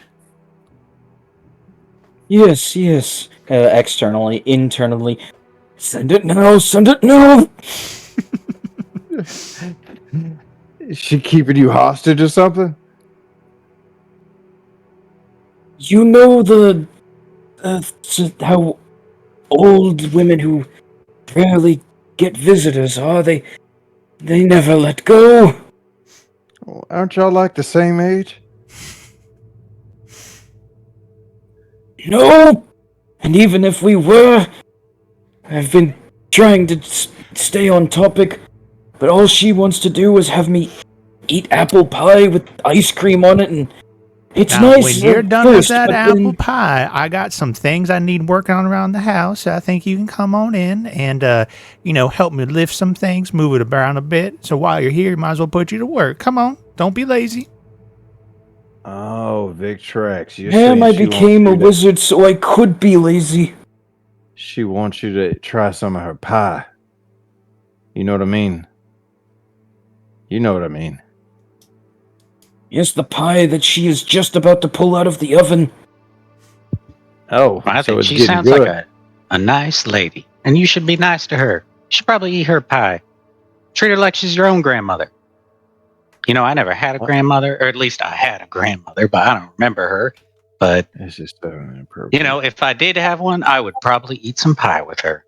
Yes. Externally, internally. Send it now. Is she keeping you hostage or something? You know how old women who rarely get visitors are. They never let go. Well, aren't y'all like the same age? No. And even if we were, I've been trying to stay on topic, but all she wants to do is have me eat apple pie with ice cream on it, and it's now, nice. When you're done with that apple pie, I got some things I need working on around the house. I think you can come on in and, help me lift some things, move it around a bit. So while you're here, might as well put you to work. Come on, don't be lazy. Oh, Victrox, you're Damn, saying I she became a wants you wizard so I could be lazy. She wants you to try some of her pie. You know what I mean? Yes, the pie that she is just about to pull out of the oven. Oh, I so think it's she getting sounds good. like a nice lady, and you should be nice to her. You should probably eat her pie. Treat her like she's your own grandmother. I never had a grandmother, or at least I had a grandmother, but I don't remember her. But, It's just so inappropriate. if I did have one, I would probably eat some pie with her.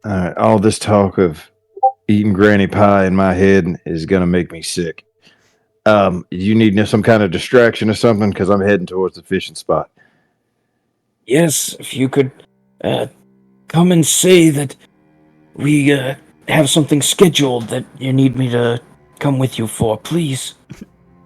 All right, all this talk of eating granny pie in my head is going to make me sick. You need some kind of distraction or something? Because I'm heading towards the fishing spot. Yes, if you could come and say that we have something scheduled that you need me to come with you for, please.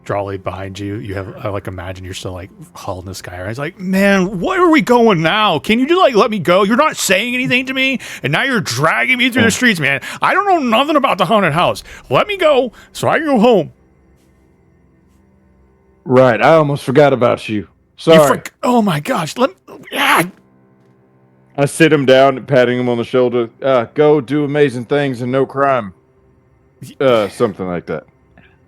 Drawley behind you. You have, imagine you're still hauling this guy around. He's like, man, where are we going now? Can you just let me go? You're not saying anything to me, and now you're dragging me through the streets, man. I don't know nothing about the haunted house. Let me go so I can go home. Right, I almost forgot about you. Sorry. Oh my gosh. I sit him down, patting him on the shoulder. Go do amazing things and no crime. Something like that.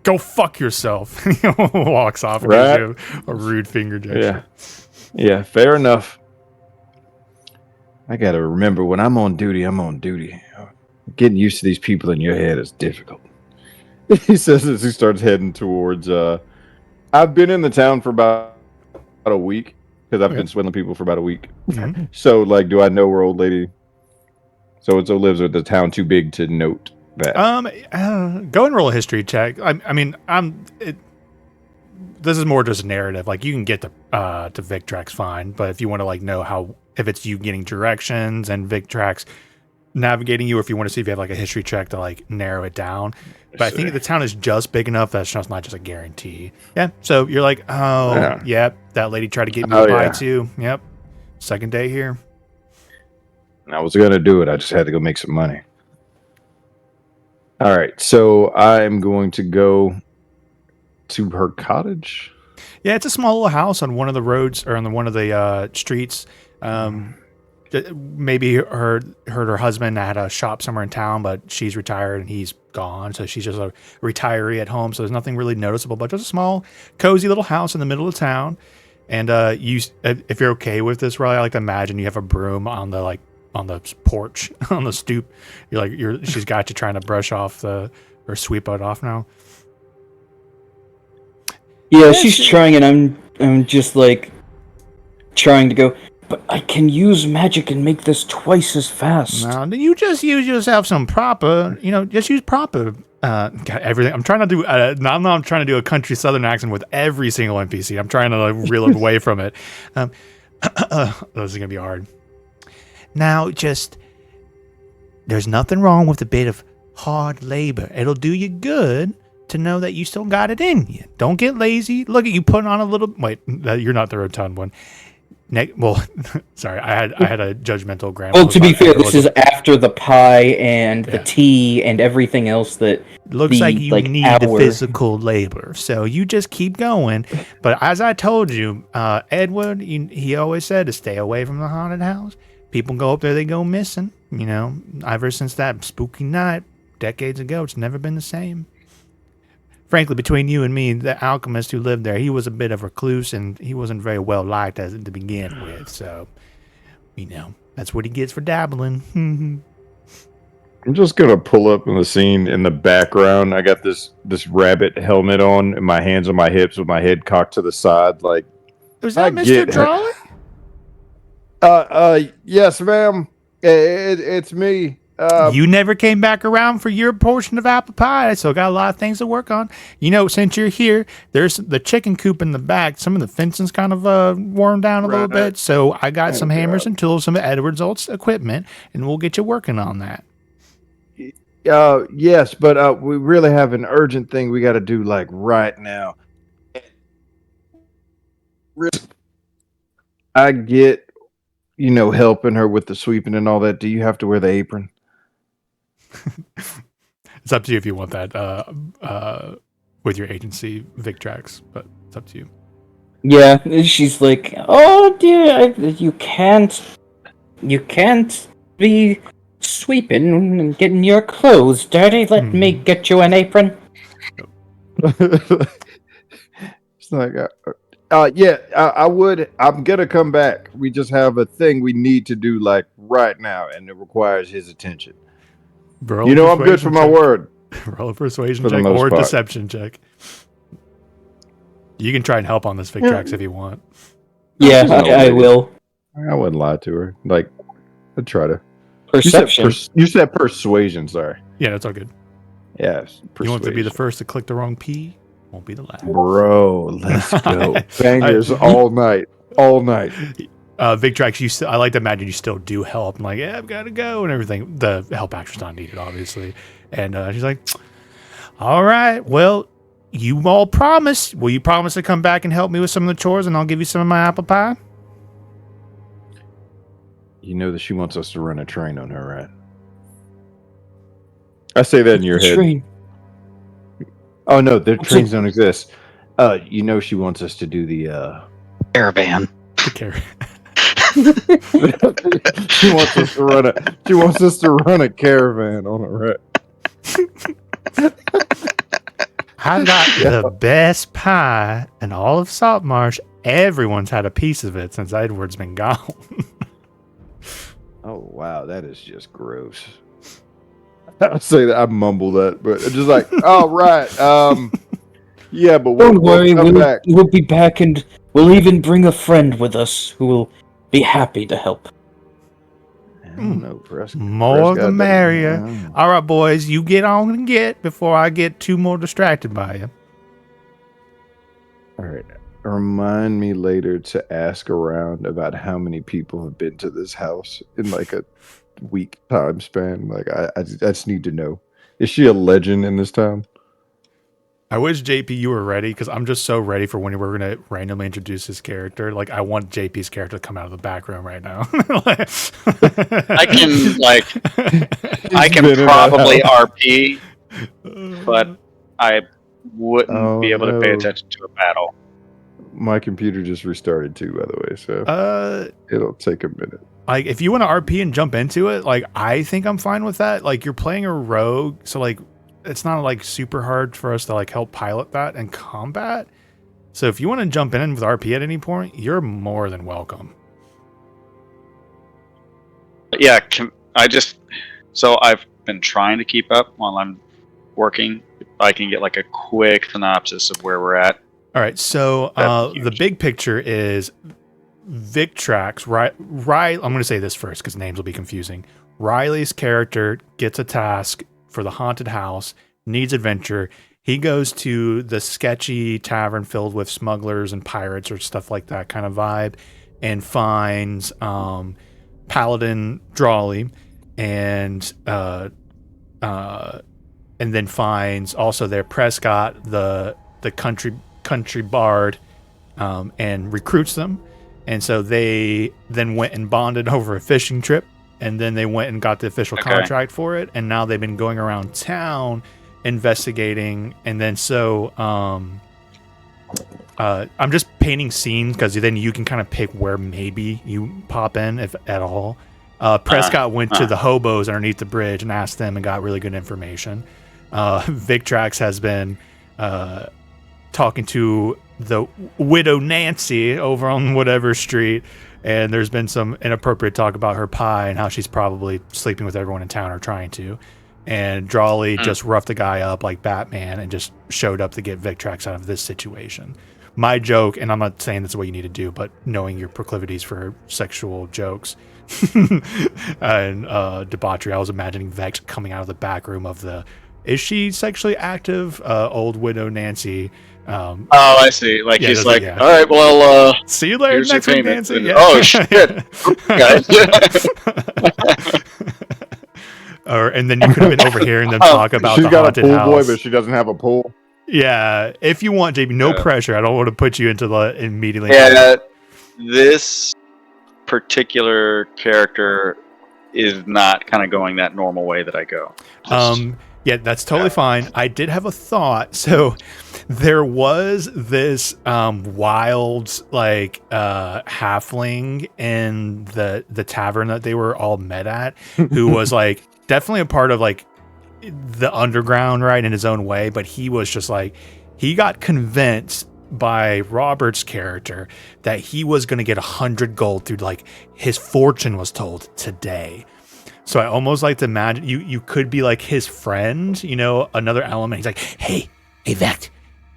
Go fuck yourself. He walks off and Right. gives you a rude finger gesture. Yeah, fair enough. I gotta remember when I'm on duty, I'm on duty. Getting used to these people in your head is difficult. He says as he starts heading towards. I've been in the town for about a week because I've been swindling people for about a week. Mhm. So, do I know where old lady so-and-so lives, or the town too big to note? Bet. Go and roll a history check. This is more just narrative. Like, you can get to Victrax fine, but if you want to like know if it's you getting directions and Victrax navigating you, or if you want to see if you have like a history check to like narrow it down. But I think the town is just big enough that's just not just a guarantee. Yeah. So you're like, yep, that lady tried to get me by too. Yep. Second day here. I was gonna do it. I just had to go make some money. All right, so I'm going to go to her cottage. Yeah, it's a small little house on one of the roads, or on one of the streets. Maybe her husband had a shop somewhere in town, but she's retired and he's gone, so she's just a retiree at home. So there's nothing really noticeable, but just a small, cozy little house in the middle of town. And if you're okay with this, Riley, I like to imagine you have a broom on the porch, on the stoop. She's got you trying to brush off or sweep it off now. Yeah, she's trying, and I'm just like trying to go. But I can use magic and make this twice as fast. No, you just use yourself some proper. Just use proper. Everything. I'm trying to do. Now I'm trying to do a country southern accent with every single NPC. I'm trying to reel it away from it. This is gonna be hard. Now, there's nothing wrong with a bit of hard labor. It'll do you good to know that you still got it in you. Don't get lazy. Look at you putting on a little. Wait, you're not the rotund one. Sorry, I had a judgmental grammar. Well, to be fair, this is after the pie and the tea and everything else that looks like you need the physical labor. So you just keep going. But as I told you, Edward, he always said to stay away from the haunted house. People go up there, they go missing. Ever since that spooky night decades ago, it's never been the same. Frankly, between you and me, the alchemist who lived there, he was a bit of a recluse, and he wasn't very well liked to begin with. So, that's what he gets for dabbling. I'm just gonna pull up in the scene in the background. I got this rabbit helmet on, and my hands on my hips with my head cocked to the side. Like, was that Mr. Drawley? Yes, ma'am. It's me. You never came back around for your portion of apple pie. I still got a lot of things to work on. Since you're here, there's the chicken coop in the back. Some of the fencing's kind of worn down a little bit. So I got some hammers and tools, some of Edward's old equipment, and we'll get you working on that. Yes, but we really have an urgent thing we got to do, like, right now. I get, helping her with the sweeping and all that. Do you have to wear the apron? It's up to you if you want that with your agency, Victrax, but it's up to you. Yeah, she's like, oh dear, you can't be sweeping and getting your clothes dirty. Let me get you an apron. It's like, I would. I'm gonna come back. We just have a thing we need to do, like, right now, and it requires his attention. I'm good for my word. Roll a persuasion check or deception check. You can try and help on this Victrax if you want. Yeah, I will. I wouldn't lie to her. Like, I'd try to. Perception. You said persuasion, sorry. Yeah, that's all good. Yes. You want to be the first to click the wrong P? Won't be the last. Bro, let's go. Bangers all night. All night. Victrax, I like to imagine you still do help. I'm like, yeah, I've got to go and everything. The help action's not needed, obviously. And she's like, all right, well, you all promise. Will you promise to come back and help me with some of the chores, and I'll give you some of my apple pie? You know that she wants us to run a train on her, right? I say that in your head. Train. Oh, no, the trains don't exist. She wants us to do the caravan. The caravan. She wants us to run a caravan on a wreck. I got the best pie in all of Saltmarsh. Everyone's had a piece of it since Edward's been gone. Oh wow, that is just gross. I say that I mumble that, but it's just like, all right, yeah, but don't worry, we'll be back, and we'll even bring a friend with us who will be happy to help. Yeah, don't know, Prescott. More the merrier. Yeah. All right, boys, you get on and get before I get too more distracted by you. All right. Remind me later to ask around about how many people have been to this house in like a week time span. Like, I just need to know. Is she a legend in this town? I wish JP you were ready because I'm just so ready for when we're gonna randomly introduce his character. Like I want JP's character to come out of the back room right now. I can probably RP, but I wouldn't be able to pay attention to a battle. My computer just restarted too, by the way, so it'll take a minute. Like if you want to RP and jump into it, like I think I'm fine with that. Like you're playing a rogue, so like it's not like super hard for us to like help pilot that in combat. So if you want to jump in with RP at any point, you're more than welcome. Yeah, so I've been trying to keep up while I'm working. If I can get like a quick synopsis of where we're at. All right, so the big picture is Victrax. I'm going to say this first because names will be confusing. Riley's character gets a task for the haunted house, needs adventure. He goes to the sketchy tavern filled with smugglers and pirates or stuff like that kind of vibe and finds Paladin Drawley and then finds also their Prescott, the country bard, and recruits them. And so they then went and bonded over a fishing trip. And then they went and got the official contract for it. And now they've been going around town investigating. And then I'm just painting scenes because then you can kind of pick where maybe you pop in, if at all. Prescott went to the hobos underneath the bridge and asked them and got really good information. Victrax has been talking to the widow Nancy over on whatever street. And there's been some inappropriate talk about her pie and how she's probably sleeping with everyone in town or trying to. And Drawley just roughed the guy up like Batman and just showed up to get Victrax out of this situation. My joke, and I'm not saying that's what you need to do, but knowing your proclivities for sexual jokes and debauchery, I was imagining Vex coming out of the back room of is she sexually active? Old widow Nancy. I see. Like yeah, he's like, yeah. all right, well, see you later next week, Nancy. And, oh shit! Guys. And then you could have been overhearing them talk about the haunted house. She's got a pool boy, but she doesn't have a pool. Yeah, if you want, JB, no pressure. I don't want to put you into the immediately. Yeah, this particular character is not kind of going that normal way that I go. Yeah, that's totally fine. I did have a thought. So there was this wild halfling in the tavern that they were all met at, who was like definitely a part of like the underground, right, in his own way. But he was just like, he got convinced by Robert's character that he was going to get 100 gold through like his fortune was told today. So I almost like to imagine you could be like his friend, another element. He's like, hey, Vect.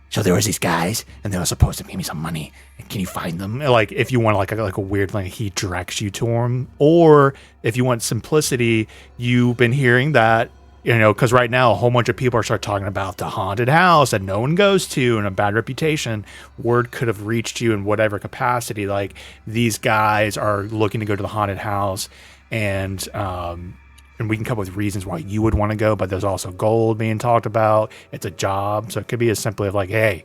So there was these guys, and they were supposed to pay me some money. Can you find them? Like, if you want like a weird thing, he directs you to them. Or if you want simplicity, you've been hearing that, because right now a whole bunch of people are start talking about the haunted house that no one goes to and a bad reputation. Word could have reached you in whatever capacity. Like, these guys are looking to go to the haunted house. And we can come up with reasons why you would want to go, but there's also gold being talked about. It's a job, so it could be as simple as like, "Hey,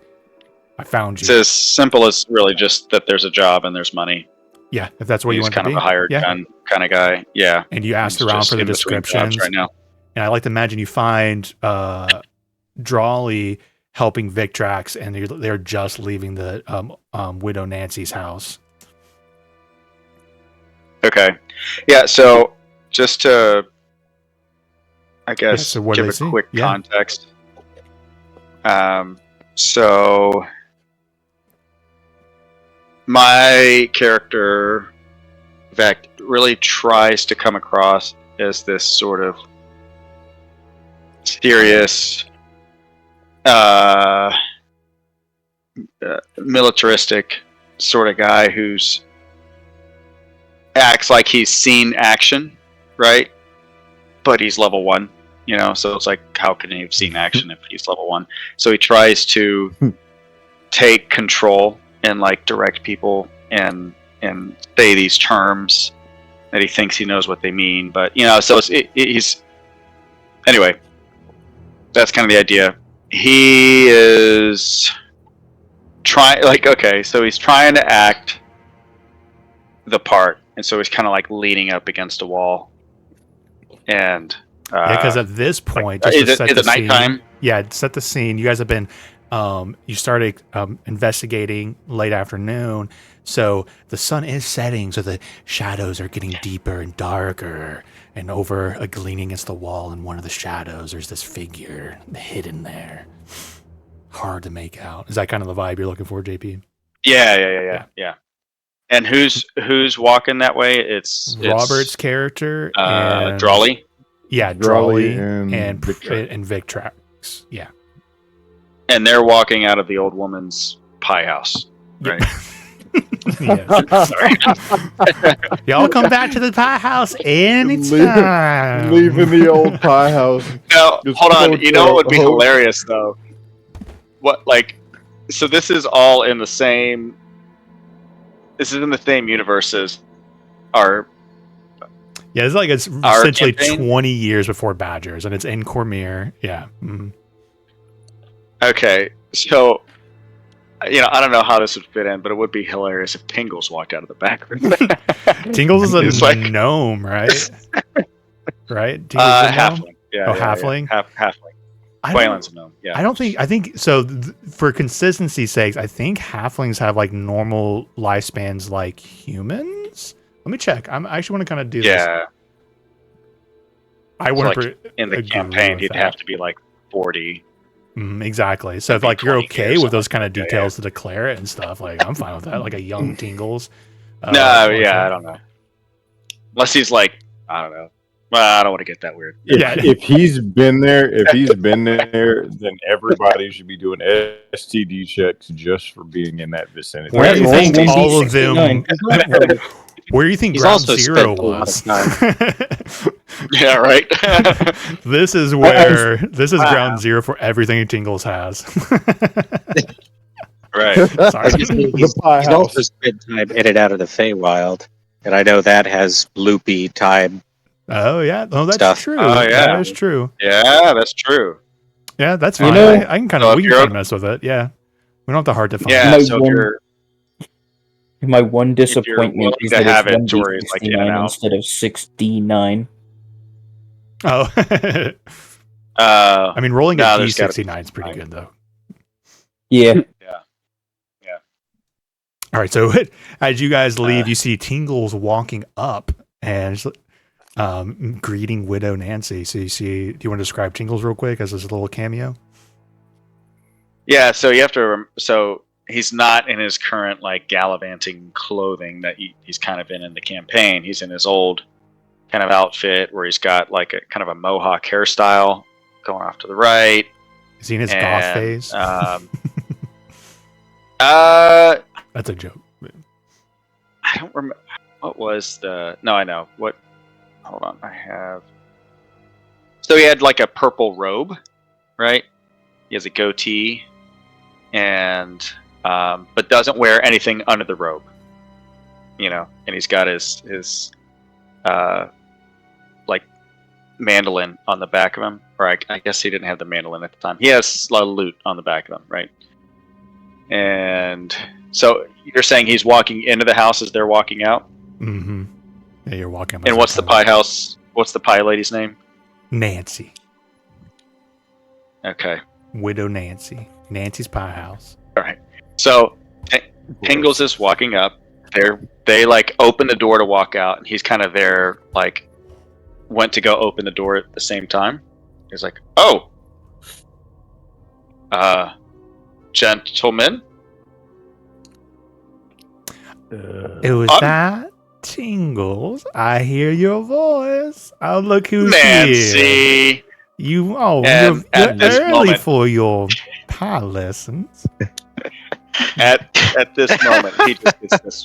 I found you." It's as simple as really just that there's a job and there's money. Yeah, if that's what you want to be. He's kind of a hired gun kind of guy. Yeah. And you asked around for the descriptions right now. And I like to imagine you find Drawley helping Victrax, and they're just leaving the widow Nancy's house. Okay. Yeah, so just to, I guess, give a quick context. So my character, Vec, really tries to come across as this sort of serious, militaristic sort of guy who's acts like he's seen action right? But he's level 1, you know, so it's like, how can he have seen action if he's level 1? So he tries to take control and like direct people and say these terms that he thinks he knows what they mean, but you know, so he's anyway. That's kind of the idea. He is trying, like, okay, so he's trying to act the part, and so he's kind of like leaning up against a wall, and because at this point, is it nighttime? Yeah, set the scene. You guys have been, you started investigating late afternoon, so the sun is setting, so the shadows are getting deeper and darker, and over leaning against the wall in one of the shadows, there's this figure hidden there. Hard to make out. Is that kind of the vibe you're looking for, JP? Yeah. And who's walking that way? It's Robert's character and Drawley. Yeah, Drawley and Victrax. Yeah. And they're walking out of the old woman's pie house, right? Y'all come back to the pie house anytime. Leaving the old pie house. No, hold on. You know what would be hilarious though? What, like, so this is all in the same. This is in the same universe as our. Yeah, it's like it's essentially campaign? 20 years before Badgers, and it's in Cormier. Yeah. Mm-hmm. Okay, so, you know, I don't know how this would fit in, but it would be hilarious if Tingles walked out of the back room. Tingles is a gnome, right? Right? Halfling. Yeah. Halfling? Yeah. Halfling. Quaylen's a gnome. Yeah. I think so. For consistency's sake, I think halflings have like normal lifespans like humans. Let me check. I actually want to kind of do this. Yeah. I want to. In the campaign, he'd have to be like 40. Exactly. So if like you're okay with those kind of details to declare it and stuff, like I'm fine with that. Like a young Tingles. I don't know. Unless he's like, I don't know. Well, I don't want to get that weird. If he's been there, then everybody should be doing STD checks just for being in that vicinity. Where do you think all of them? Where do you think Ground Zero was? Yeah, right. This is Ground Zero for everything Tingles has. Right. Sorry. He's also spent time in and out of the Feywild, and I know that has loopy time. Oh yeah, that's stuff. True. Oh yeah, that is true. Yeah, that's true. Yeah, that's fine. I can kind of we can kind of mess with it. Yeah, we don't have to hard define. Yeah, so my one disappointment is that it's 1d69 instead of 69. Oh, I mean, rolling a d69 is pretty good though. Yeah. All right, so as you guys leave, you see Tingles walking up and greeting Widow Nancy. So you see, do you want to describe Tingles real quick as this little cameo? Yeah, so you have to. So he's not in his current like gallivanting clothing that he's kind of in the campaign. He's in his old kind of outfit where he's got like a kind of a mohawk hairstyle going off to the right. Is he in his goth phase? That's a joke. I don't remember. What was the? No, I know. What? Hold on. I have. So he had like a purple robe, right? He has a goatee, and but doesn't wear anything under the robe. You know, and he's got his like mandolin on the back of him, or I guess he didn't have the mandolin at the time. He has a lute on the back of him, right? And so you're saying he's walking into the house as they're walking out? Mm-hmm. Yeah, you're walking. And what's the pie house? What's the pie lady's name? Nancy. Okay. Widow Nancy. Nancy's Pie House. All right. So Tingles is walking up. They like open the door to walk out, and he's kind of there, like went to go open the door at the same time. He's like, "Oh, gentlemen." It was that Tingles. I hear your voice. Oh, look who's Nancy. Here. You're early moment, for your pie lessons. At this moment, he just gets this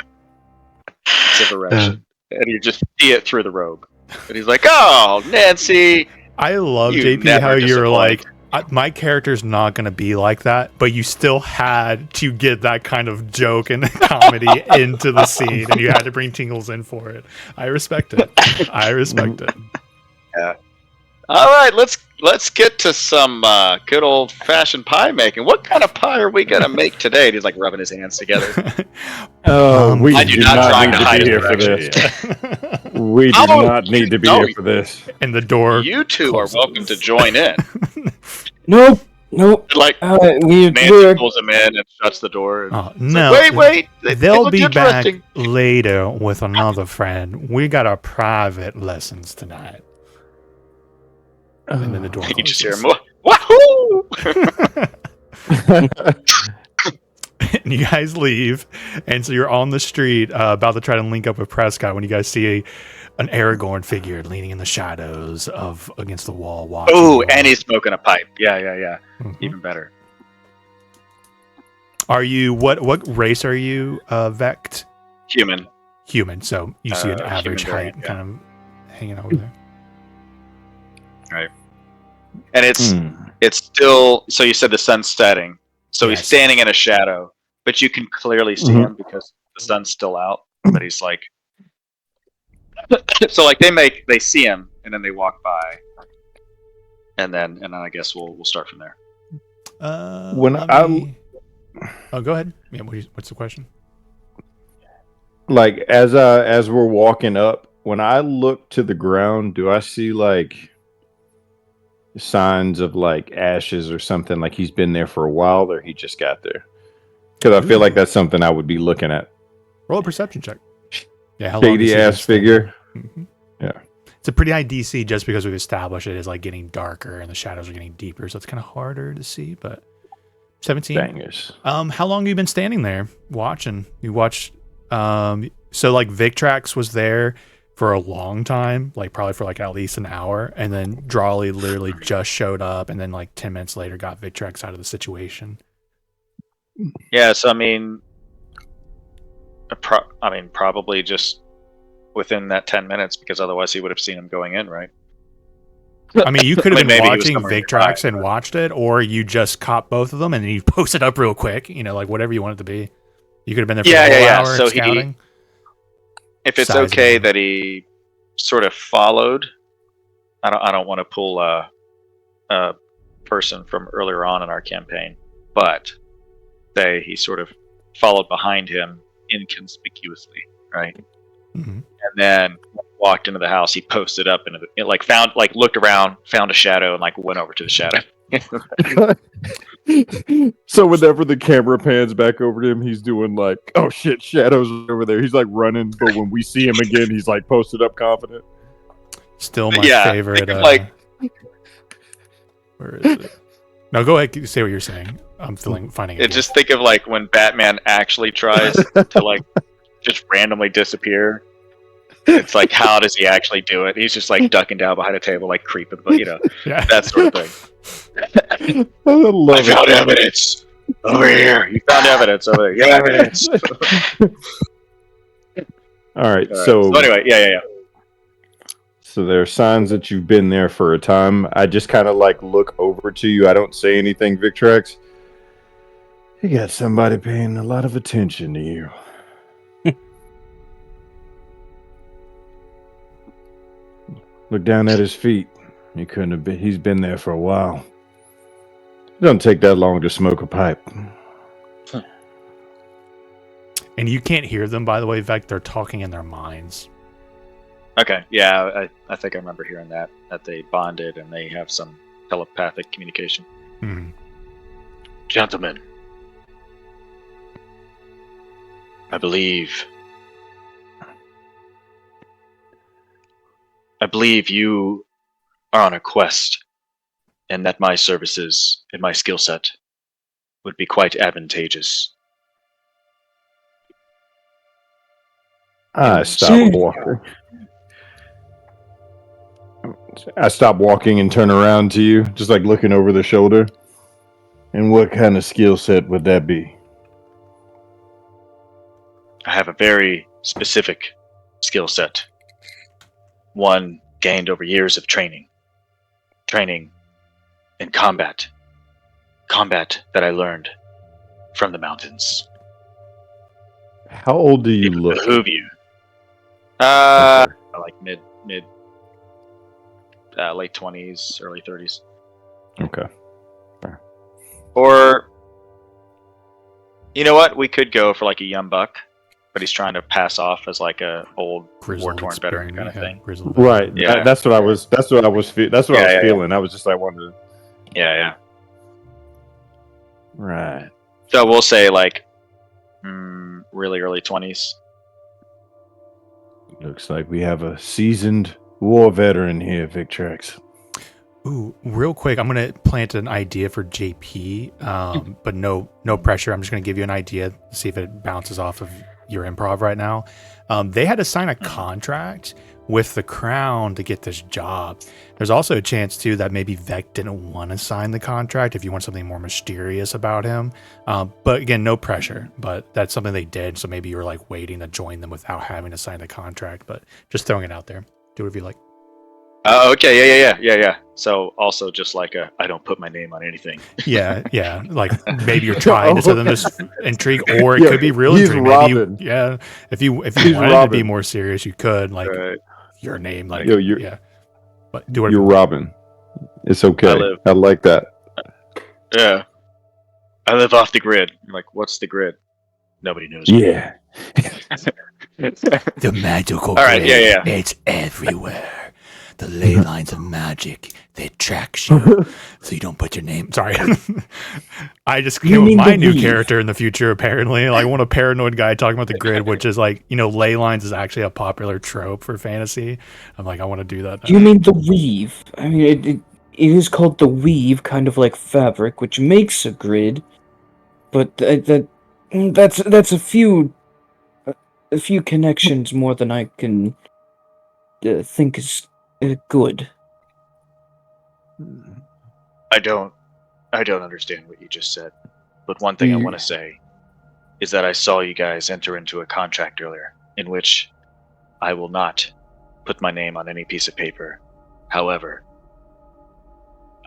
erection, and you just see it through the robe. But he's like, "Oh, Nancy." I love You JP never how you're disappoint. like, my character's not going to be like that, but you still had to get that kind of joke and comedy into the scene, and you had to bring Tingles in for it. I respect it. I respect it. Yeah. All right, let's get to some good old fashioned pie making. What kind of pie are we gonna make today? And he's like rubbing his hands together. We I do do not not try need to to hide be his here for direction. this. We do Oh, not need to be no. here for this. And the door. You two closes. are welcome to join in. Nope. Like We're Nancy pulls him in and shuts the door. And Oh, it's no. like, wait! They They'll look be back interesting. later with another friend. We got our private lessons tonight. And then the door You just hear closes. him. Wahoo! And you guys leave, and so you're on the street about to try to link up with Prescott when you guys see an Aragorn figure leaning in the shadows of against the wall. Watching Oh, you. and he's smoking a pipe. Yeah. Mhm. Even better. Are you what race are you? Vect Human. human. So you see an Human average height variant, yeah. kind of hanging over there. And it's still. So you said the sun's setting. So Yes. he's standing in a shadow, but you can clearly see Mhm. him because the sun's still out. But he's like. So like they see him and then they walk by, and then I guess we'll start from there. When Oh, go ahead. Yeah, what's the question? Like as we're walking up, when I look to the ground, do I see like signs of like ashes or something? Like he's been there for a while, or he just got there? Because I feel like that's something I would be looking at. Roll a perception check. Yeah, how long Shady is he ass just standing figure. there? Mhm. Yeah. It's a pretty high DC just because we've established it is like getting darker and the shadows are getting deeper, so it's kind of harder to see. But 17. Bangers. How long have you been standing there watching? You watched. So like Victrax was there for a long time, like probably for like at least an hour, and then Drawley literally just showed up, and then like 10 minutes later got Victrax out of the situation. Yeah. So I mean, probably just within that 10 minutes, because otherwise he would have seen him going in, right? I mean, you could have been Maybe he was watching somewhere Victrax nearby, and watched it, or you just caught both of them and then you posted up real quick. You know, like whatever you want it to be. You could have been there for a whole hour So scouting. if it's Sizing. okay that he sort of followed, I don't want to pull a person from earlier on in our campaign, but he sort of followed behind him inconspicuously, right? Mhm. And then walked into the house. He posted up and looked around, found a shadow, and like went over to the shadow. So whenever the camera pans back over to him, he's doing like, oh shit, shadows over there. He's like running, but when we see him again, he's like posted up confident. Still my Yeah, favorite. like- where is it? No, go ahead. Say what you're saying. I'm finding it. Just think of like when Batman actually tries to like just randomly disappear. It's like, how does he actually do it? He's just like ducking down behind a table, like creeping, but Yeah. that sort of thing. I love I found evidence over here. You found evidence over there. Yeah, evidence. All right, So anyway, yeah. So there are signs that you've been there for a time. I just kind of like look over to you. I don't say anything, Victrax. You got somebody paying a lot of attention to you. Look down at his feet. He couldn't have been. He's been there for a while. It doesn't take that long to smoke a pipe. And you can't hear them, by the way, Vec. They're talking in their minds. Okay, yeah, I think I remember hearing that they bonded and they have some telepathic communication. Mhm. Gentlemen, I believe you are on a quest, and that my services and my skill set would be quite advantageous. I stop walking. I stop walking and turn around to you, just like looking over the shoulder. And what kind of skill set would that be? I have a very specific skill set. one gained over years of training in combat that I learned from the mountains. How old do you It would look? behoove you. Okay. Like mid, late 20s, early 30s. Okay. Or, you know what? We could go for like a young buck, but he's trying to pass off as like a old war-torn veteran kind of thing. Right. Yeah. That's what I was. That's what I was. That's what I was Yeah. feeling. I was just like wanted. Yeah. Right. So we'll say like really early 20s. Looks like we have a seasoned war veteran here, Victrex. Ooh, real quick, I'm gonna plant an idea for JP, but no pressure. I'm just gonna give you an idea, see if it bounces off of your improv right now. They had to sign a contract with the crown to get this job. There's also a chance too that maybe Vec didn't want to sign the contract if you want something more mysterious about him. But again, no pressure. But that's something they did, so maybe you were like waiting to join them without having to sign the contract. But just throwing it out there. Do whatever you like. Okay, yeah. So also just like I don't put my name on anything. Yeah. Like maybe you're trying to send them this intrigue, or it could be real he's intrigue. Robin. Maybe if you He's wanted Robin. to be more serious, you could like Right. your name, like You're yeah. But do whatever. You're Robin. It's okay. I like that. Yeah. I live off the grid. I'm like, what's the grid? Nobody knows. Yeah. The magical All right, grid, yeah. it's everywhere. The ley lines of magic, they track you, so you don't put your name. Sorry. I just You came up with mean my the new weave? character in the future, apparently. Like, I want a paranoid guy talking about the grid, which is like, ley lines is actually a popular trope for fantasy. I'm like, I want to do that. Do you mean the weave? I mean, it is called the weave, kind of like fabric, which makes a grid. But that's a few connections more than I can think is good. I don't understand what you just said. But one thing I want to say is that I saw you guys enter into a contract earlier in which I will not put my name on any piece of paper. However,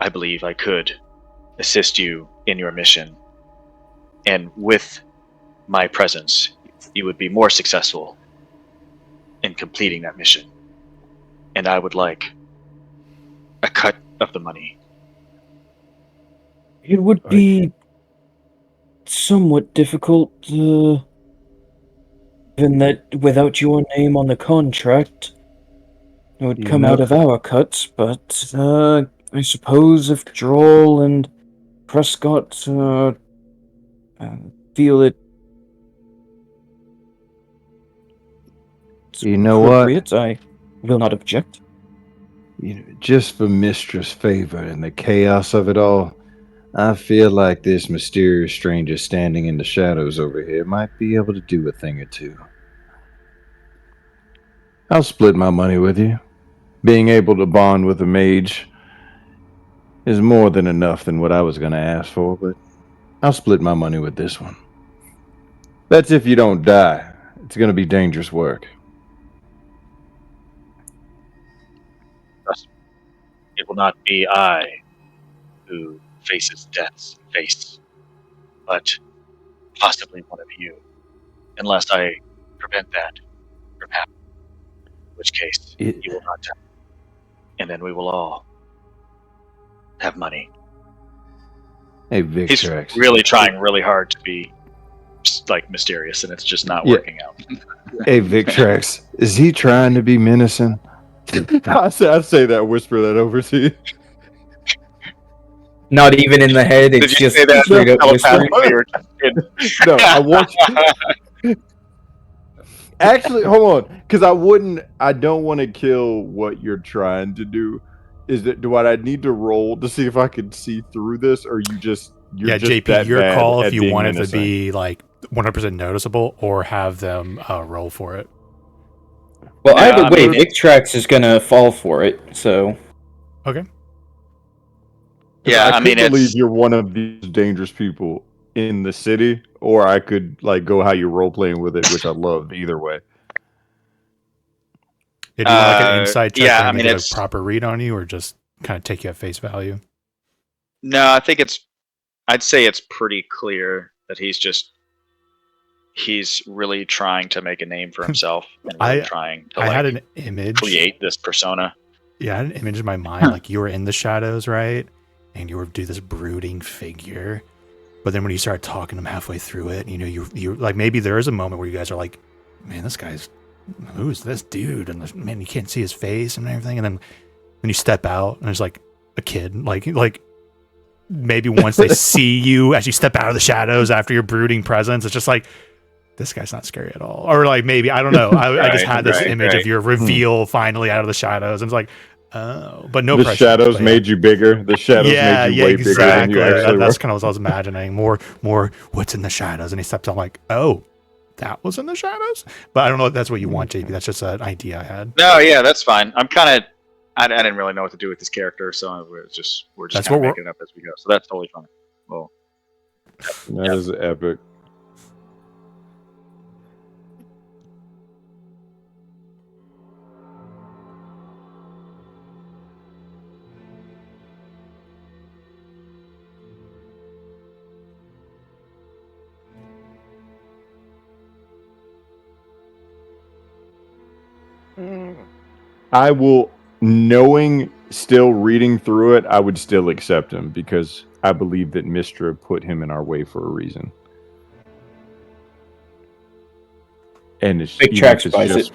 I believe I could assist you in your mission. And with my presence, you would be more successful in completing that mission. And I would like a cut of the money. It would be somewhat difficult, given that without your name on the contract, it would come out of our cuts, but I suppose if Droll and Prescott feel it You know what? appropriate, I will not object. Just for Mistress' favor and the chaos of it all, I feel like this mysterious stranger standing in the shadows over here might be able to do a thing or two. I'll split my money with you. Being able to bond with a mage is more than enough than what I was going to ask for, but I'll split my money with this one. That's if you don't die. It's going to be dangerous work. It will not be I who faces death's face, but possibly one of you, unless I prevent that from happening, in which case you will not die. And then we will all have money. Hey, He's Victrex. really trying really hard to be like mysterious, and it's just not working out. Hey, Victrex. Is he trying to be menacing? I say that, whisper that over to you. Not even in the head, it's Did you just say that straight up whispering. telepathically or just No, I want you. Actually, hold on, because I don't want to kill what you're trying to do. Do I need to roll to see if I can see through this, or you're just JP, that your bad call at if you being want it to menacing? be like 100% noticeable, or have them roll for it. Well, Yeah, either I way, mean, Victrax is gonna fall for it, so... Okay. Yeah, I mean, could believe it's you're one of these dangerous people in the city, or I could like go how you're role playing with it, which I love either way. Yeah, do you want like an insight check yeah, for I him to mean, get a proper read on you, or just kind of take you at face value? No, I think I'd say it's pretty clear that he's really trying to make a name for himself and really trying to had an image. create this persona. Yeah, I had an image in my mind, like you were in the shadows, right? And you were do this brooding figure. But then when you start talking to him halfway through it, you know, you like maybe there is a moment where you guys are like, man, who's this dude? And man, you can't see his face and everything. And then you step out and there's like a kid, like maybe once they see you as you step out of the shadows after your brooding presence, it's just like, this guy's not scary at all. Or like maybe, I don't know. I just had this image of your reveal finally out of the shadows. And it's like, oh, but no the pressure. Shadows made you bigger. The shadows made you way bigger than you actually were. That's kind of what I was imagining. More what's in the shadows. And he steps on like, oh, that was in the shadows? But I don't know if that's what you want, JP. That's just an idea I had. No, yeah, that's fine. I didn't really know what to do with this character, so we're just kind of making it up as we go. So that's totally fine. Well, that is epic. I will, knowing, still reading through it, I would still accept him because I believe that Mistra put him in our way for a reason. And it's Big Tracks buys it.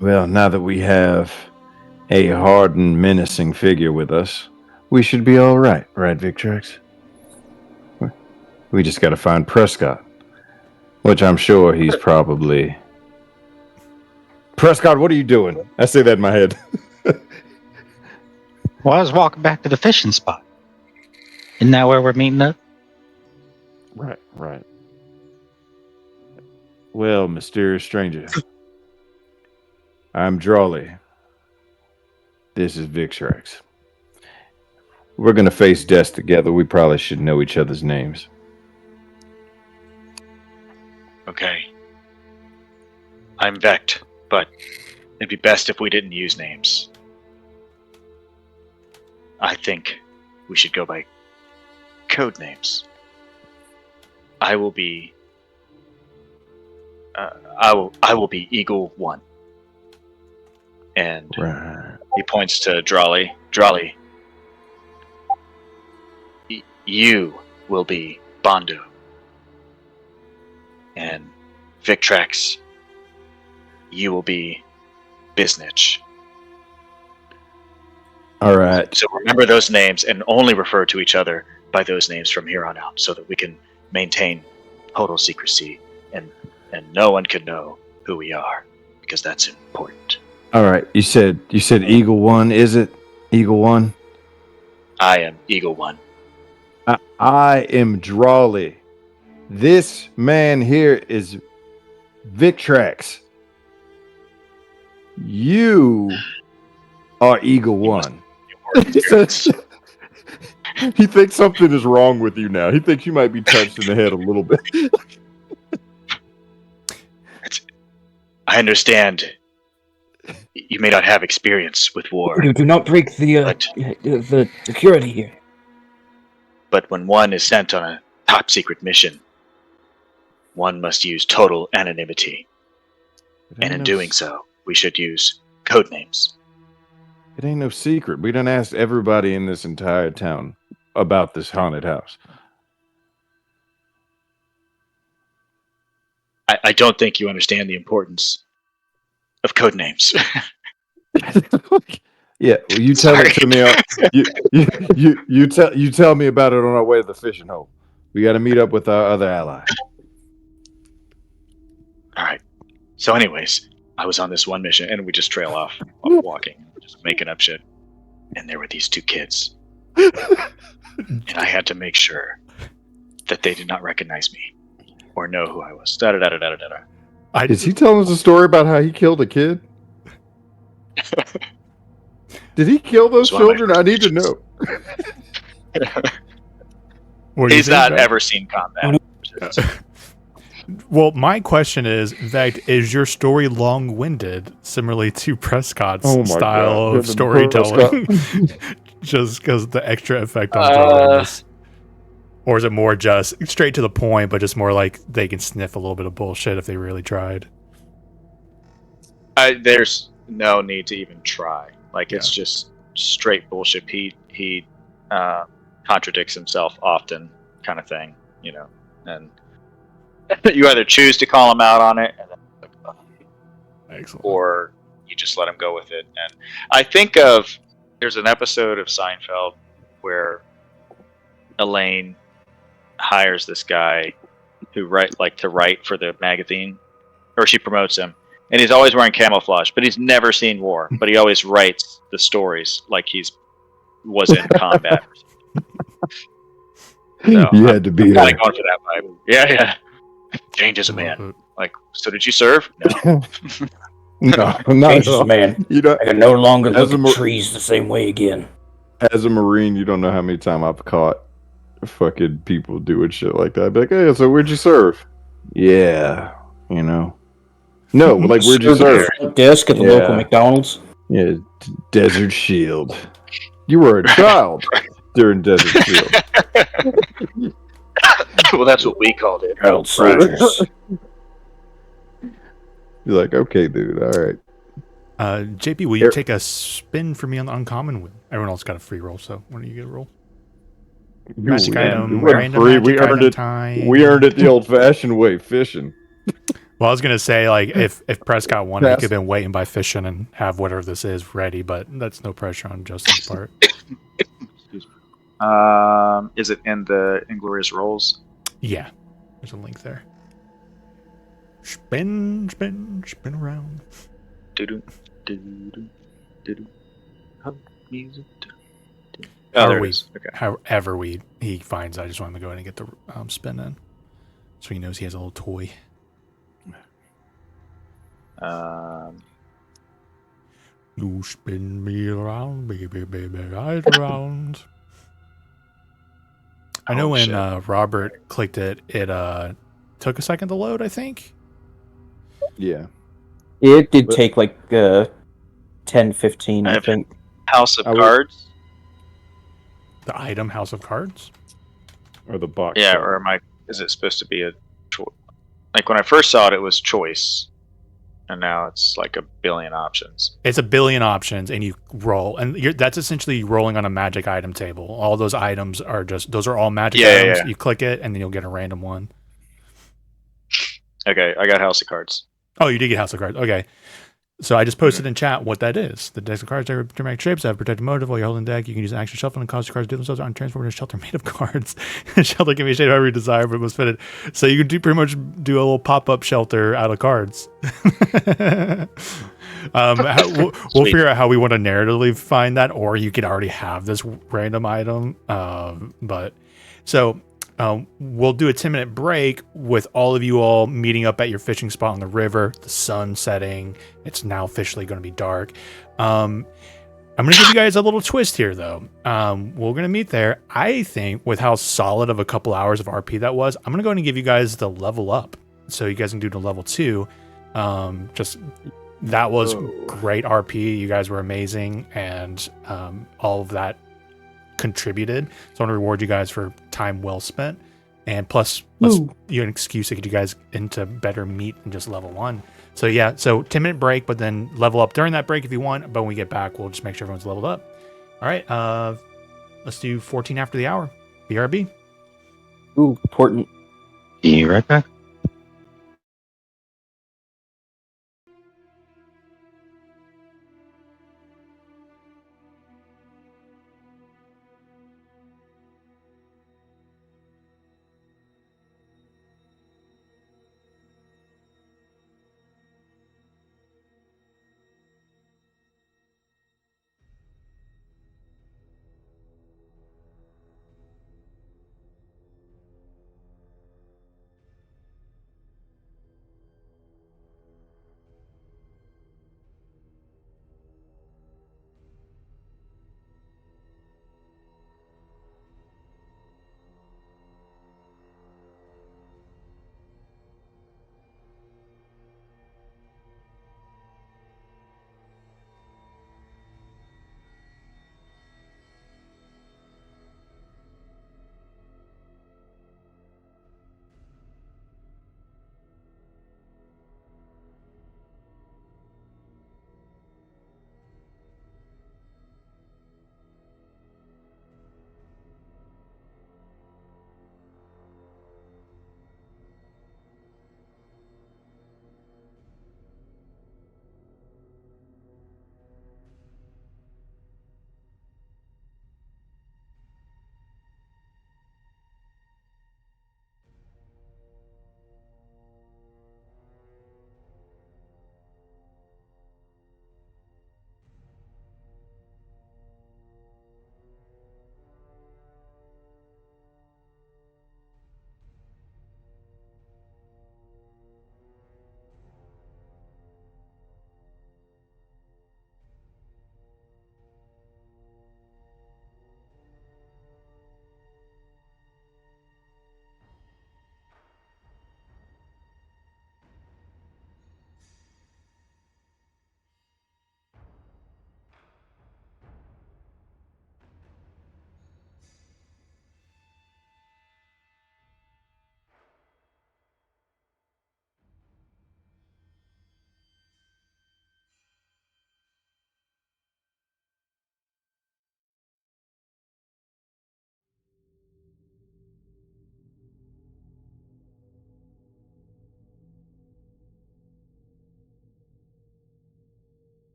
Well, now that we have a hardened, menacing figure with us, we should be all right, Victrax? We just got to find Prescott. Which I'm sure he's probably... Prescott, what are you doing? I say that in my head. Well, I was walking back to the fishing spot. Isn't that where we're meeting up? Right. Well, mysterious stranger. I'm Drawley. This is Victrax. We're going to face death together. We probably should know each other's names. okay. I'm Vect, but it'd be best if we didn't use names. I think we should go by code names. I will be Eagle 1. And he points to Drawley. Drawley, you will be Bondo. And Victrax, you will be Biznitch. All right. So remember those names and only refer to each other by those names from here on out so that we can maintain total secrecy and no one can know who we are because that's important. All right. You said Eagle 1, is it? Eagle 1? I am Eagle 1. I am Drawley. This man here is Victrax. You are Eagle 1. He thinks something is wrong with you now. He thinks you might be touched in the head a little bit. I understand. You may not have experience with war. Do not break the security here. But when one is sent on a top secret mission, one must use total anonymity. And in doing so, we should use code names. It ain't no secret. We done asked everybody in this entire town about this haunted house. I don't think you understand the importance of code names. Yeah, well, you tell it to me. You tell me about it on our way to the fishing hole. We got to meet up with our other ally. All right. So, anyways, I was on this one mission, and we just trail off walking, just making up shit. And there were these two kids, and I had to make sure that they did not recognize me or know who I was. Is he telling us a story about how he killed a kid? Did he kill those children? I need to know. He's not ever seen combat. Well, my question is, in fact, is your story long-winded, similarly to Prescott's style of storytelling? Just because the extra effect I'm throwing in this. Or is it more just straight to the point, but just more like they can sniff a little bit of bullshit if they really tried? There's no need to even try. Like, it's just straight bullshit. He contradicts himself often, kind of thing, and you either choose to call him out on it, and then, excellent, or you just let him go with it. And I think there's an episode of Seinfeld where Elaine hires this guy who write for the magazine, or she promotes him, and he's always wearing camouflage, but he's never seen war, but he always writes the stories like was in combat. So you had to be I'm there. kind of going for that vibe. Yeah. Change as a man. Like, so did you serve? No. No, not at all. Man. You know, I can no longer as look a at trees the same way again. As a Marine, you don't know how many times I've caught fucking people doing shit like that. I'd be like, hey, so where'd you serve? Yeah, No, like where'd you serve? Desk at the local McDonald's. Yeah, Desert Shield. You were a child during Desert Shield. Well, that's what we called it. Child soldiers. You're like, okay, dude, all right. JP, will you take a spin for me on the uncommon wheel? Everyone else got a free roll, so why don't you get a roll? Magic item, random free. magic We earned item it. time. We earned it the old-fashioned way, fishing. Well, I was gonna say, like, if Prescott won, he could have been waiting by fishing and have whatever this is ready, but that's no pressure on Justin's part. Excuse me. Is it in the Inglorious Rolls? Yeah, there's a link there. Spin around. Music. However he finds, I just want him to go ahead and get the spin in, so he knows he has a little toy. You spin me around, baby, right around. I know when Robert clicked it, it took a second to load, I think. Yeah. It did take like 10, 15, I think. House of Cards? The item House of Cards? Or the box? Yeah, or is it supposed to be a choice? Like, when I first saw it, it was choice. And now it's like a billion options. It's a billion options, and you roll. And that's essentially rolling on a magic item table. All those items are those are all magic items. Yeah. You click it, and then you'll get a random one. Okay, I got House of Cards. Oh, you did get House of Cards. Okay. So I just posted in chat what that is. The decks of cards are dramatic shapes that have protected motive. While you're holding the deck, you can use an action shuffle and cause your cards to do themselves on transform to a shelter made of cards. Shelter can be shaped however you desire, but it must fit it. So you can pretty much do a little pop-up shelter out of cards. We'll figure out how we want to narratively find that, or you could already have this random item. We'll do a 10-minute break with all of you all meeting up at your fishing spot on the river. The sun setting. It's now officially going to be dark. I'm going to give you guys a little twist here, though. We're going to meet there. I think with how solid of a couple hours of RP that was, I'm going to go ahead and give you guys the level up. So you guys can do the level 2. That was great RP. You guys were amazing. And all of that contributed. So I want to reward you guys for time well spent, and plus you have an excuse to get you guys into better meat than just level 1. So 10-minute break, but then level up during that break if you want, but when we get back we'll just make sure everyone's leveled up. All right, let's do 14 after the hour. BRB. Ooh, important. Be right back.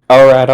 Alright.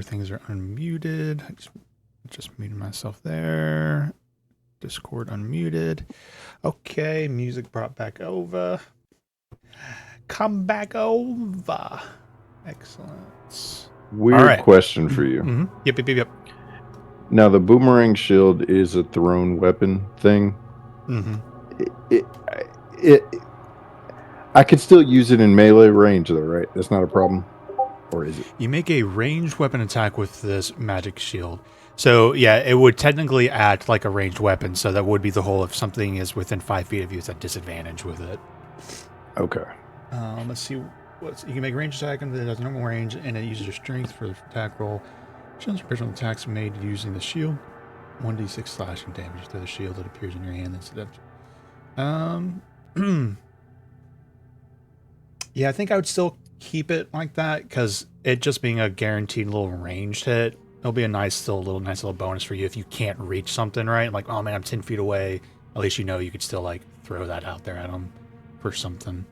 Things are unmuted. I just muted myself there. Discord unmuted. Okay, music brought back over. Come back over. Excellent. Weird question for you. Mm-hmm. Yep. Now, the boomerang shield is a thrown weapon thing. Mm-hmm. I could still use it in melee range, though, right? That's not a problem. Or is it? You make a ranged weapon attack with this magic shield. So, yeah, it would technically act like a ranged weapon. So that would be the whole if something is within 5 feet of you, it's at disadvantage with it. Okay. Let's see. You can make a ranged attack and it has normal range, and it uses your strength for the attack roll. Shields are personal attacks made using the shield. 1d6 slashing damage through the shield that appears in your hand. Yeah, I think I would still keep it like that because it just being a guaranteed little ranged hit, it'll be a nice little bonus for you if you can't reach something, right? Like, oh man, I'm 10 feet away. At least you know you could still like throw that out there at them for something.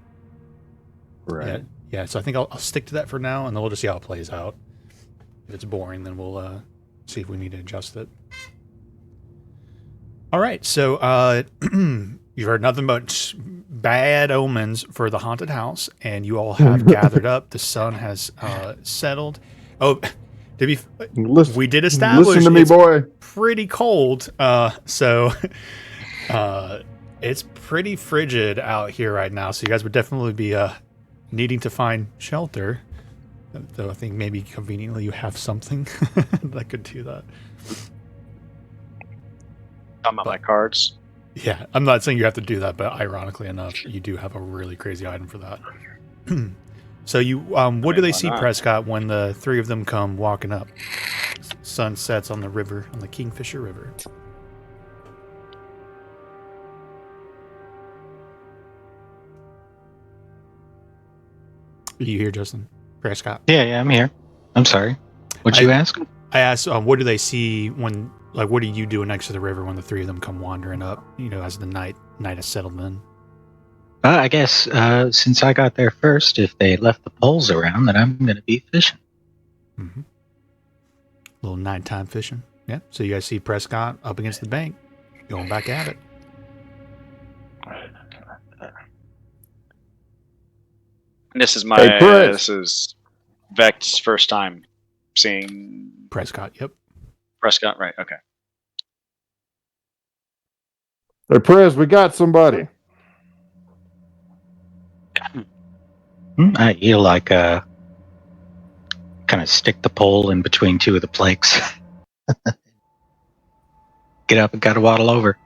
Right. Yeah. So I think I'll stick to that for now, and then we'll just see how it plays out. If it's boring, then we'll see if we need to adjust it. All right, so you've heard nothing but bad omens for the haunted house, and you all have gathered up. The sun has settled. Oh, we did establish. Listen to me, boy. Pretty cold, so it's pretty frigid out here right now. So you guys would definitely be needing to find shelter. Though I think maybe conveniently you have something that could do that. I'm on my cards. Yeah, I'm not saying you have to do that, but ironically enough, you do have a really crazy item for that. So you, what do they see, Prescott, when the three of them come walking up? Sun sets on the river, on the Kingfisher River. Are you here, Justin? Prescott? Yeah, I'm here. I'm sorry. What'd you ask? I asked, what do they see when, like, what are you doing next to the river when the three of them come wandering up, as the night has settled in? I guess since I got there first, if they left the poles around, then I'm going to be fishing. Mm-hmm. A little nighttime fishing. Yeah. So you guys see Prescott up against the bank, going back at it. This is this is Vect's first time seeing Prescott. Yep. Prescott, right? Okay. Hey, Prez, we got somebody. You like kind of stick the pole in between two of the planks. Get up and gotta waddle over.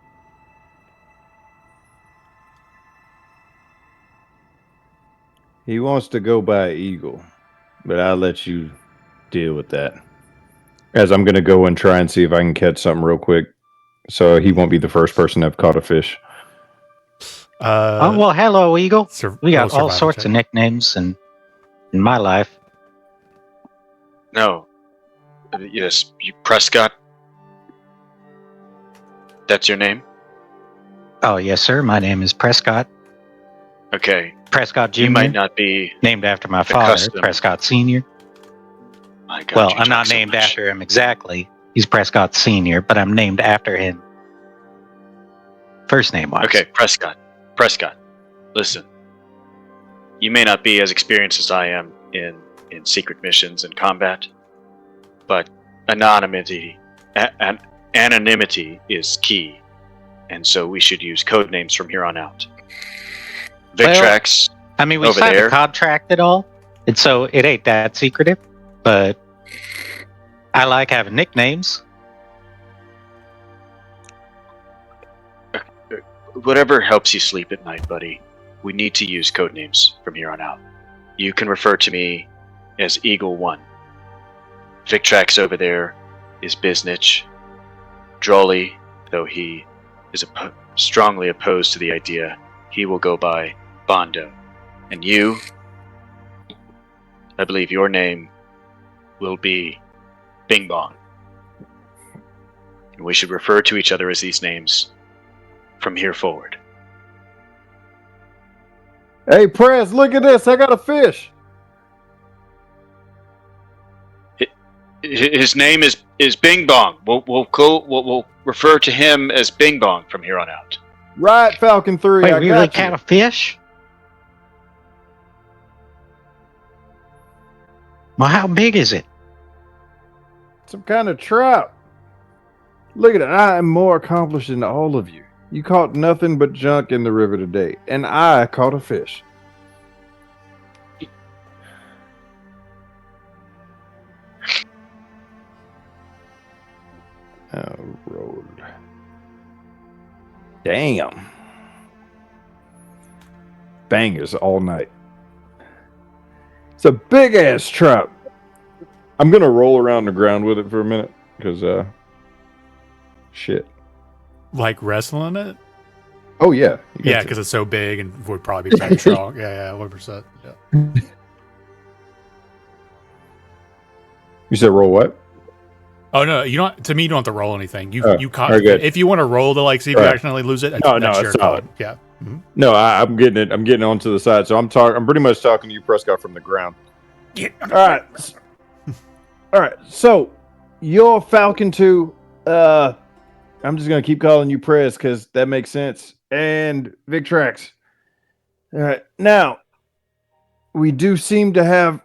He wants to go by Eagle, but I'll let you deal with that. As I'm going to go and try and see if I can catch something real quick, so he won't be the first person to have caught a fish. Well, hello, Eagle. We got all sorts of nicknames in my life. No. Yes, you Prescott. That's your name? Oh, yes, sir. My name is Prescott. Okay. Prescott Jr. You might not be named after my father, Prescott Sr. Well, I'm not named after him exactly. He's Prescott Sr., but I'm named after him. First name wise. Okay, Prescott. Prescott, listen. You may not be as experienced as I am in secret missions and combat, but anonymity anonymity is key, and so we should use code names from here on out. Victrax. I mean, we over signed there. a contract and all, and so it ain't that secretive. But I like having nicknames. Whatever helps you sleep at night, buddy. We need to use code names from here on out. You can refer to me as Eagle 1. Victrax over there is Biznich. Drolly, though he is strongly opposed to the idea, he will go by Bondo. And you, I believe your name will be Bing Bong. And we should refer to each other as these names from here forward. Hey, Prez, look at this. I got a fish. His name is Bing Bong. We'll refer to him as Bing Bong from here on out. Right, Falcon 3. Wait, I really got kind you. of fish? Well, how big is it? Some kind of trout. Look at it. I am more accomplished than all of you. You caught nothing but junk in the river today, and I caught a fish. Oh, road. Damn. Bangers all night. It's a big ass trout. I'm gonna roll around the ground with it for a minute because shit. Like wrestling it? Oh yeah. Yeah, because it's so big and would probably be very strong. Yeah, 100%. Yeah. You said roll what? Oh no, you don't. To me, you don't have to roll anything. You caught. If you want to roll to like see if you accidentally lose it, no, that's it's your solid. code. Yeah. Mm-hmm. No, I'm getting it. I'm getting onto the side. So I'm pretty much talking to you, Prescott, from the ground. All right. All right. So you're Falcon 2. I'm just gonna keep calling you Prez because that makes sense. And Victrax. All right. Now we do seem to have.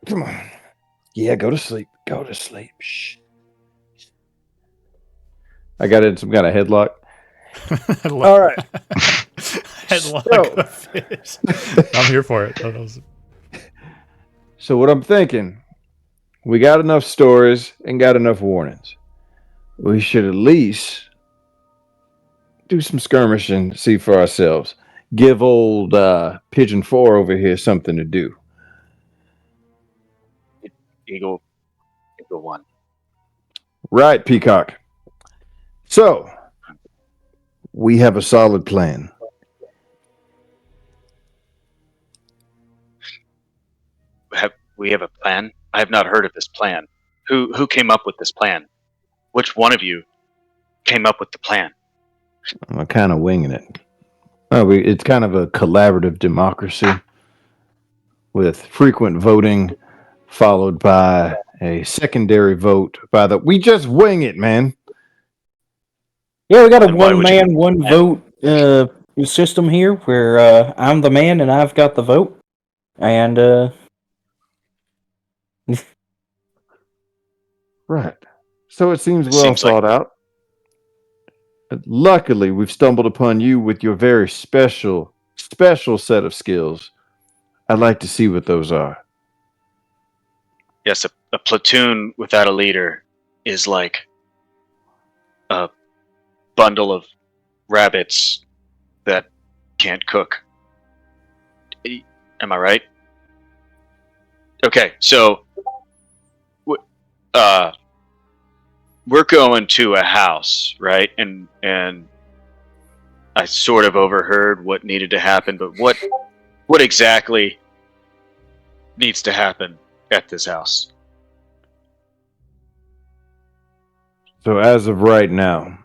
Come on. Yeah, go to sleep. Go to sleep. Shh. I got in some kind of headlock. All right. Headlock of fish. I'm here for it. So what I'm thinking, we got enough stories and got enough warnings. We should at least do some skirmishing, see for ourselves. Give old Pigeon 4 over here something to do. Eagle 1. Right, Peacock. So, we have a solid plan. We have a plan? I have not heard of this plan. Who came up with this plan? Which one of you came up with the plan? I'm kind of winging it. It's kind of a collaborative democracy with frequent voting followed by a secondary vote by the... We just wing it, man. Yeah, we got a And why one would man, one vote system here where I'm the man and I've got the vote. And Right. So it seems well thought out. Luckily, we've stumbled upon you with your very special set of skills. I'd like to see what those are. Yes, a platoon without a leader is like a bundle of rabbits that can't cook. Am I right? Okay, so we're going to a house, right? And I sort of overheard what needed to happen, but what exactly needs to happen at this house? So as of right now,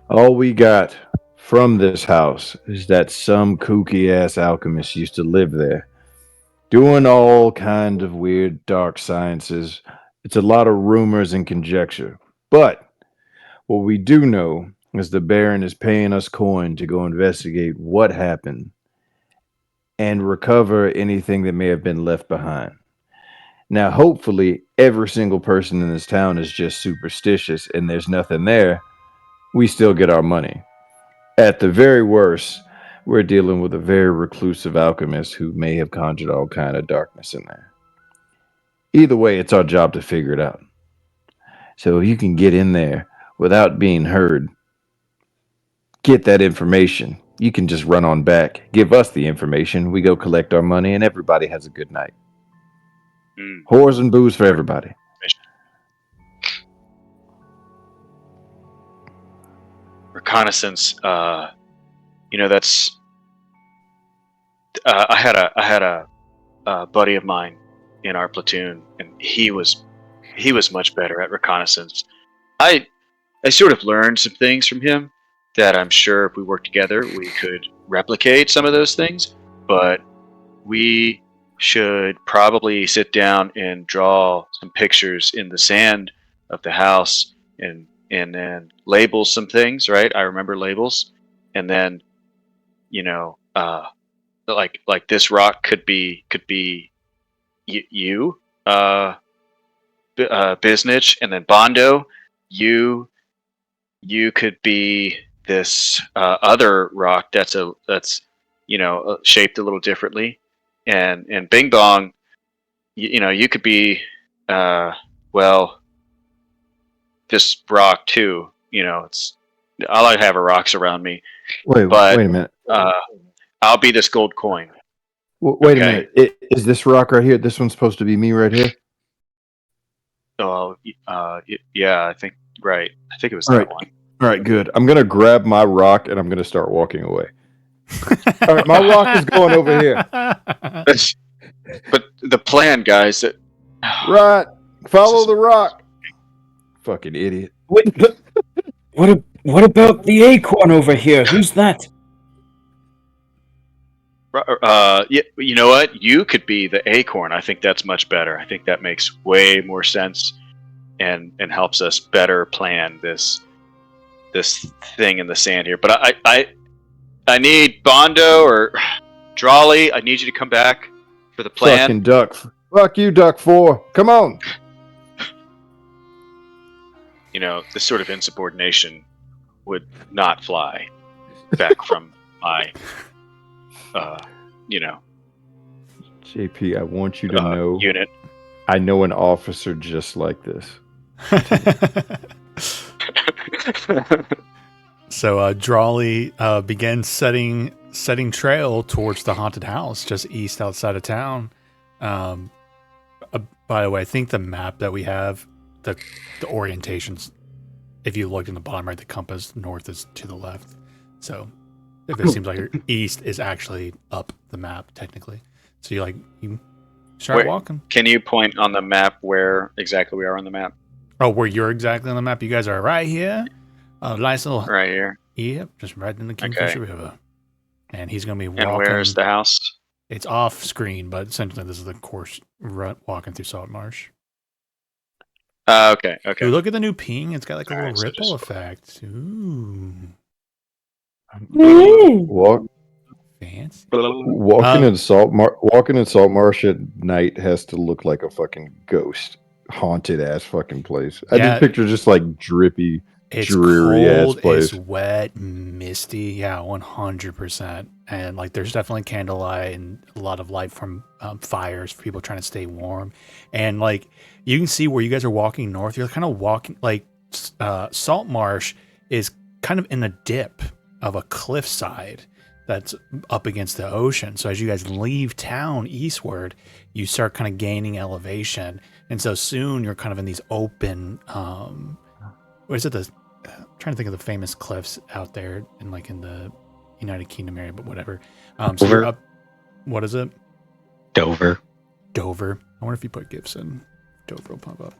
all we got from this house is that some kooky ass alchemist used to live there, doing all kind of weird dark sciences. It's a lot of rumors and conjecture. But what we do know is the Baron is paying us coin to go investigate what happened and recover anything that may have been left behind. Now, hopefully, every single person in this town is just superstitious and there's nothing there, we still get our money. At the very worst, we're dealing with a very reclusive alchemist who may have conjured all kind of darkness in there. Either way, it's our job to figure it out. So if you can get in there without being heard, get that information. You can just run on back, give us the information, we go collect our money, and everybody has a good night. Whores and booze for everybody. Reconnaissance. That's. I had a buddy of mine in our platoon, and he was much better at reconnaissance. I sort of learned some things from him that I'm sure if we worked together we could replicate some of those things, but we should probably sit down and draw some pictures in the sand of the house and then label some things, right? I remember labels. And then, like this rock could be you, Biznich, and then Bondo, you could be this other rock that's shaped a little differently, and Bing Bong, you could be this rock too. It's I like having rocks around me. Wait a minute. I'll be this gold coin. Wait a minute. Is this rock right here? This one's supposed to be me right here? Oh, yeah, I think right. I think it was that one. All right, good. I'm gonna grab my rock and I'm gonna start walking away. All right, my rock is going over here. But the plan, guys. Right, follow the rock. Fucking idiot. Wait, what about the acorn over here? Who's that? You know what? You could be the acorn. I think that's much better. I think that makes way more sense, and helps us better plan this thing in the sand here. But I need Bondo or Drawley. I need you to come back for the plan. Fucking duck. Fuck you, Duck 4. Come on. This sort of insubordination would not fly back from my, JP, I want you to know. Unit. I know an officer just like this. So Drawley begins setting trail towards the haunted house just east outside of town. By the way, I think the map that we have, the orientations, if you look in the bottom right, the compass north is to the left. So if it seems like your east is actually up the map technically. So you start walking. Can you point on the map where exactly we are on the map? Oh, where you're exactly on the map? You guys are right here. Nice little right here. Yep, just right in the Kingfisher River. And he's going to be walking. And where's the house? It's off screen, but essentially this is the course walking through Saltmarsh. Okay. Ooh, look at the new ping. It's got like a little ripple effect. Ooh. Fancy. Walking in Saltmarsh at night has to look like a fucking ghost. Haunted ass fucking place. I just picture just like drippy, dreary ass place. It's wet, misty. Yeah, 100%. And like there's definitely candlelight and a lot of light from fires for people trying to stay warm. And like you can see where you guys are walking north. You're kind of walking like Saltmarsh is kind of in a dip of a cliffside that's up against the ocean. So as you guys leave town eastward, you start kind of gaining elevation. And so soon you're kind of in these open, what is it? I'm trying to think of the famous cliffs out there in the United Kingdom area, but whatever. So you're up, what is it? Dover. I wonder if you put Gibson, Dover will pop up.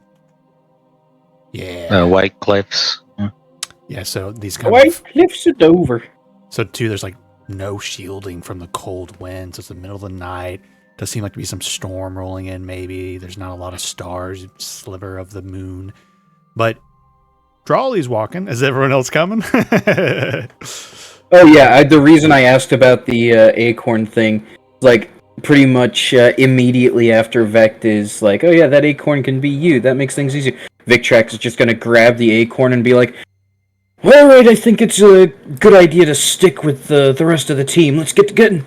Yeah. White Cliffs. Yeah, so these kind White Cliffs of Dover. So too, there's like no shielding from the cold winds. It's the middle of the night. Does seem like to be some storm rolling in, maybe. There's not a lot of stars, sliver of the moon. But Drawley's walking. Is everyone else coming? Oh yeah, the reason I asked about the acorn thing, like pretty much immediately after Vect is like, oh yeah, that acorn can be you. That makes things easier. Victrax is just gonna grab the acorn and be like, alright, I think it's a good idea to stick with the rest of the team. Let's get to getting.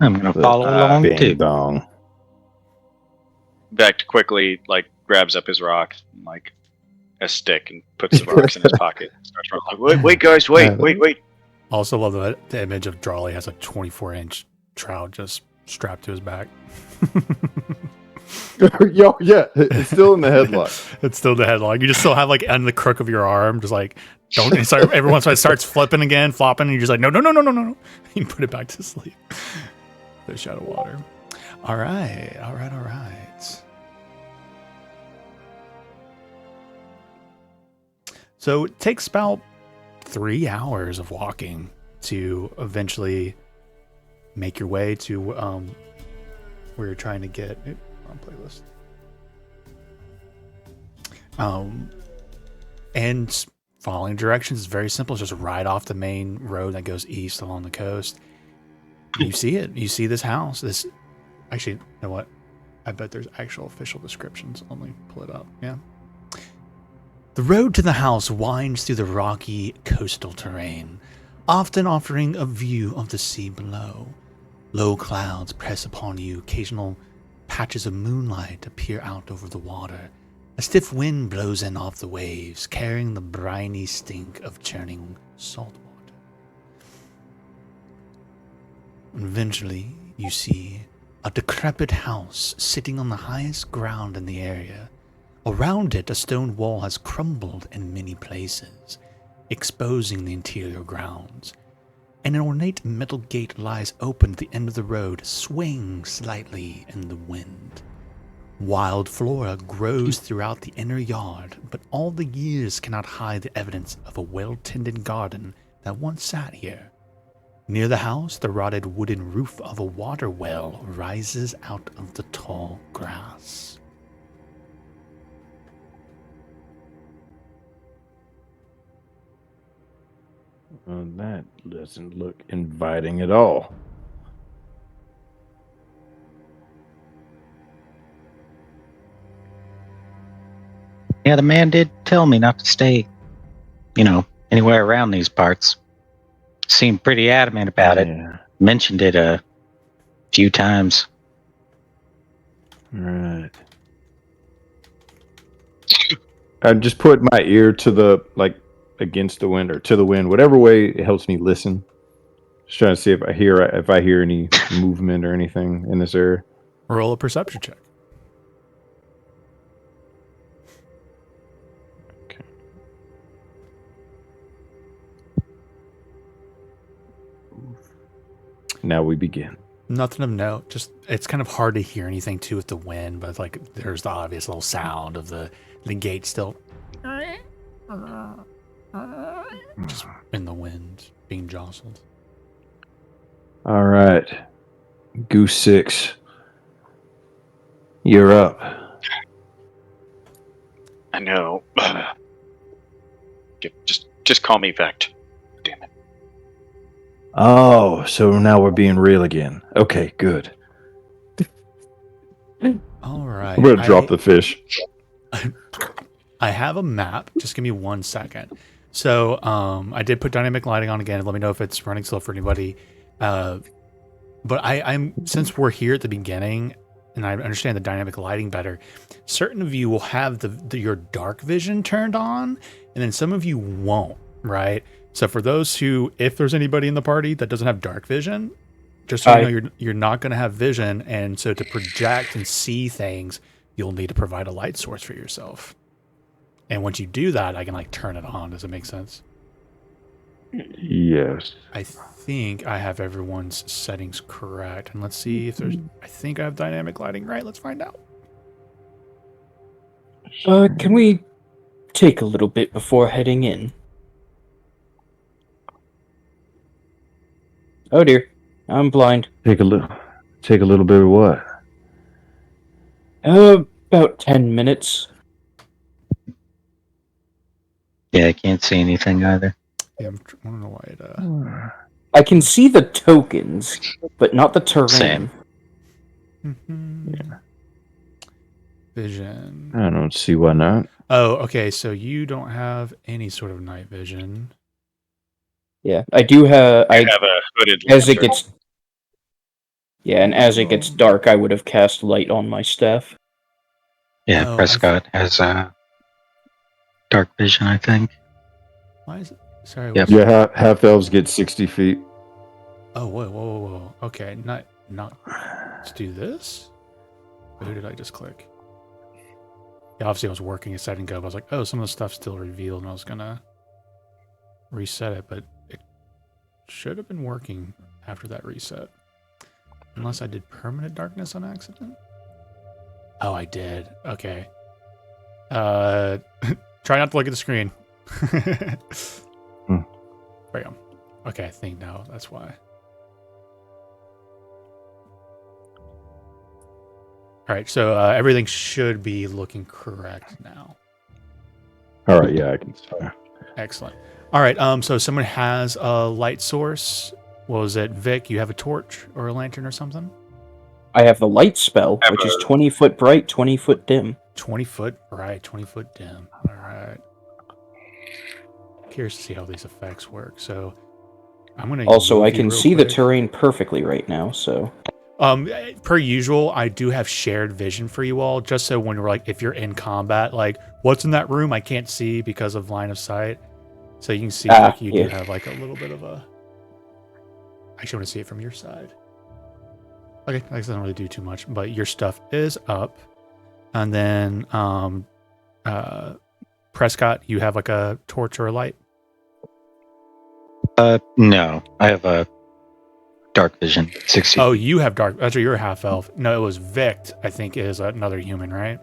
I'm gonna follow along Bing too. dong. Vect quickly grabs up his rock, and, a stick, and puts the rocks in his pocket. And starts running, wait, guys, wait. Also love the image of Drawley has a 24-inch trout just strapped to his back. Yo, yeah, it's still in the headlock. It's still the headlock. You just still have on the crook of your arm, just don't. Every once in a while it starts flipping again, flopping, and you're just like, no. You put it back to sleep. Fish out of water. All right. So it takes about 3 hours of walking to eventually make your way to where you're trying to get it on playlist. And following directions is very simple. It's just right off the main road that goes east along the coast. You see it. You see this house. Actually, you know what? I bet there's actual official descriptions. Let me pull it up. Yeah. The road to the house winds through the rocky coastal terrain, often offering a view of the sea below. Low clouds press upon you. Occasional patches of moonlight appear out over the water. A stiff wind blows in off the waves, carrying the briny stink of churning salt water. Eventually, you see a decrepit house sitting on the highest ground in the area. Around it, a stone wall has crumbled in many places, exposing the interior grounds. And an ornate metal gate lies open at the end of the road, swaying slightly in the wind. Wild flora grows throughout the inner yard, but all the years cannot hide the evidence of a well-tended garden that once sat here. Near the house, the rotted wooden roof of a water well rises out of the tall grass. Well, that doesn't look inviting at all. Yeah, the man did tell me not to stay, anywhere around these parts. Seemed pretty adamant about it. Mentioned it a few times. Right. I just put my ear to the against the wind or to the wind, whatever way it helps me listen. Just trying to see if I hear any movement or anything in this area. Roll a perception check. Okay. Now we begin. Nothing of note. Just it's kind of hard to hear anything too with the wind, but there's the obvious little sound of the gate still just in the wind being jostled. All right, Goose 6, you're up. I know. Just call me Vect. Damn it. Oh, so now we're being real again. Okay, good. All right. I'm gonna drop the fish. I have a map. Just give me 1 second. So I did put dynamic lighting on again. Let me know if it's running slow for anybody. But I'm since we're here at the beginning, and I understand the dynamic lighting better. Certain of you will have your dark vision turned on, and then some of you won't. Right. So for those who, if there's anybody in the party that doesn't have dark vision, just so you know, you're not going to have vision, and so to project and see things, you'll need to provide a light source for yourself. And once you do that, I can turn it on. Does it make sense? Yes. I think I have everyone's settings correct. And let's see if there's... I think I have dynamic lighting right. Let's find out. Can we take a little bit before heading in? Oh dear, I'm blind. Take a little bit of what? About 10 minutes. Yeah, I can't see anything either. Yeah, I don't know why it... I can see the tokens, but not the terrain. Same. Vision. I don't see why not. Oh, okay. So you don't have any sort of night vision. Yeah, I do have. I have a hooded As it lantern. gets. Yeah, and as it gets dark, I would have cast light on my staff. Yeah, Oh, Prescott has dark vision, I think. Why is it? Sorry. Yep. Yeah, half elves get 60 feet. Oh, whoa. Okay, not. Let's do this. Who did I just click? Yeah, obviously I was working a second ago. But I was like, oh, some of the stuff's still revealed, and I was gonna reset it, but it should have been working after that reset. Unless I did permanent darkness on accident. Oh, I did. Okay. Try not to look at the screen. There you go. Okay, I think now that's why. All right, so everything should be looking correct now. All right, yeah, I can see. Excellent. All right, so someone has a light source. What was it, Vic? You have a torch or a lantern or something? I have the light spell, which is 20 foot bright, 20 foot dim. 20 foot bright, 20 foot dim. All right. Curious to see how these effects work. So I'm going to Also, I can see the terrain perfectly right now, so... Per usual, I do have shared vision for you all, just so when we're like, if you're in combat, like, what's in that room? I can't see because of line of sight. So you can see like you do have like a little bit of a. I actually want to see it from your side. Okay, that doesn't really do too much, but your stuff is up, and then Prescott, you have like a torch or a light. No, I have a dark vision. 60. Oh, you have dark. That's you're a half elf. No, it was Vict. I think is another human, right?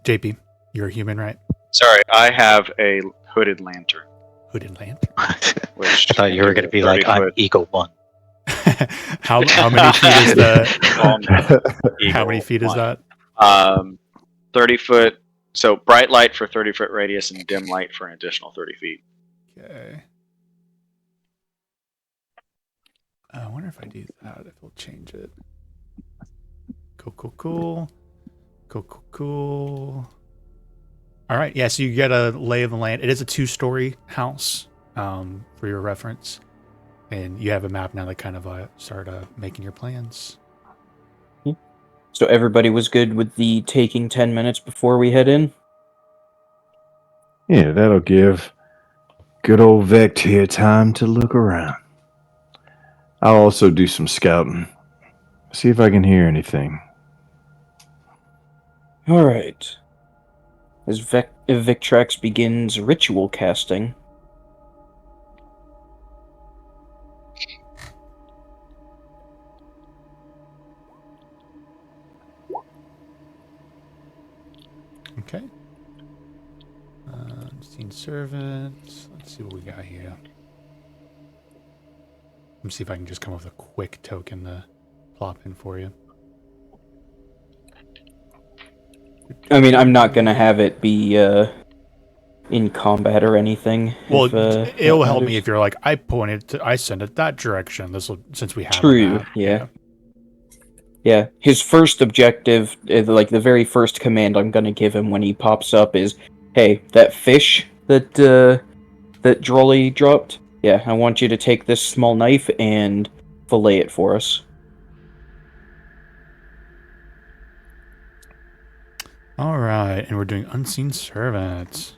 JP, you're a human, right? Sorry, I have a hooded lantern. Hooded lantern. Which I thought you were going to be like, I'm Eagle 1. how many feet is the? How many feet is that? 30 foot. So bright light for 30 foot radius and dim light for an additional 30 feet. Okay. I wonder if I do that, if it'll change it. Cool. All right, yeah, so you get a lay of the land. It is a 2-story house, for your reference. And you have a map now that kind of start making your plans. So everybody was good with the taking 10 minutes before we head in? Yeah, that'll give good old Vect here time to look around. I'll also do some scouting. See if I can hear anything. Alright. As Victrax begins ritual casting. Okay. Unseen servants. Let's see what we got here. Let me see if I can just come up with a quick token to plop in for you. I mean, I'm not gonna have it be in combat or anything. Well, if, it'll help me if you're like, I send it that direction. This will, since we have True, yeah. His first objective, like the very first command I'm gonna give him when he pops up is, hey, that fish that Drolly dropped, yeah, I want you to take this small knife and fillet it for us. All right, and we're doing unseen servants.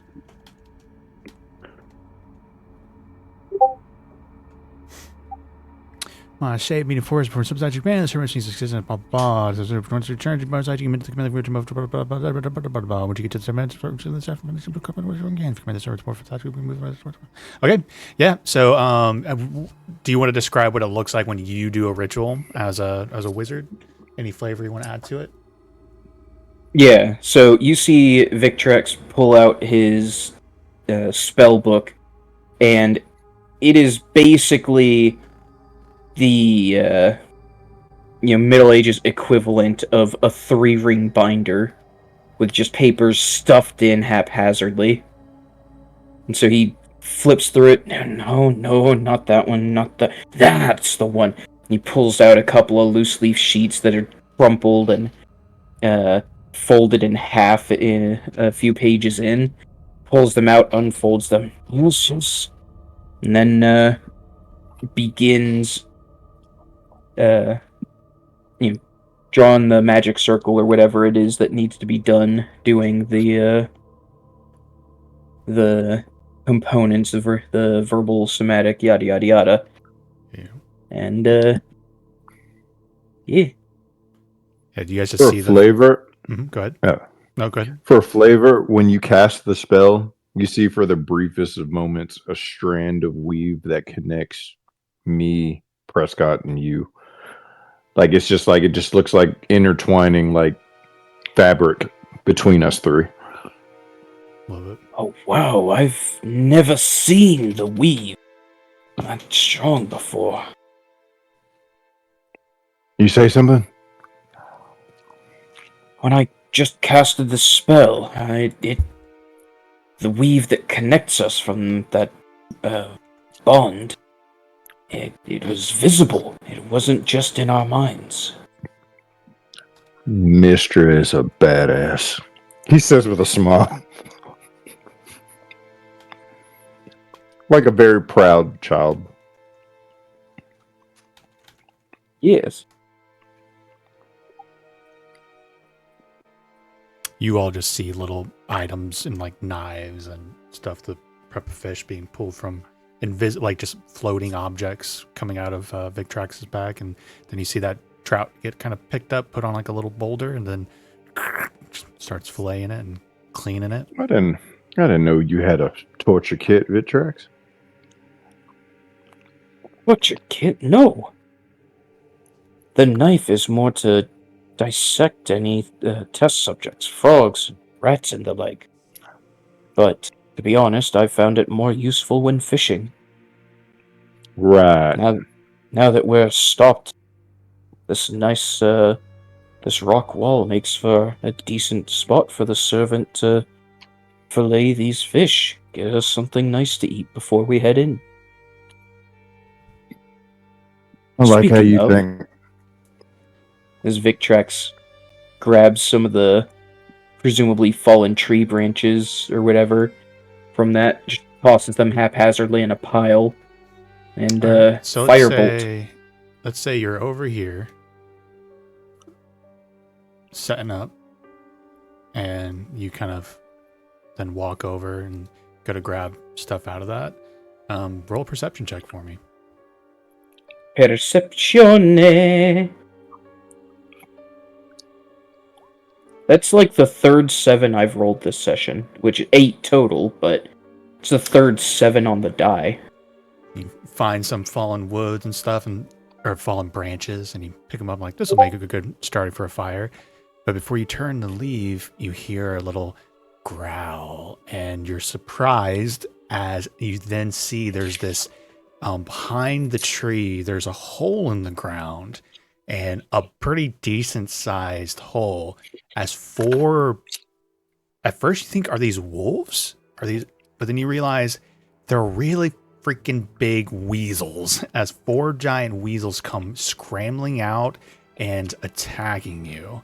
Save meeting forest for substantial command. The servant needs to exist in blah. Once you return to the site, you can the command to move to blah. Once you get to the servant, the servant more for. Okay, yeah. So, do you want to describe what it looks like when you do a ritual as a wizard? Any flavor you want to add to it? Yeah. So you see Victrex pull out his spell book, and it is basically the Middle Ages equivalent of a 3-ring binder with just papers stuffed in haphazardly. And so he flips through it. No, not that one. Not that. That's the one. He pulls out a couple of loose leaf sheets that are crumpled and folded in half in a few pages in. Pulls them out, unfolds them. Yes. And then begins drawing the magic circle or whatever it is that needs to be done, doing the components of the verbal, somatic, yada yada yada. Yeah. And yeah. Yeah, do you guys just For see flavor? Go ahead. Yeah. No, go ahead. For flavor, when you cast the spell, you see for the briefest of moments a strand of weave that connects me, Prescott, and you. Like it just looks like intertwining like fabric between us three. Love it. Oh wow, I've never seen the weave that strong before. You say something? When I just casted the spell, the weave that connects us from that bond, it was visible. It wasn't just in our minds. Mistra is a badass. He says with a smile. Like a very proud child. Yes. You all just see little items and like knives and stuff to prep a fish being pulled from like just floating objects coming out of Victrax's back, and then you see that trout get kind of picked up, put on like a little boulder, and then starts filleting it and cleaning it. I didn't know you had a torture kit, Victrax. Torture kit? No. The knife is more to dissect any test subjects, frogs, rats, and the like. But to be honest, I found it more useful when fishing. Right. Now that we're stopped, this nice this rock wall makes for a decent spot for the servant to fillet these fish. Get us something nice to eat before we head in. I like how Speaking you of, think. as Victrax grabs some of the presumably fallen tree branches or whatever from that, just tosses them haphazardly in a pile, and Right, so firebolt. let's say you're over here setting up, and you kind of then walk over and go to grab stuff out of that. Roll a perception check for me. Percepzione. That's like the third 7 I've rolled this session, which 8 total, but it's the third 7 on the die. You find some fallen woods and stuff, or fallen branches, and you pick them up like, this will make a good starting for a fire. But before you turn to leave, you hear a little growl, and you're surprised as you then see there's this, behind the tree, there's a hole in the ground, and a pretty decent sized hole. As 4, at first you think, are these wolves? But then you realize they're really freaking big weasels, as 4 giant weasels come scrambling out and attacking you.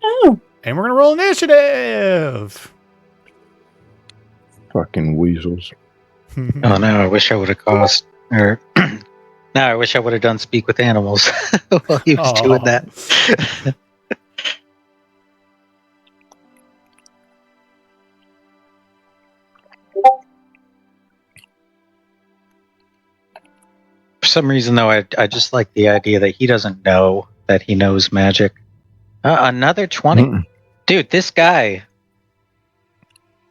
Oh! And we're gonna roll initiative. Fucking weasels. Oh no! I wish I would have caused, or no, I wish I would have done speak with animals while he was doing that. For some reason, though, I just like the idea that he doesn't know that he knows magic. Another 20, dude. This guy.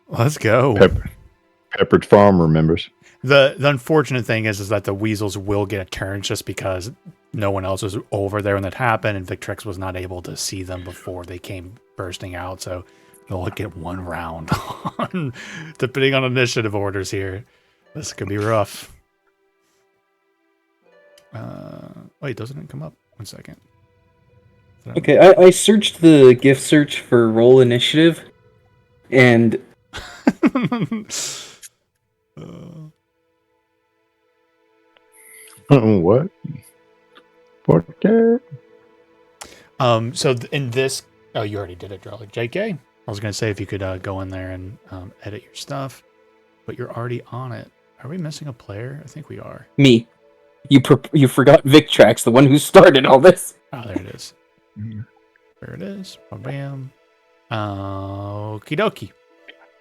Let's go. Peppered Farm remembers. The unfortunate thing is that the weasels will get a turn just because no one else was over there when that happened, and Victrix was not able to see them before they came bursting out. So they'll get 1 round, depending on initiative orders here. This could be rough. Wait, doesn't it come up? 1 second. Okay, I searched the gift search for roll initiative, and What? Okay. So in this, oh, you already did it, Drolly. JK. I was gonna say if you could go in there and edit your stuff, but you're already on it. Are we missing a player? I think we are. Me. You forgot Victrax, the one who started all this. Oh, there it is. There it is. Bam. Okie dokie.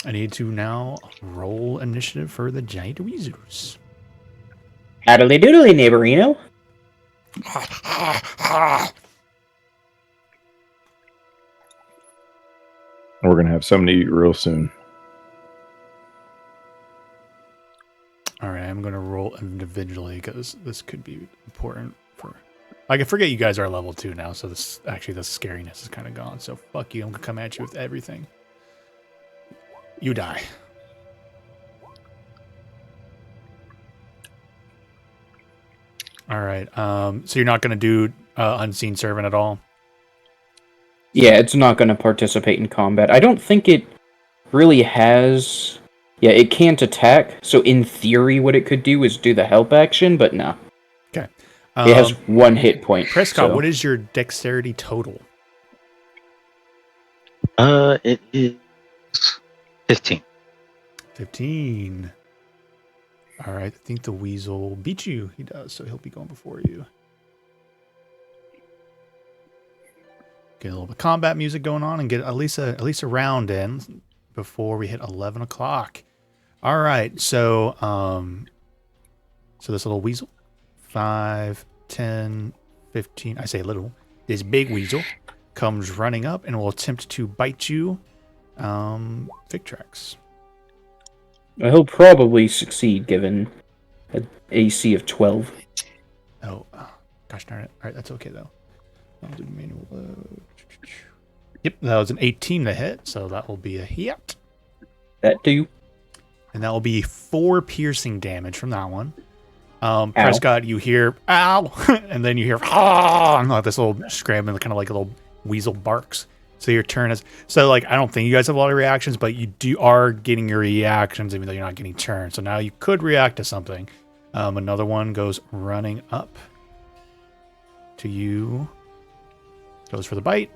I need to now roll initiative for the giant weasels. Addly doodly, neighborino. We're gonna have something to eat real soon. All right, I'm gonna roll individually because this could be important for. I forget you guys are level 2 now, so this actually the scariness is kind of gone. So fuck you, I'm gonna come at you with everything. You die. All right. So you're not gonna do unseen servant at all? Yeah, it's not going to participate in combat. I don't think it really has. Yeah, it can't attack. So in theory, what it could do is do the help action, but no. Okay. It has 1 hit point. Prescott, so. what is your dexterity total? It is 15. 15. All right. I think the weasel beat you. He does, so he'll be going before you. Get a little bit of combat music going on and get at least a round in before we hit 11 o'clock. All right. So so this little weasel, 5, 10, 15. I say little. This big weasel comes running up and will attempt to bite you. Victrax. Well, he'll probably succeed given an AC of 12. Oh, gosh darn it. All right, that's okay though. I'll do manual load. Yep, that was an 18 to hit, so that will be a hit. That do. And that will be 4 piercing damage from that one. Prescott, you hear ow, and then you hear ah, and like this little scrambling, kind of like a little weasel barks. So your turn is I don't think you guys have a lot of reactions, but you are getting your reactions even though you're not getting turns. So now you could react to something. Another one goes running up to you. Goes for the bite.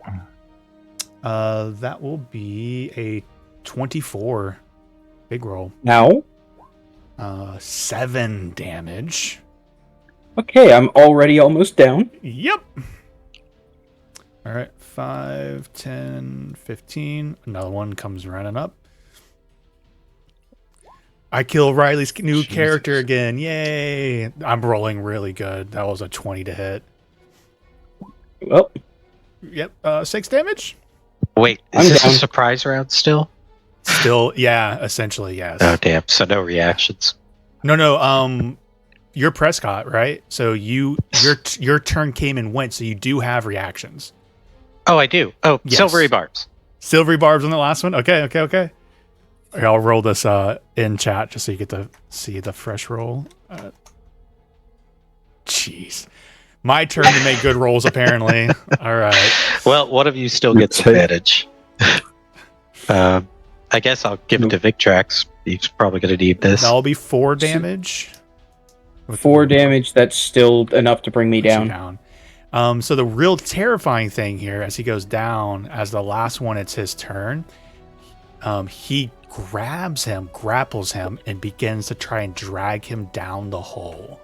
That will be a 24. Big roll. Now? 7 damage. Okay, I'm already almost down. Yep. All right, 5, 10, 15. Another one comes running up. I kill Riley's new character again. Yay. I'm rolling really good. That was a 20 to hit. Well. Yep, 6 damage. Wait, is this a surprise round still? Still, yeah, essentially, yes. Oh, damn. So no reactions. No. You're Prescott, right? So your turn came and went, so you do have reactions. Oh, I do. Oh, yes. Silvery Barbs. Silvery Barbs on the last one? Okay. Okay, I'll roll this in chat just so you get to see the fresh roll. Jeez. My turn to make good rolls, apparently. All right. Well, one of you still gets advantage. I guess I'll give it to Victrax. He's probably going to need this. That'll be 4 damage. 4 damage, that's still enough to bring me down. So the real terrifying thing here, as he goes down, as the last one, it's his turn, he grabs him, grapples him, and begins to try and drag him down the hole.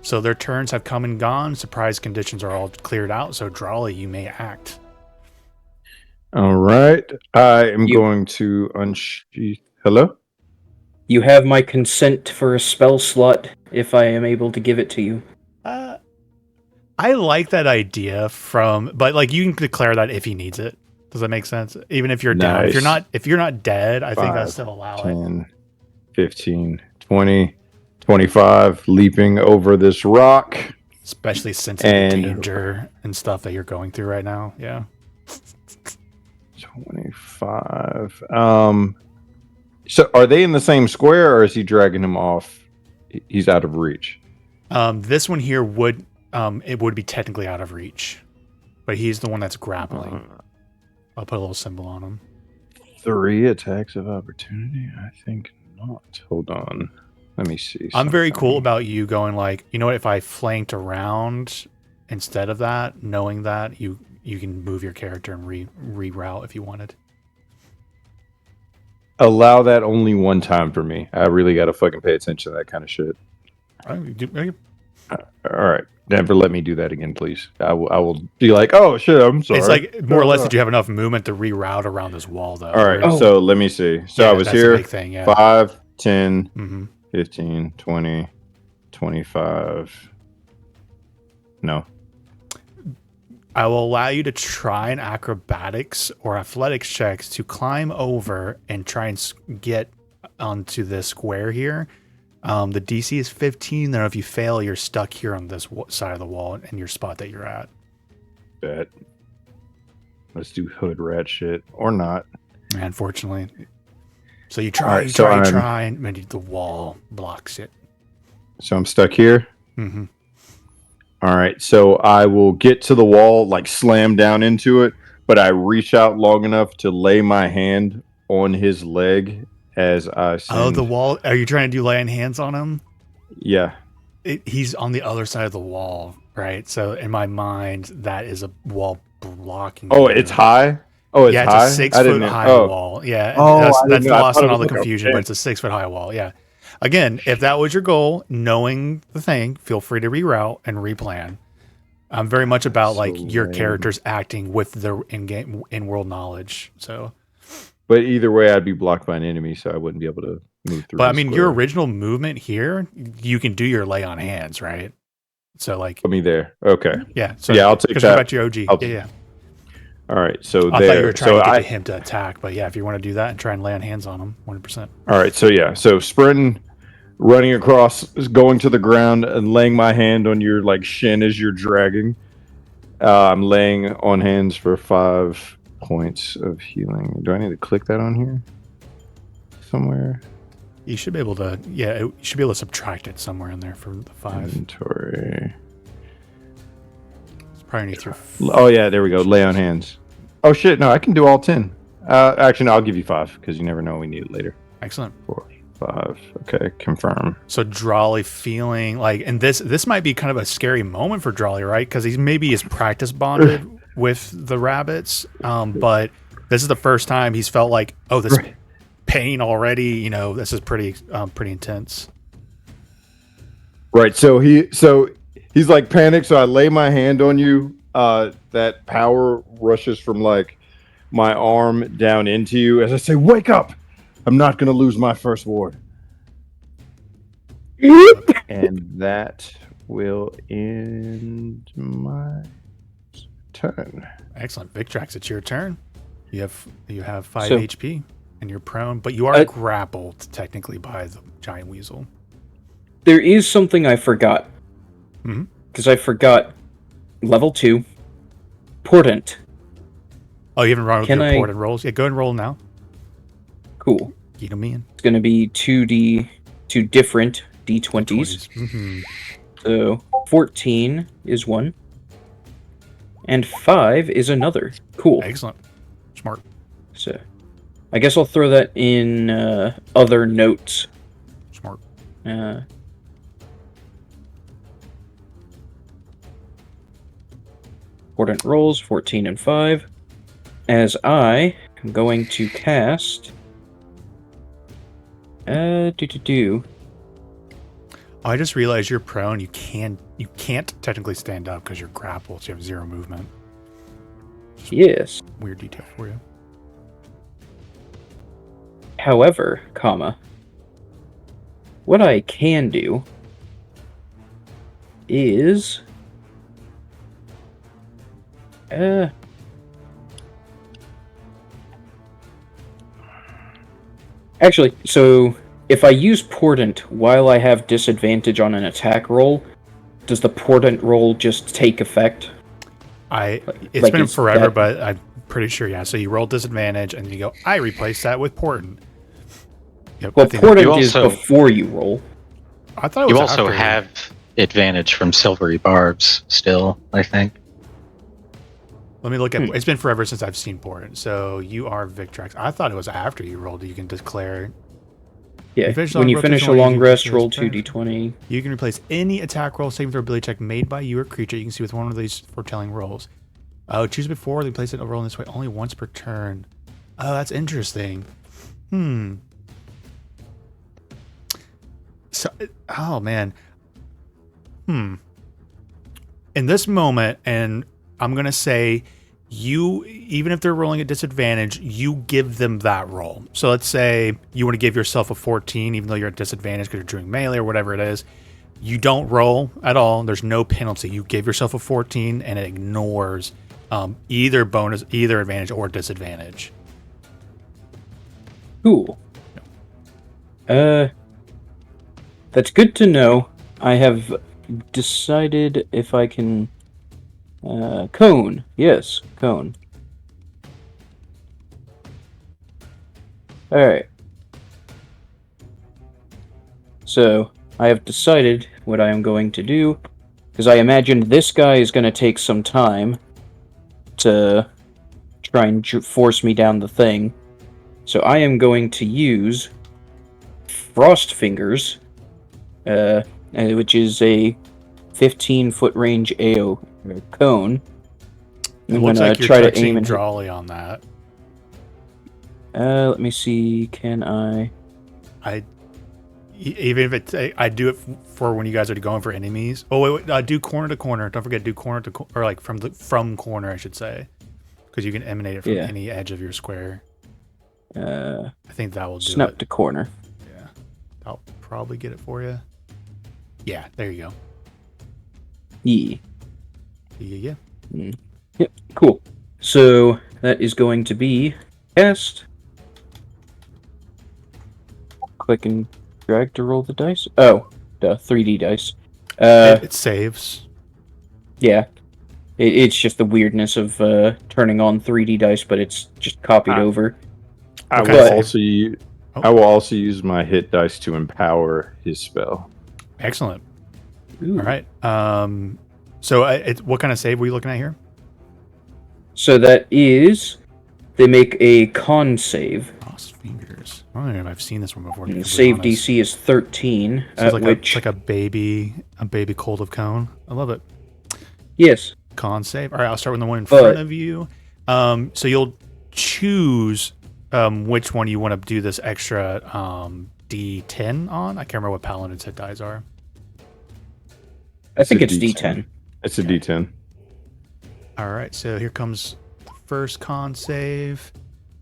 So their turns have come and gone. Surprise conditions are all cleared out. So Drawley, you may act. All right. I am going to unsheath. Hello? You have my consent for a spell slot if I am able to give it to you. I like that idea but like you can declare that if he needs it. Does that make sense? Even if you're down. If you're not dead, I think I still allow 10, 15, 20, 25, leaping over this rock. Especially since the danger and stuff that you're going through right now. Yeah. 25. So are they in the same square or is he dragging him off? He's out of reach. This one here would be technically out of reach. But he's the one that's grappling. I'll put a little symbol on him. 3 attacks of opportunity? I think not. Hold on. Let me see. I'm very something. cool about you going like, you know what, if I flanked around instead of that, knowing that you can move your character and reroute if you wanted. Allow that only one time for me. I really got to fucking pay attention to that kind of shit. All right. Never let me do that again, please. I will be like, oh, shit, I'm sorry. It's like more or less that you have enough movement to reroute around this wall, though. All right, so let me see. So I was that's here a big thing, 5, 10, 15, 20, 25. No. I will allow you to try an acrobatics or athletics checks to climb over and try and get onto this square here. The DC is 15. Then if you fail, you're stuck here on this side of the wall in your spot that you're at. Bet. Let's do hood rat shit or not. Unfortunately. So you try, and maybe the wall blocks it. So I'm stuck here. Mm-hmm. All right. So I will get to the wall, like slam down into it, but I reach out long enough to lay my hand on his leg as I send... Oh, the wall. Are you trying to do laying hands on him? Yeah. He's on the other side of the wall, right? So in my mind, that is a wall blocking. Oh, it's high? Oh, it's high? It's a 6 foot high wall. Yeah. That's lost in all the confusion, but it's a 6 foot high wall. Yeah. Again, if that was your goal, knowing the thing, feel free to reroute and replan. I'm very much about like your characters acting with their in-world knowledge. So, but either way, I'd be blocked by an enemy, so I wouldn't be able to move through. But I mean, your original movement here, you can do your lay on hands, right? So like, put me there. Okay. Yeah. So yeah, I'll take that. Back to your OG. Yeah. All right. So I thought you were trying to get him to attack, but yeah, if you want to do that and try and lay on hands on him, 100%. All right. So yeah. So sprinting, running across, going to the ground, and laying my hand on your like shin as you're dragging. I'm laying on hands for 5 points of healing. Do I need to click that on here somewhere? You should be able to. Yeah, you should be able to subtract it somewhere in there for the 5. Inventory. It's probably need Oh yeah, there we go. Lay on hands. Oh shit! No, I can do all 10. Actually, no, I'll give you 5 because you never know we need it later. Excellent. 4, 5. Okay, confirm. So Drawley feeling like, and this might be kind of a scary moment for Drawley, right? Because he's practice bonded with the rabbits, but this is the first time he's felt like, oh, this pain already. You know, this is pretty intense. Right. So he's like panicked. So I lay my hand on you. That power rushes from like my arm down into you as I say, "Wake up! I'm not going to lose my first ward." And that will end my turn. Excellent. Victrax, it's your turn. You have 5 HP and you're prone, but you are grappled technically by the giant weasel. There is something I forgot. Because I forgot level 2 portent. Oh, you haven't run with your portent rolls? Yeah, go ahead and roll now. Cool. Get them in. It's going to be 2 different D20s. So 14 is one. And 5 is another. Cool. Excellent. Smart. So I guess I'll throw that in other notes. Smart. Portent rolls 14 and 5. As I am going to cast I just realized you're prone. You can't technically stand up because you're grappled, so you have 0 movement. Yes. Weird detail for you. However, what I can do is actually, so if I use portent while I have disadvantage on an attack roll, does the portent roll just take effect? It's been forever, but I'm pretty sure, yeah. So you roll disadvantage, and you go, I replace that with portent. Yep, well, portent is before you roll. I thought it was you also have advantage from silvery barbs still, I think. Let me look at. It's been forever since I've seen Port. So you are Victrax. I thought it was after you rolled. You can declare. Yeah. When you finish a long rest, roll 2d20. You can replace any attack roll, saving throw, ability check made by you or creature. You can see with one of these foretelling rolls. Choose before they place it a roll in this way only once per turn. Oh, that's interesting. So, oh man. In this moment, and I'm gonna say, you, even if they're rolling at disadvantage, you give them that roll. So let's say you want to give yourself a 14, even though you're at disadvantage because you're doing melee or whatever it is. You don't roll at all. There's no penalty. You give yourself a 14, and it ignores either bonus, either advantage or disadvantage. Cool. That's good to know. I have decided if I can... Cone. Yes, cone. Alright. So, I have decided what I am going to do, because I imagine this guy is going to take some time to try and force me down the thing. So I am going to use Frost Fingers, which is a 15-foot range AO cone. I'm going to try to aim and Jolly on that. Let me see. Can even if I do it for when you guys are going for enemies. Oh wait, do corner to corner. Don't forget, do corner to or like from corner, I should say, because you can emanate it from any edge of your square. I think that will do snap it. To corner. Yeah, I'll probably get it for you. Yeah, there you go. Yeah. Yep, cool. So that is going to be cast. Click and drag to roll the dice. Oh, the 3D dice. It saves. Yeah. It's just the weirdness of turning on 3D dice, but it's just copied over. I will also use my hit dice to empower his spell. Excellent. Ooh. All right. So what kind of save were you looking at here? So that is, they make a con save. Frost Fingers. I don't know if I've seen this one before. And save DC is 13. So it's it's like a baby cold of cone. I love it. Yes. Con save. All right, I'll start with the one in front of you. So you'll choose which one you want to do this extra D10 on. I can't remember what Paladin's hit dice are. I think it's D10. It's a D10. All right, so here comes the first con save.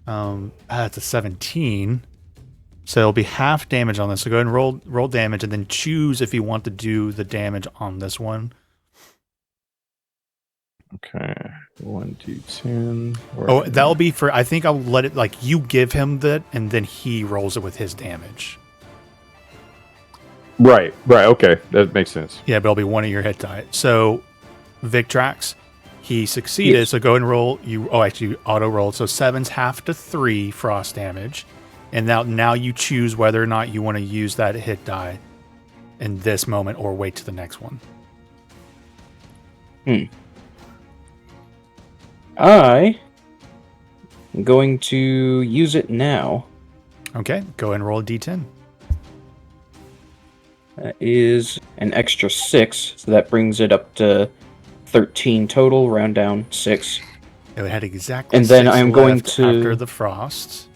It's a 17. So it'll be half damage on this. So go ahead and roll damage, and then choose if you want to do the damage on this one. Okay, 1d10. Oh, that'll be for. I think I'll let it like you give him that, and then he rolls it with his damage. Right. Okay, that makes sense. Yeah, but it'll be one of your hit die. So, Victrax, he succeeded. Yes. So go ahead and roll. Actually, auto rolled. So 7's half to 3 frost damage, and now you choose whether or not you want to use that hit die in this moment or wait to the next one. I am going to use it now. Okay, go ahead and roll a d10. That is an extra 6, so that brings it up to 13 total, round down 6. It had exactly and 6 then I'm going to after the frost.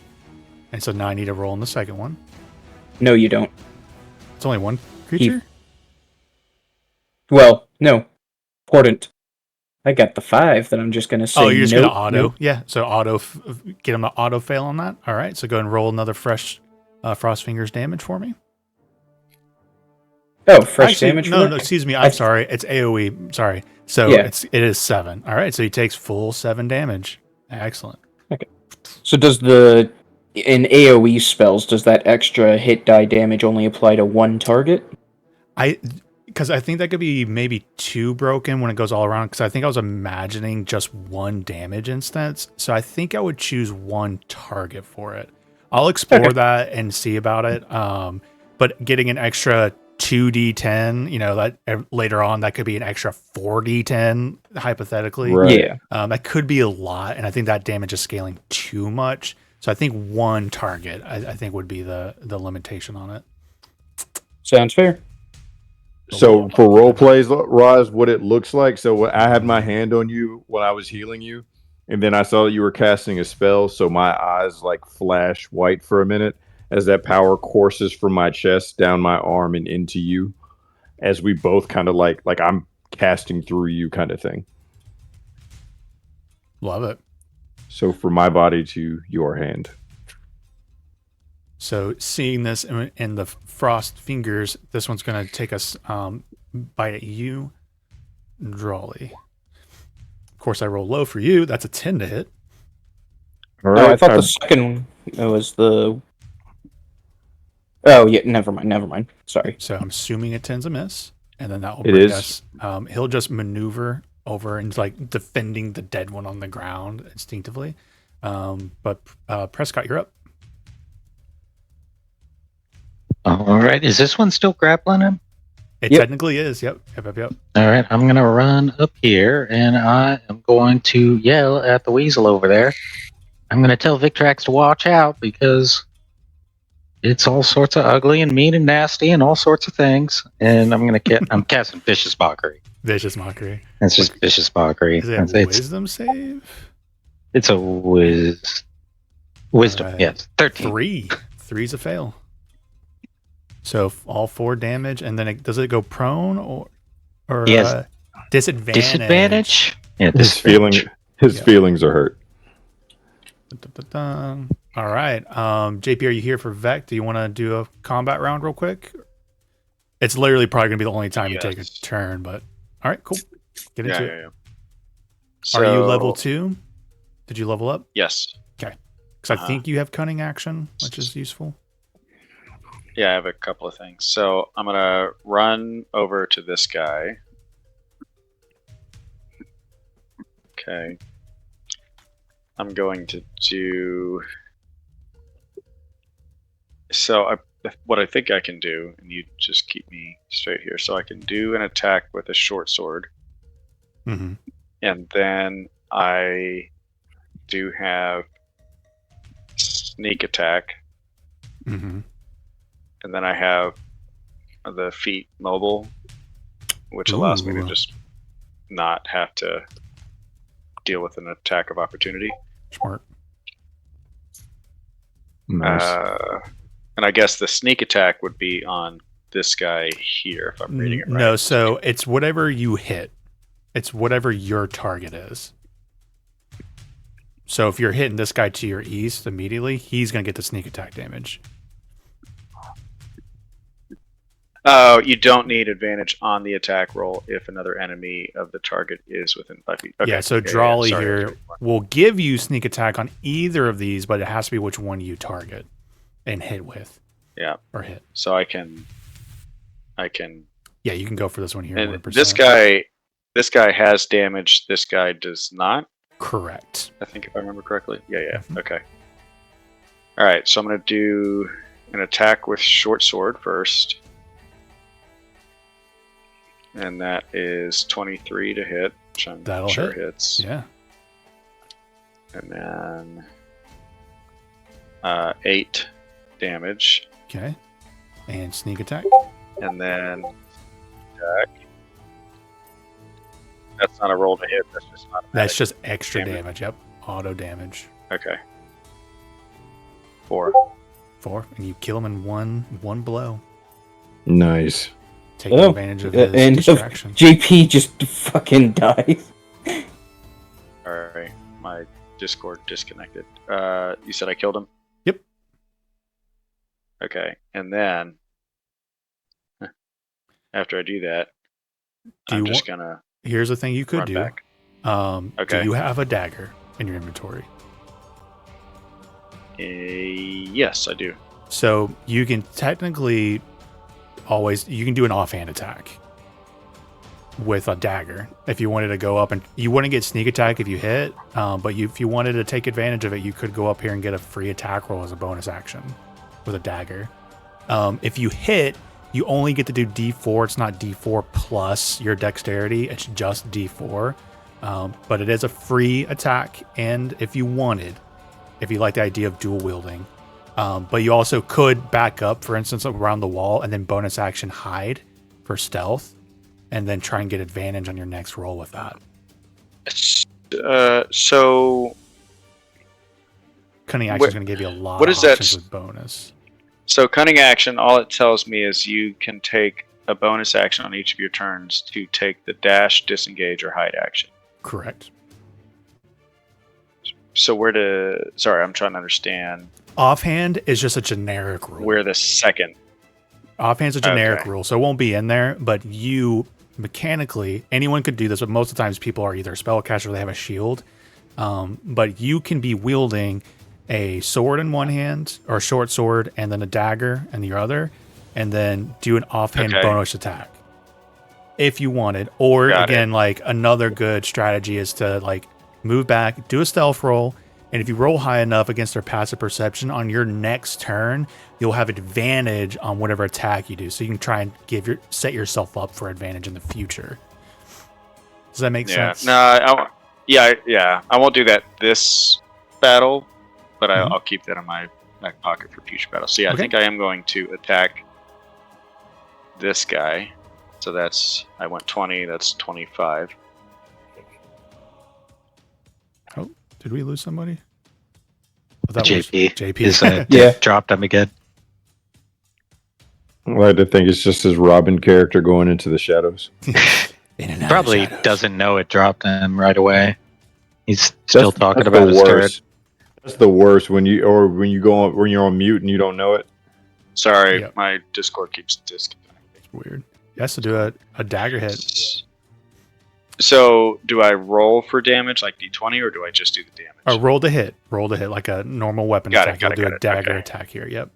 And so now I need to roll in the second one. No, you don't. It's only one creature? Well, no. Important. I got the 5 that I'm just going to say. Oh, you're just going to auto? Nope. Yeah, so get him to auto fail on that. All right, so go ahead and roll another fresh Frost Fingers damage for me. Oh, fresh damage? No, excuse me. I'm sorry. It's AoE. Sorry. So it is 7. All right, so he takes full 7 damage. Excellent. Okay. So in AoE spells, does that extra hit die damage only apply to one target? Because I think that could be maybe 2 broken when it goes all around. Because I think I was imagining just 1 damage instance. So I think I would choose 1 target for it. I'll explore that and see about it. But getting an extra 2d10, that later on that could be an extra 4d10 hypothetically. Right. Yeah. That could be a lot, and I think that damage is scaling too much. So I think one target, I think, would be the limitation on it. Sounds fair. So for role plays, Roz, what it looks like. So I had my hand on you when I was healing you, and then I saw that you were casting a spell. So my eyes like flash white for a minute as that power courses from my chest down my arm and into you, as we both kind of like I'm casting through you kind of thing. Love it. So from my body to your hand. So seeing this in the frost fingers, this one's going to take us bite at you, Drawley. Of course, I roll low for you. That's a 10 to hit. All right. I thought the second one was the... Oh, yeah, never mind. Sorry. So I'm assuming a 10's a miss, and then that will It bring is. us... he'll just maneuver over and like defending the dead one on the ground instinctively. But Prescott, you're up. All right. Is this one still grappling him? It technically is. Yep. All right. I'm going to run up here and I am going to yell at the weasel over there. I'm going to tell Victrax to watch out because it's all sorts of ugly and mean and nasty and all sorts of things. And I'm casting Vicious Mockery. Vicious Mockery. It's just Vicious Mockery. Is it a wisdom save? It's a wisdom. Yes. 13. Three's a fail. So all 4 damage, and then does it go prone or Yes. disadvantage? Disadvantage? Yeah, His feelings are hurt. All right. JP, are you here for Vec? Do you want to do a combat round real quick? It's literally probably going to be the only time you take a turn, but all right, cool. Get into it. Yeah. Are you level 2? Did you level up? Yes. Okay. Because I think you have cunning action, which is useful. Yeah, I have a couple of things. So I'm going to run over to this guy. Okay. I'm going to do... So what I think I can do, and you just keep me straight here, so I can do an attack with a short sword. Mm-hmm. And then I do have sneak attack. Mm-hmm. And then I have the feet mobile, which allows me to just not have to deal with an attack of opportunity. Smart. Nice. And I guess the sneak attack would be on this guy here, if I'm reading it right. No, so it's whatever you hit. It's whatever your target is. So if you're hitting this guy to your east immediately, he's going to get the sneak attack damage. Oh, you don't need advantage on the attack roll if another enemy of the target is within 5 feet. Okay. Yeah, so Drawley here will give you sneak attack on either of these, but it has to be which one you target and hit with. Yeah. Or hit. So I can. Yeah, you can go for this one here. And 100%. this guy has damage. This guy does not. Correct. I think if I remember correctly. Yeah. Mm-hmm. Okay. All right. So I'm going to do an attack with short sword first. And that is 23 to hit, which I'm sure hits. Yeah. And then 8 damage. Okay. And sneak attack. And then attack. That's not a roll to hit. That's just not. That's just extra damage. Yep. Auto damage. Okay. 4. 4, and you kill him in one blow. Nice. Taking advantage of his and distraction. JP just fucking dies. Alright, my Discord disconnected. You said I killed him? Yep. Okay, and then after I do that, I'm just gonna. Here's the thing you could do. Back. Do you have a dagger in your inventory? Yes, I do. So you can technically you can do an offhand attack with a dagger if you wanted to go up, and you wouldn't get sneak attack if you hit, but if you wanted to take advantage of it, you could go up here and get a free attack roll as a bonus action with a dagger. If you hit, You only get to do D4. It's not D4 plus your dexterity. It's just D4. But it is a free attack. And if you wanted, if you like the idea of dual wielding, but you also could back up, for instance, around the wall and then bonus action hide for stealth and then try and get advantage on your next roll with that. So Cunning action is going to give you a lot what of is that? options with bonus. So cunning action, all it tells me is you can take a bonus action on each of your turns to take the dash, disengage, or hide action. Correct. So sorry, I'm trying to understand. Offhand is just a generic rule. Where the second. Offhand's a generic rule, so it won't be in there, but you mechanically, anyone could do this, but most of the times people are either a spellcaster or they have a shield. But you can be wielding a sword in one hand, or a short sword, and then a dagger in the other, and then do an offhand bonus attack if you wanted. Or again, like another good strategy is to like move back, do a stealth roll, and if you roll high enough against their passive perception on your next turn, you'll have advantage on whatever attack you do. So you can try and set yourself up for advantage in the future. Does that make sense? No, I won't do that this battle, but I'll keep that in my back pocket for future battles. So I think I am going to attack this guy. So I went 20, that's 25. Oh, did we lose somebody? JP. Dropped him again. I like to think it's just his Robin character going into the shadows. Probably doesn't know it dropped him right away. He's still talking about his turret. That's the worst when you're on mute and you don't know it. Sorry, my Discord keeps disconnecting. It's weird. He has to do a dagger hit. So, do I roll for damage like D20, or do I just do the damage? Roll to hit. Roll to hit like a normal weapon attack. You'll do a dagger attack here. Yep.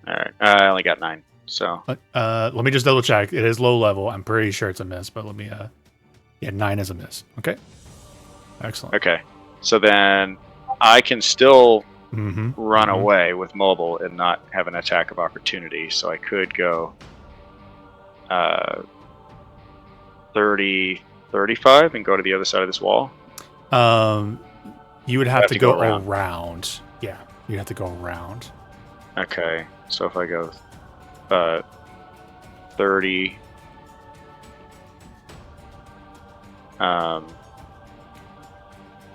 All right. I only got 9. So. Let me just double check. It is low level. I'm pretty sure it's a miss, but let me. 9 is a miss. Okay. Excellent. Okay. So then I can still run away with mobile and not have an attack of opportunity. So I could go 30, 35 and go to the other side of this wall. You would have to go around. Yeah, you'd have to go around. Okay. So if I go 30,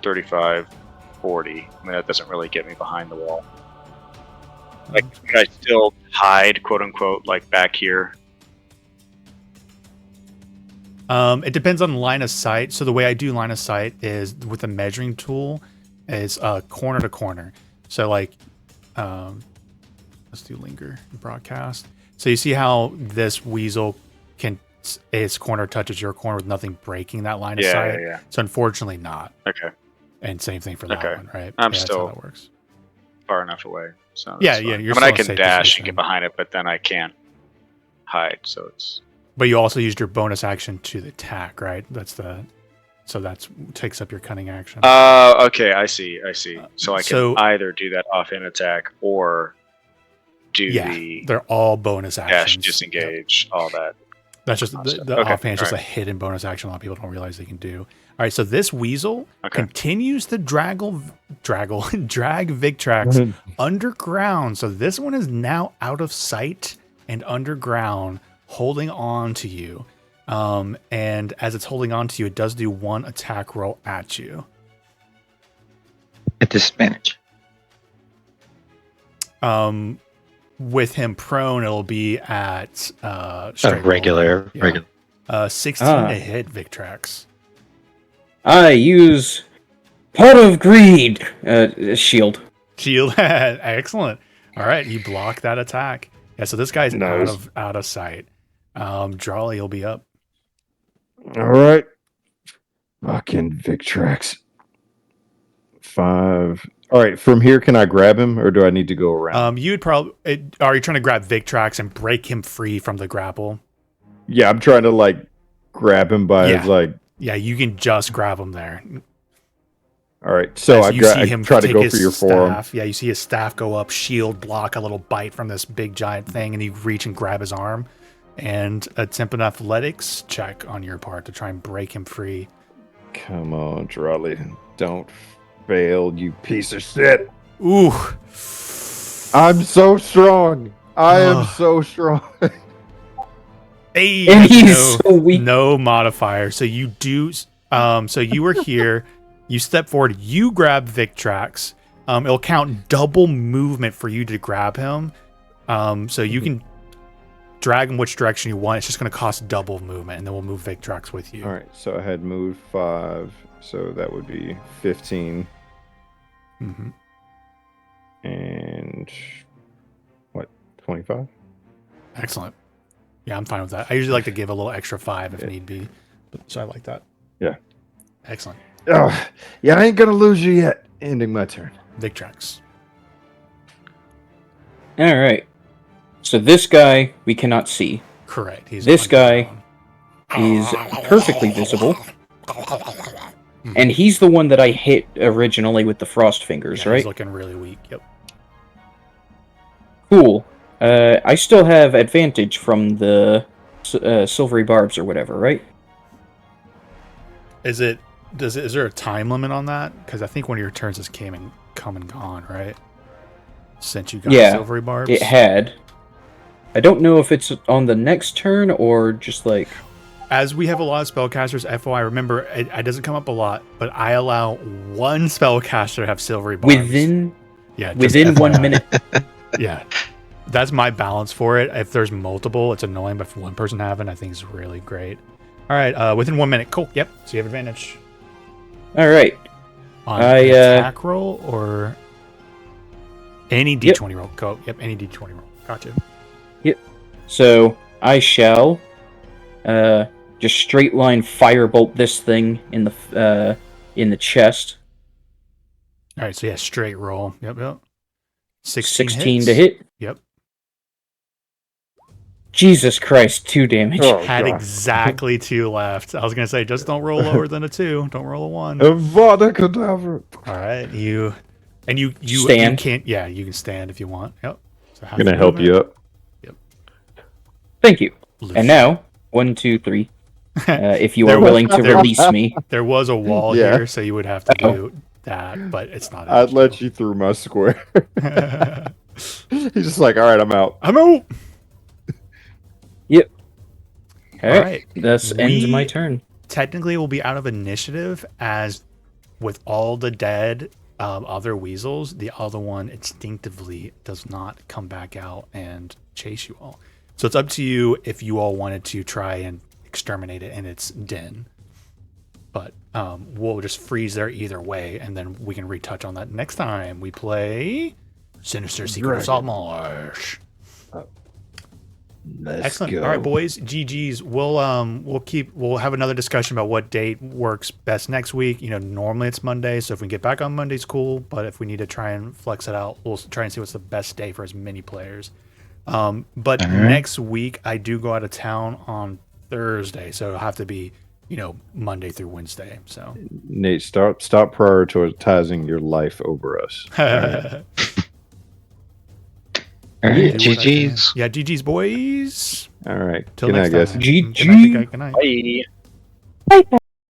35, 40. I mean, that doesn't really get me behind the wall. Like, can I still hide, quote unquote, like back here? It depends on line of sight. So the way I do line of sight is with a measuring tool is corner to corner. So like, let's do linger and broadcast. So you see how this weasel its corner touches your corner with nothing breaking that line of sight? Yeah. So unfortunately not. Okay. And same thing for that one, right? I'm still that's how that works. far enough away. So you're I can dash and get behind it, but then I can't hide. So it's. But you also used your bonus action to the attack, right? So that takes up your cunning action. Okay, I see. So I can either do that offhand attack or do they're all bonus actions. Dash, disengage, all that. That's just the offhand is just a hidden bonus action a lot of people don't realize they can do. All right, so this weasel continues to drag Victrax underground. So this one is now out of sight and underground, holding on to you. And as it's holding on to you, it does do one attack roll at you. At disadvantage. With him prone, it'll be at regular. 16 to hit Victrax. I use Pot of Greed shield. Excellent. All right, you block that attack. Yeah, so this guy's out of sight. Drawley will be up. All right. Fucking Victrax. 5. All right, from here, can I grab him, or do I need to go around? You would probably. Are you trying to grab Victrax and break him free from the grapple? Yeah, I'm trying to grab him by his Yeah, you can just grab him there. All right, so I try to take go his for your staff. forearm. Yeah, you see his staff go up, shield block a little bite from this big giant thing, and you reach and grab his arm, and attempt an athletics check on your part to try and break him free. Come on, Charlie, don't fail, you piece of shit. Ooh, I'm so strong. I am so strong. Hey, And he's so weak. No modifier. So you do. So you were here. You step forward. You grab Victrax. It'll count double movement for you to grab him. So you can drag him which direction you want. It's just going to cost double movement, and then we'll move Victrax with you. All right, so I had moved 5, so that would be 15. Mm-hmm. And what, 25? Excellent. Yeah, I'm fine with that. I usually like to give a little extra 5 if need be. So I like that. Yeah. Excellent. Oh, yeah, I ain't gonna lose you yet. Ending my turn. Victrax. All right. So this guy we cannot see. Correct. This guy is perfectly visible. And he's the one that I hit originally with the frost fingers, right? He's looking really weak. Yep. Cool. I still have advantage from the silvery barbs or whatever, right? Is there a time limit on that? Because I think one of your turns has come and gone, right? Since you got silvery barbs. It had. I don't know if it's on the next turn or just like. As we have a lot of spellcasters, FYI, remember it doesn't come up a lot, but I allow one spellcaster to have silvery barbs within 1 minute. Yeah, that's my balance for it. If there's multiple, it's annoying, but for one person having, I think is really great. All right, within 1 minute, cool. Yep, so you have advantage. All right. On an attack roll or any D20 roll. Go. Yep, any D20 roll. Gotcha. Yep. So I shall just straight line firebolt this thing in the chest. All right, so yeah, straight roll. Yep. 16 to hit. Yep. Jesus Christ, 2 damage. Oh, Had God. exactly 2 left. I was gonna say, just don't roll lower than a 2. Don't roll a 1. Avada Kedavra. All right, you stand. You can stand if you want. Yep. So I'm gonna help you up. Yep. Thank you. Loose. And now, 1, 2, 3. If you are willing to release me. There was a wall Yeah. here, so you would have to do that, but it's not. I'd let you through my square. He's just like, all right, I'm out. I'm out. Yep. All right. Thus ends my turn. Technically, we'll be out of initiative as with all the dead other weasels, the other one instinctively does not come back out and chase you all. So it's up to you if you all wanted to try and exterminate it in its den. But we'll just freeze there either way, and then we can retouch on that next time we play Sinister Secret of Saltmarsh. Excellent. Go. All right, boys. GG's. We'll have another discussion about what date works best next week. Normally it's Monday, so if we can get back on Monday, it's cool. But if we need to try and flex it out, we'll try and see what's the best day for as many players. But next week I do go out of town on Thursday, so it'll have to be Monday through Wednesday. So Nate, stop prioritizing your life over us. All right, GG's. Yeah, GG's, boys. All right. Till Good next night, guys. time. GG. Good night. Bye. Bye.